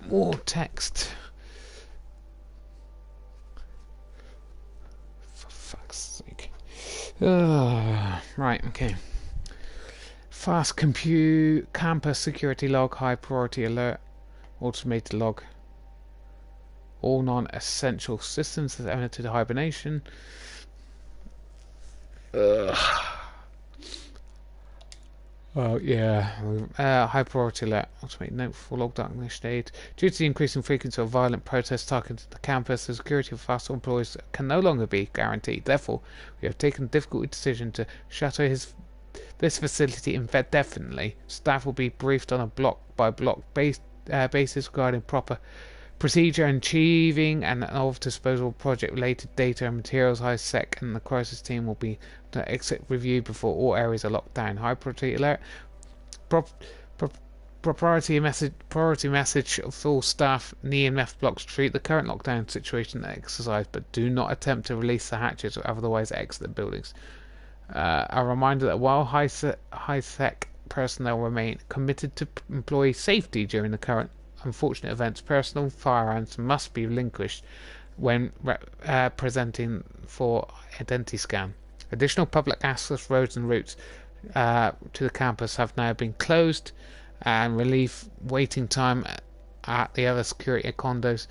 More text. For fuck's sake. Right, okay. Fast compute, campus security log, high priority alert, automated log. All non-essential systems that entered hibernation. Oh yeah, high priority alert. Automate note for log darkness state. Due to the increasing frequency of violent protests targeting the campus, the security of fast employees can no longer be guaranteed. Therefore, we have taken the difficult decision to shutter this facility indefinitely. Staff will be briefed on a block-by-block basis regarding proper procedure and achieving and of disposable project-related data and materials. High sec and the crisis team will be to exit review before all areas are locked down. High priority alert. Prop, prop, priority message of all staff knee and meth blocks. Treat the current lockdown situation as exercise, but do not attempt to release the hatches or otherwise exit the buildings. A reminder that while high-tech personnel remain committed to employee safety during the current unfortunate events, personal firearms must be relinquished when presenting for identity scan. Additional public access roads and routes to the campus have now been closed, and relief waiting time at the other security condos.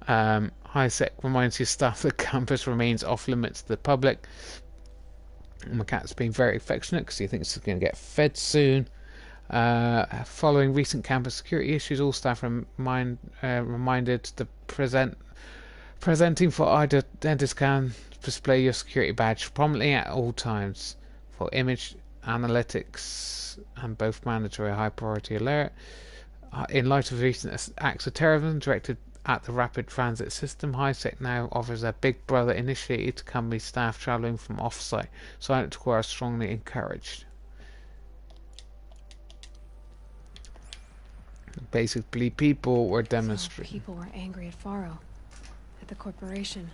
HiSec reminds his staff that campus remains off limits to the public. My cat's being very affectionate because he thinks he's going to get fed soon. Following recent campus security issues, all staff reminded to presenting for identity scan, display your security badge prominently at all times. For image analytics and both mandatory high priority alert. In light of recent acts of terrorism directed at the rapid transit system, HiSec now offers a Big Brother initiative to company staff travelling from off-site. Silent tour are strongly encouraged. Basically, people were demonstrating. So people were angry at Faro, at the corporation.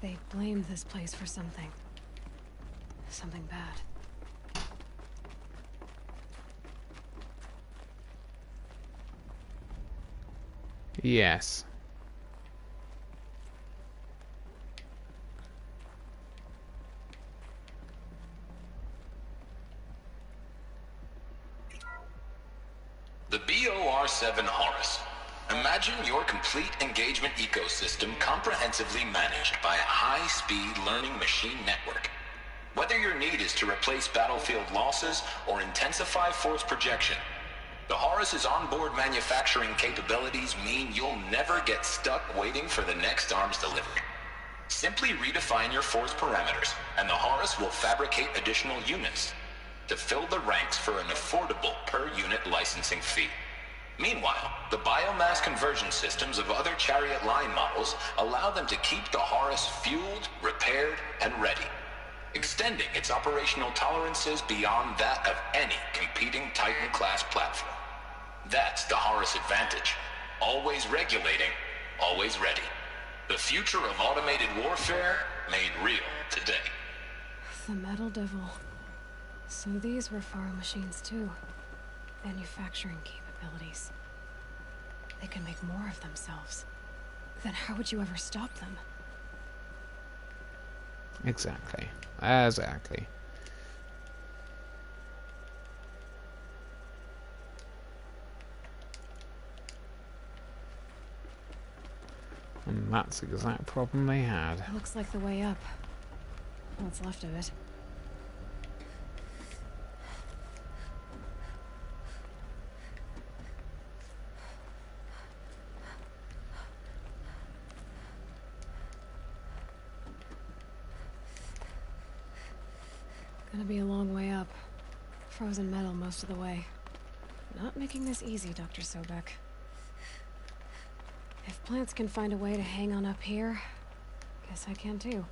They blamed this place for something. Something bad. Yes. The BOR-7 Horus. Imagine your complete engagement ecosystem comprehensively managed by a high-speed learning machine network. Whether your need is to replace battlefield losses or intensify force projection, the Horus's onboard manufacturing capabilities mean you'll never get stuck waiting for the next arms delivery. Simply redefine your force parameters, and the Horus will fabricate additional units to fill the ranks for an affordable per-unit licensing fee. Meanwhile, the biomass conversion systems of other Chariot line models allow them to keep the Horus fueled, repaired, and ready, extending its operational tolerances beyond that of any competing Titan-class platform. That's the Horus advantage. Always regulating, always ready. The future of automated warfare made real today. The Metal Devil. So these were Faro machines too. Manufacturing capabilities. They can make more of themselves. Then how would you ever stop them? Exactly. Exactly. And that's the exact problem they had. Looks like the way up. What's left of it. Gonna be a long way up. Frozen metal most of the way. Not making this easy, Dr. Sobek. If plants can find a way to hang on up here, guess I can too.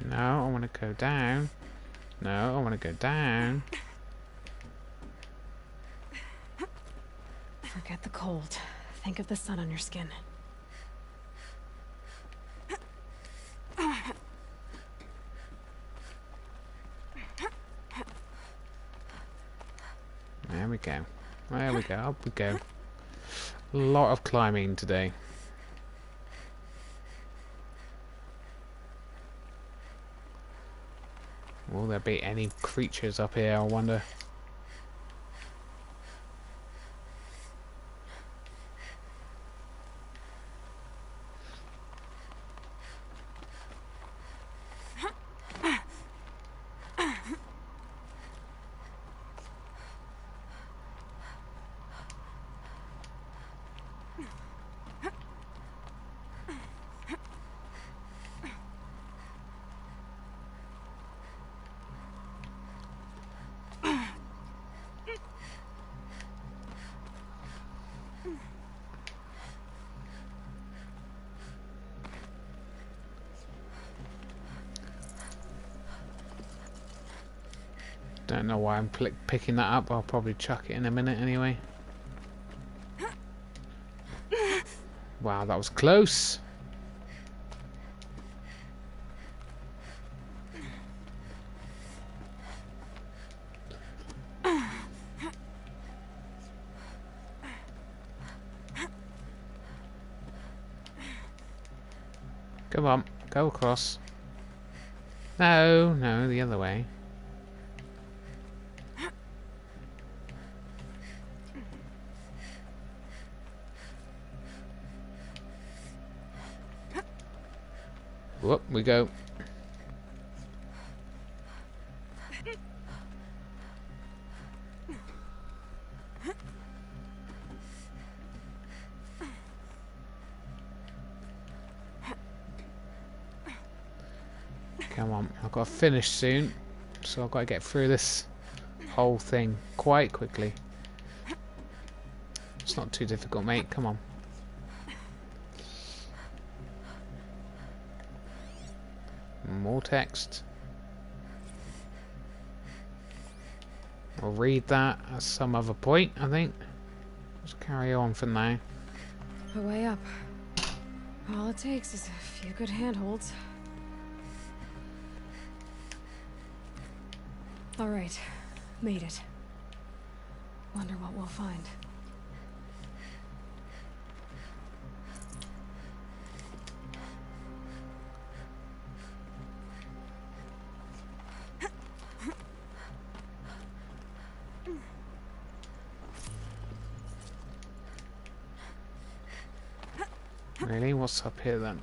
No, I want to go down. No, I want to go down. Forget the cold. Think of the sun on your skin. There we go. There we go. Up we go. A lot of climbing today. Will there be any creatures up here, I wonder? Don't know why I'm picking that up. I'll probably chuck it in a minute anyway. Wow, that was close. Come on, go across. No, no, the other way. Whoop, we go. Come on, I've got to finish soon, so I've got to get through this whole thing quite quickly. It's not too difficult, mate. Come on. More text. I'll read that at some other point, I think. Let's carry on for now. A way up. All it takes is a few good handholds. All right, made it. Wonder what we'll find. Really? What's up here then?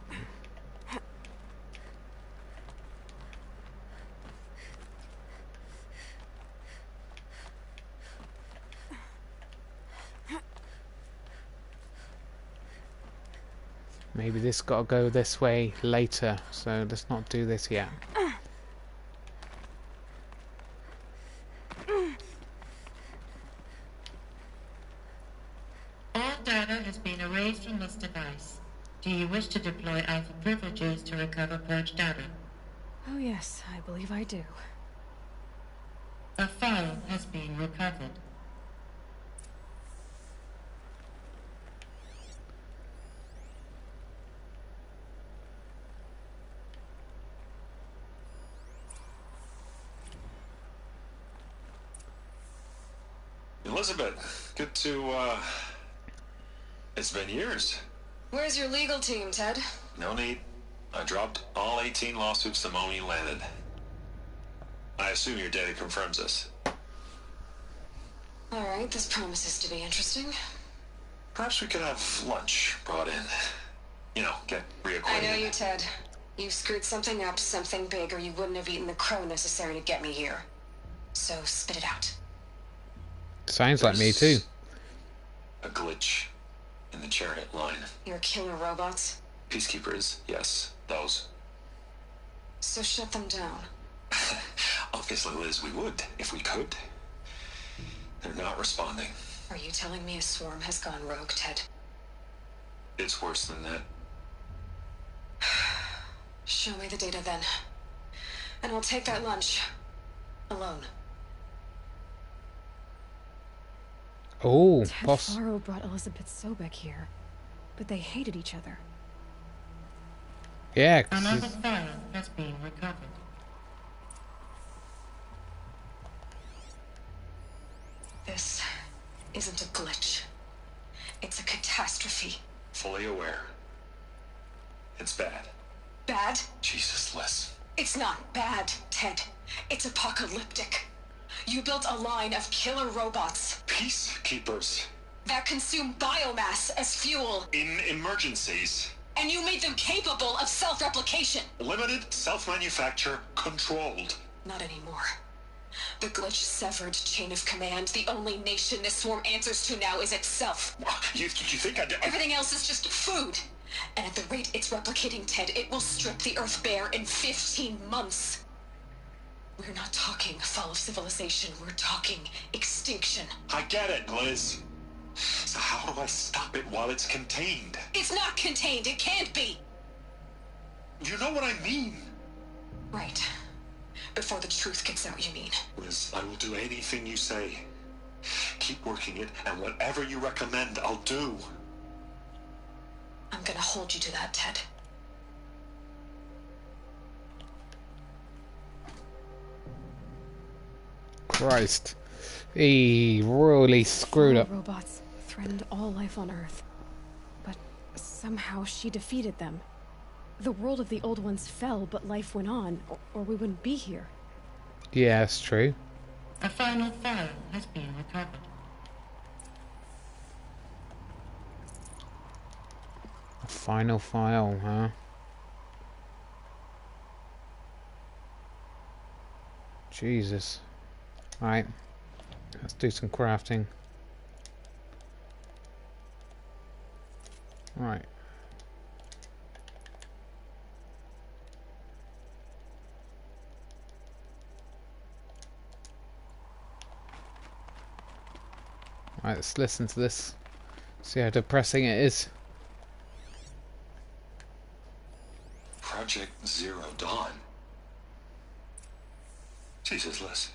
Maybe this got to go this way later, so let's not do this yet. All data has been erased from this device. Do you wish to deploy Alpha privileges to recover purged data? Oh yes, I believe I do. A file has been recovered. Elizabeth, good to, it's been years. Where's your legal team, Ted? No need. I dropped all 18 lawsuits the moment you landed. I assume your data confirms this. Alright, this promises to be interesting. Perhaps we could have lunch brought in. You know, get reacquainted. I know you, Ted. You screwed something up, something big, or you wouldn't have eaten the crow necessary to get me here. So spit it out. Sounds like me too. A glitch in the chariot line. Your killer robots? Peacekeepers, yes, those. So shut them down. Obviously, Liz, we would, if we could. They're not responding. Are you telling me a swarm has gone rogue, Ted? It's worse than that. Show me the data then. And I'll take that lunch. Alone. Oh, Ted Faro brought Elizabeth Sobek here, but they hated each other. Yeah. Another file has been recovered. This isn't a glitch. It's a catastrophe. Fully aware. It's bad. Bad? Jesus, Liz. It's not bad, Ted. It's apocalyptic. You built a line of killer robots. Peacekeepers. That consume biomass as fuel. In emergencies. And you made them capable of self-replication. Limited, self-manufacture, controlled. Not anymore. The glitch severed chain of command. The only nation this swarm answers to now is itself. You think Everything else is just food. And at the rate it's replicating, Ted, it will strip the Earth bare in 15 months. We're not talking fall of civilization. We're talking extinction. I get it, Liz. So how do I stop it while it's contained? It's not contained. It can't be. You know what I mean. Right. Before the truth gets out, you mean? Liz, I will do anything you say. Keep working it, and whatever you recommend, I'll do. I'm gonna hold you to that, Ted. Christ. He royally screwed up. Robots threatened all life on Earth. But somehow she defeated them. The world of the old ones fell, but life went on, or we wouldn't be here. Yeah, that's true. A final file has been recovered. A final file, huh? Jesus. Right. Let's do some crafting. Right. Right, let's listen to this. See how depressing it is. Project Zero Dawn? Jesus, Liz.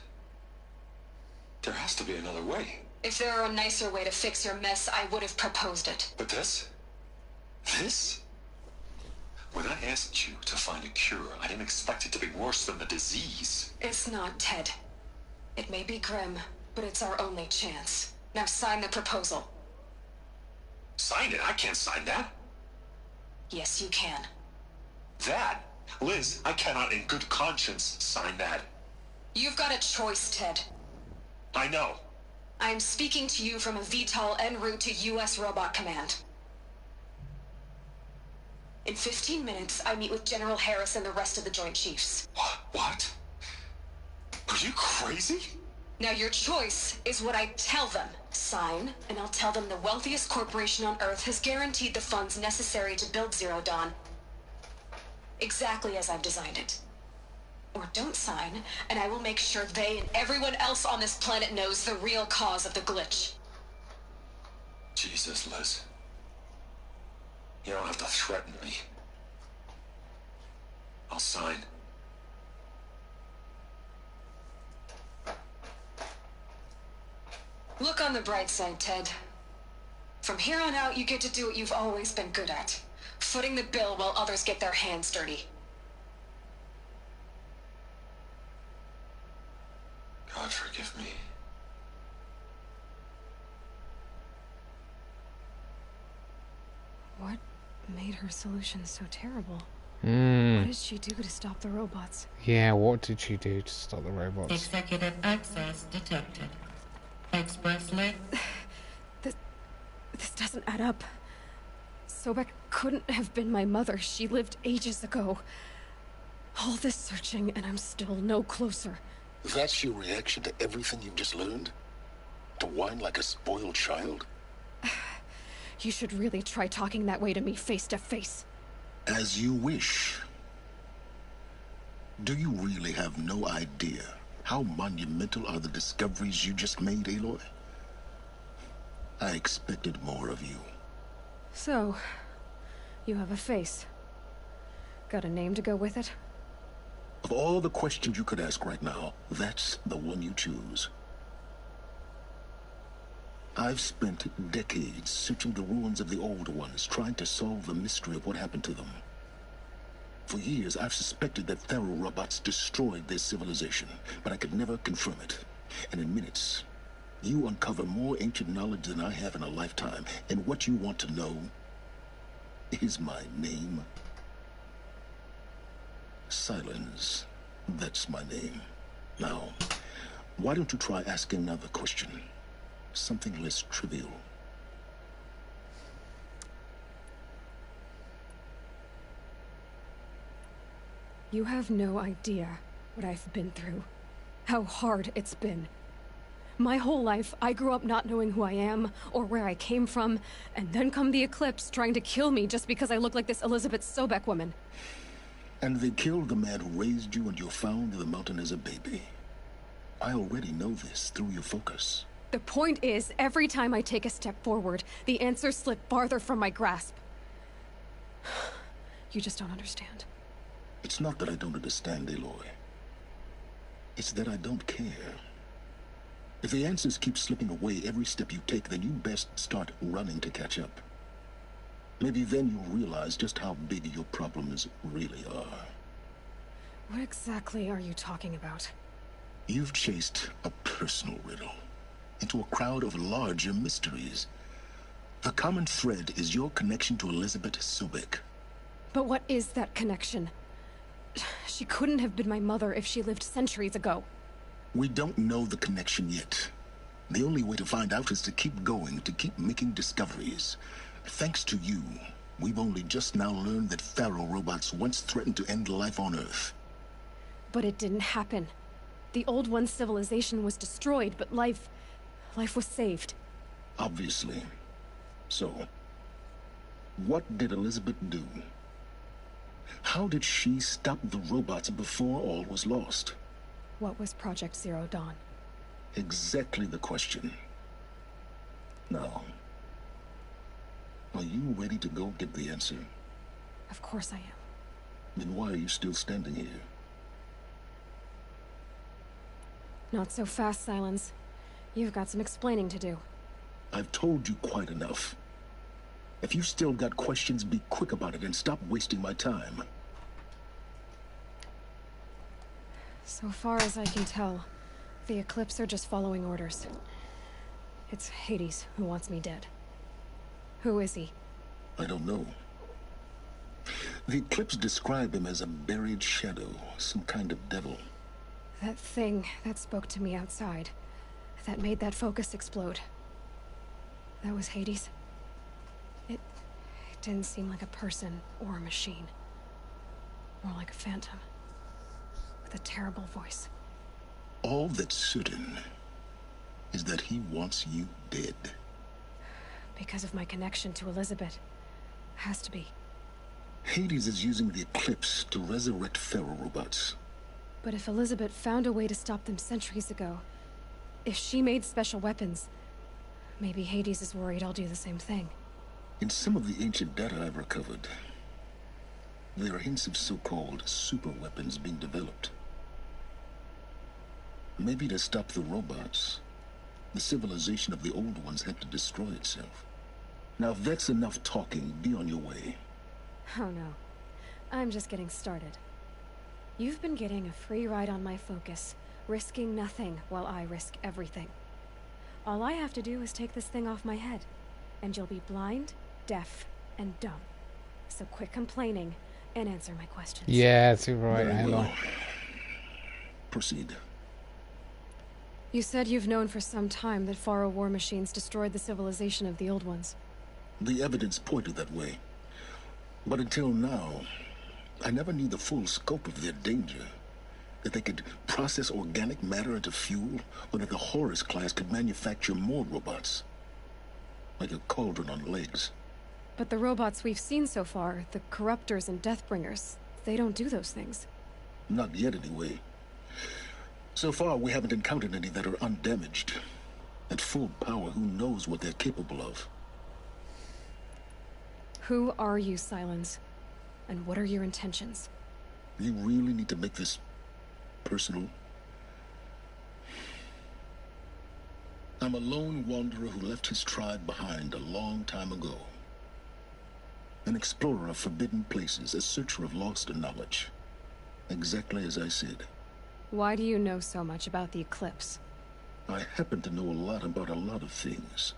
There has to be another way. If there were a nicer way to fix your mess, I would have proposed it. But this? This? When I asked you to find a cure, I didn't expect it to be worse than the disease. It's not, Ted. It may be grim, but it's our only chance. Now sign the proposal. Sign it? I can't sign that. Yes, you can. That? Liz, I cannot in good conscience sign that. You've got a choice, Ted. I know. I am speaking to you from a VTOL en route to U.S. Robot Command. In 15 minutes, I meet with General Harris and the rest of the Joint Chiefs. What? Are you crazy? Now your choice is what I tell them. Sign, and I'll tell them the wealthiest corporation on Earth has guaranteed the funds necessary to build Zero Dawn. Exactly as I've designed it. Or don't sign, and I will make sure they and everyone else on this planet knows the real cause of the glitch. Jesus, Liz. You don't have to threaten me. I'll sign. Look on the bright side, Ted. From here on out, you get to do what you've always been good at. Footing the bill while others get their hands dirty. God forgive me. What made her solution so terrible? Hmm. What did she do to stop the robots? Yeah, what did she do to stop the robots? Executive access detected. Express link. This doesn't add up. Sobek couldn't have been my mother. She lived ages ago. All this searching, and I'm still no closer. That's your reaction to everything you've just learned? To whine like a spoiled child? You should really try talking that way to me face to face. As you wish. Do you really have no idea how monumental are the discoveries you just made, Aloy? I expected more of you. So, you have a face. Got a name to go with it? Of all the questions you could ask right now, that's the one you choose. I've spent decades searching the ruins of the older ones, trying to solve the mystery of what happened to them. For years, I've suspected that robots destroyed their civilization, but I could never confirm it. And in minutes, you uncover more ancient knowledge than I have in a lifetime, and what you want to know is my name. Silence. That's my name. Now, why don't you try asking another question? Something less trivial. You have no idea what I've been through. How hard it's been. My whole life, I grew up not knowing who I am or where I came from, and then come the Eclipse trying to kill me just because I look like this Elizabeth Sobek woman. And they killed the man who raised you and you found in the mountain as a baby. I already know this through your focus. The point is, every time I take a step forward, the answers slip farther from my grasp. You just don't understand. It's not that I don't understand, Aloy. It's that I don't care. If the answers keep slipping away every step you take, then you best start running to catch up. Maybe then you'll realize just how big your problems really are. What exactly are you talking about? You've chased a personal riddle into a crowd of larger mysteries. The common thread is your connection to Elizabeth Sobek. But what is that connection? She couldn't have been my mother if she lived centuries ago. We don't know the connection yet. The only way to find out is to keep going, to keep making discoveries. Thanks to you, we've only just now learned that Pharaoh robots once threatened to end life on Earth. But it didn't happen. The Old One's civilization was destroyed, but life was saved. Obviously. So, what did Elizabeth do? How did she stop the robots before all was lost? What was Project Zero Dawn? Exactly the question. Now, are you ready to go get the answer? Of course I am. Then why are you still standing here? Not so fast, Silence. You've got some explaining to do. I've told you quite enough. If you've still got questions, be quick about it and stop wasting my time. So far as I can tell, the Eclipse are just following orders. It's Hades who wants me dead. Who is he? I don't know. The Eclipse describe him as a buried shadow, some kind of devil. That thing that spoke to me outside, that made that focus explode. That was Hades? It didn't seem like a person or a machine. More like a phantom. With a terrible voice. All that's certain is that he wants you dead. Because of my connection to Elizabeth. Has to be. Hades is using the Eclipse to resurrect Pharaoh robots. But if Elizabeth found a way to stop them centuries ago, if she made special weapons, maybe Hades is worried I'll do the same thing. In some of the ancient data I've recovered, there are hints of so-called super weapons being developed. Maybe to stop the robots, the civilization of the old ones had to destroy itself. Now, if that's enough talking, be on your way. Oh no. I'm just getting started. You've been getting a free ride on my focus, risking nothing while I risk everything. All I have to do is take this thing off my head, and you'll be blind, deaf, and dumb. So quit complaining and answer my questions. Yeah, that's right. Very well. Proceed. You said you've known for some time that Pharaoh war machines destroyed the civilization of the old ones. The evidence pointed that way. But until now, I never knew the full scope of their danger. That they could process organic matter into fuel, or that the Horus class could manufacture more robots. Like a cauldron on legs. But the robots we've seen so far, the Corruptors and Deathbringers, they don't do those things. Not yet, anyway. So far, we haven't encountered any that are undamaged. At full power, who knows what they're capable of? Who are you, Silence? And what are your intentions? You really need to make this personal? I'm a lone wanderer who left his tribe behind a long time ago. An explorer of forbidden places, a searcher of lost knowledge. Exactly as I said. Why do you know so much about the Eclipse? I happen to know a lot about a lot of things.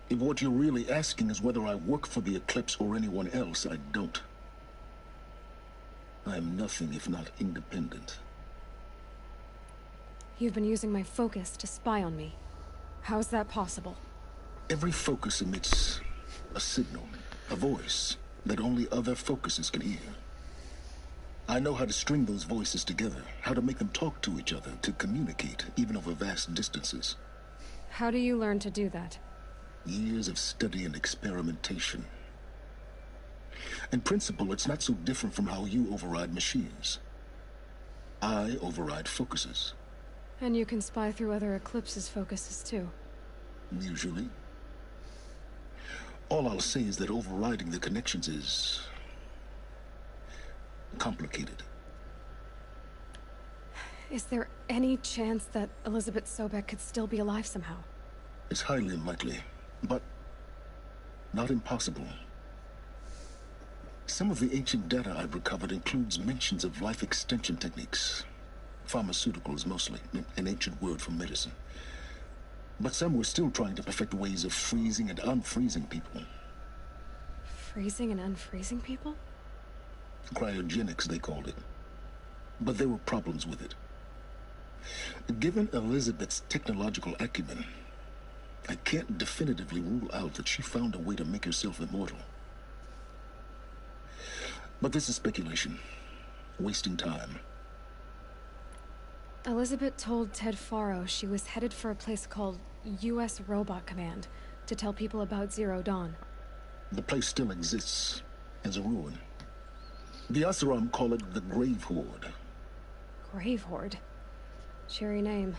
If what you're really asking is whether I work for the Eclipse or anyone else, I don't. I am nothing if not independent. You've been using my focus to spy on me. How's that possible? Every focus emits a signal, a voice, that only other focuses can hear. I know how to string those voices together, how to make them talk to each other, to communicate, even over vast distances. How do you learn to do that? Years of study and experimentation. In principle, it's not so different from how you override machines. I override focuses. And you can spy through other Eclipse's focuses too. Usually. All I'll say is that overriding the connections is complicated. Is there any chance that Elizabeth Sobek could still be alive somehow? It's highly unlikely, but not impossible. Some of the ancient data I've recovered includes mentions of life extension techniques. Pharmaceuticals, mostly, an ancient word for medicine. But some were still trying to perfect ways of freezing and unfreezing people. Freezing and unfreezing people? Cryogenics, they called it. But there were problems with it. Given Elizabeth's technological acumen, I can't definitively rule out that she found a way to make herself immortal. But this is speculation. Wasting time. Elizabeth told Ted Faro she was headed for a place called U.S. Robot Command to tell people about Zero Dawn. The place still exists as a ruin. The Asuram call it the Grave Horde. Grave Horde? Cheery name.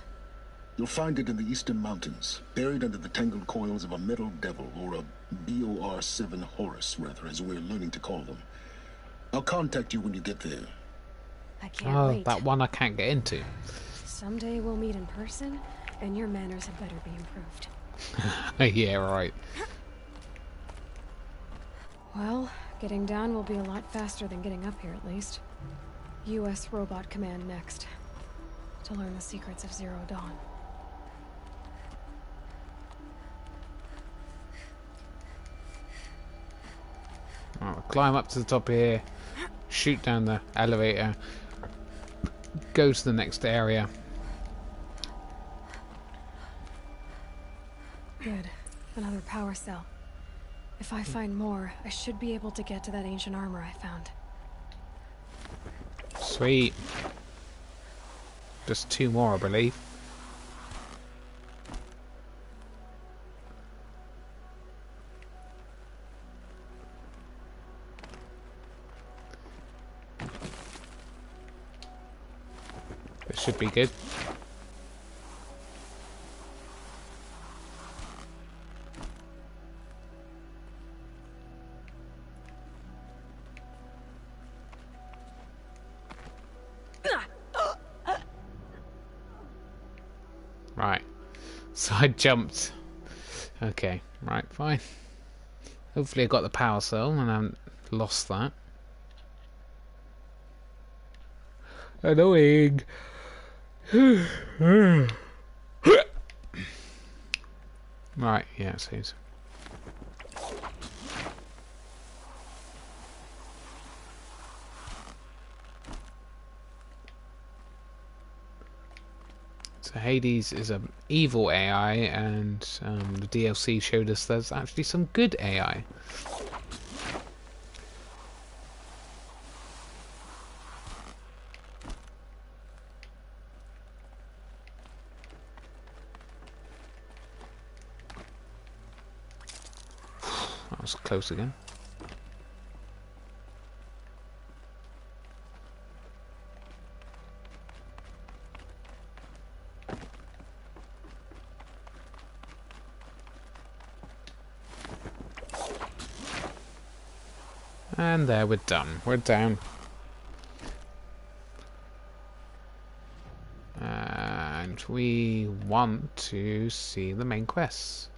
You'll find it in the eastern mountains, buried under the tangled coils of a metal devil, or a BOR-7 Horus, rather, as we're learning to call them. I'll contact you when you get there. I can't wait. That one I can't get into. Someday we'll meet in person, and your manners had better be improved. Yeah, right. Well, getting down will be a lot faster than getting up here, at least. U.S. Robot Command next. To learn the secrets of Zero Dawn. Right, we'll climb up to the top here, shoot down the elevator, go to the next area. Good. Another power cell. If I find more, I should be able to get to that ancient armor I found. Sweet. Just 2 more, I believe. This should be good. Right, so I jumped. Okay, right, fine. Hopefully I got the power cell and I haven't lost that. Annoying. Right, yeah, it seems. So Hades is an evil AI, and the DLC showed us there's actually some good AI. That was close again. And there, we're done. We're down. And we want to see the main quests.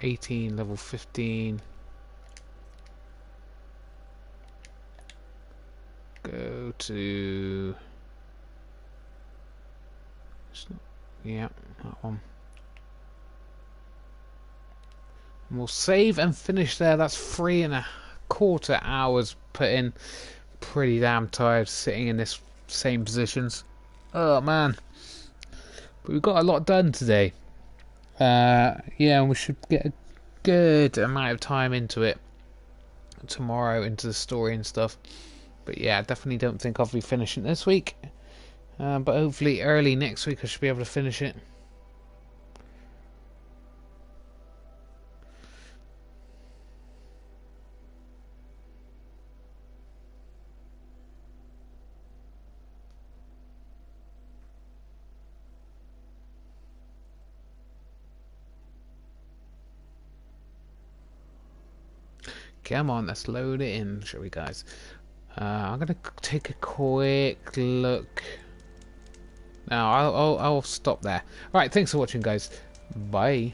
18, level 15. Go to... Yeah, that one. And we'll save and finish there. That's 3.25 hours put in. Pretty damn tired sitting in this same positions. Oh man. But we've got a lot done today. Yeah, and we should get a good amount of time into it tomorrow, into the story and stuff. But yeah, I definitely don't think I'll be finishing this week. But hopefully early next week I should be able to finish it. Come on, let's load it in, shall we, guys? I'm gonna take a quick look. Now I'll stop there. All right, thanks for watching, guys. Bye.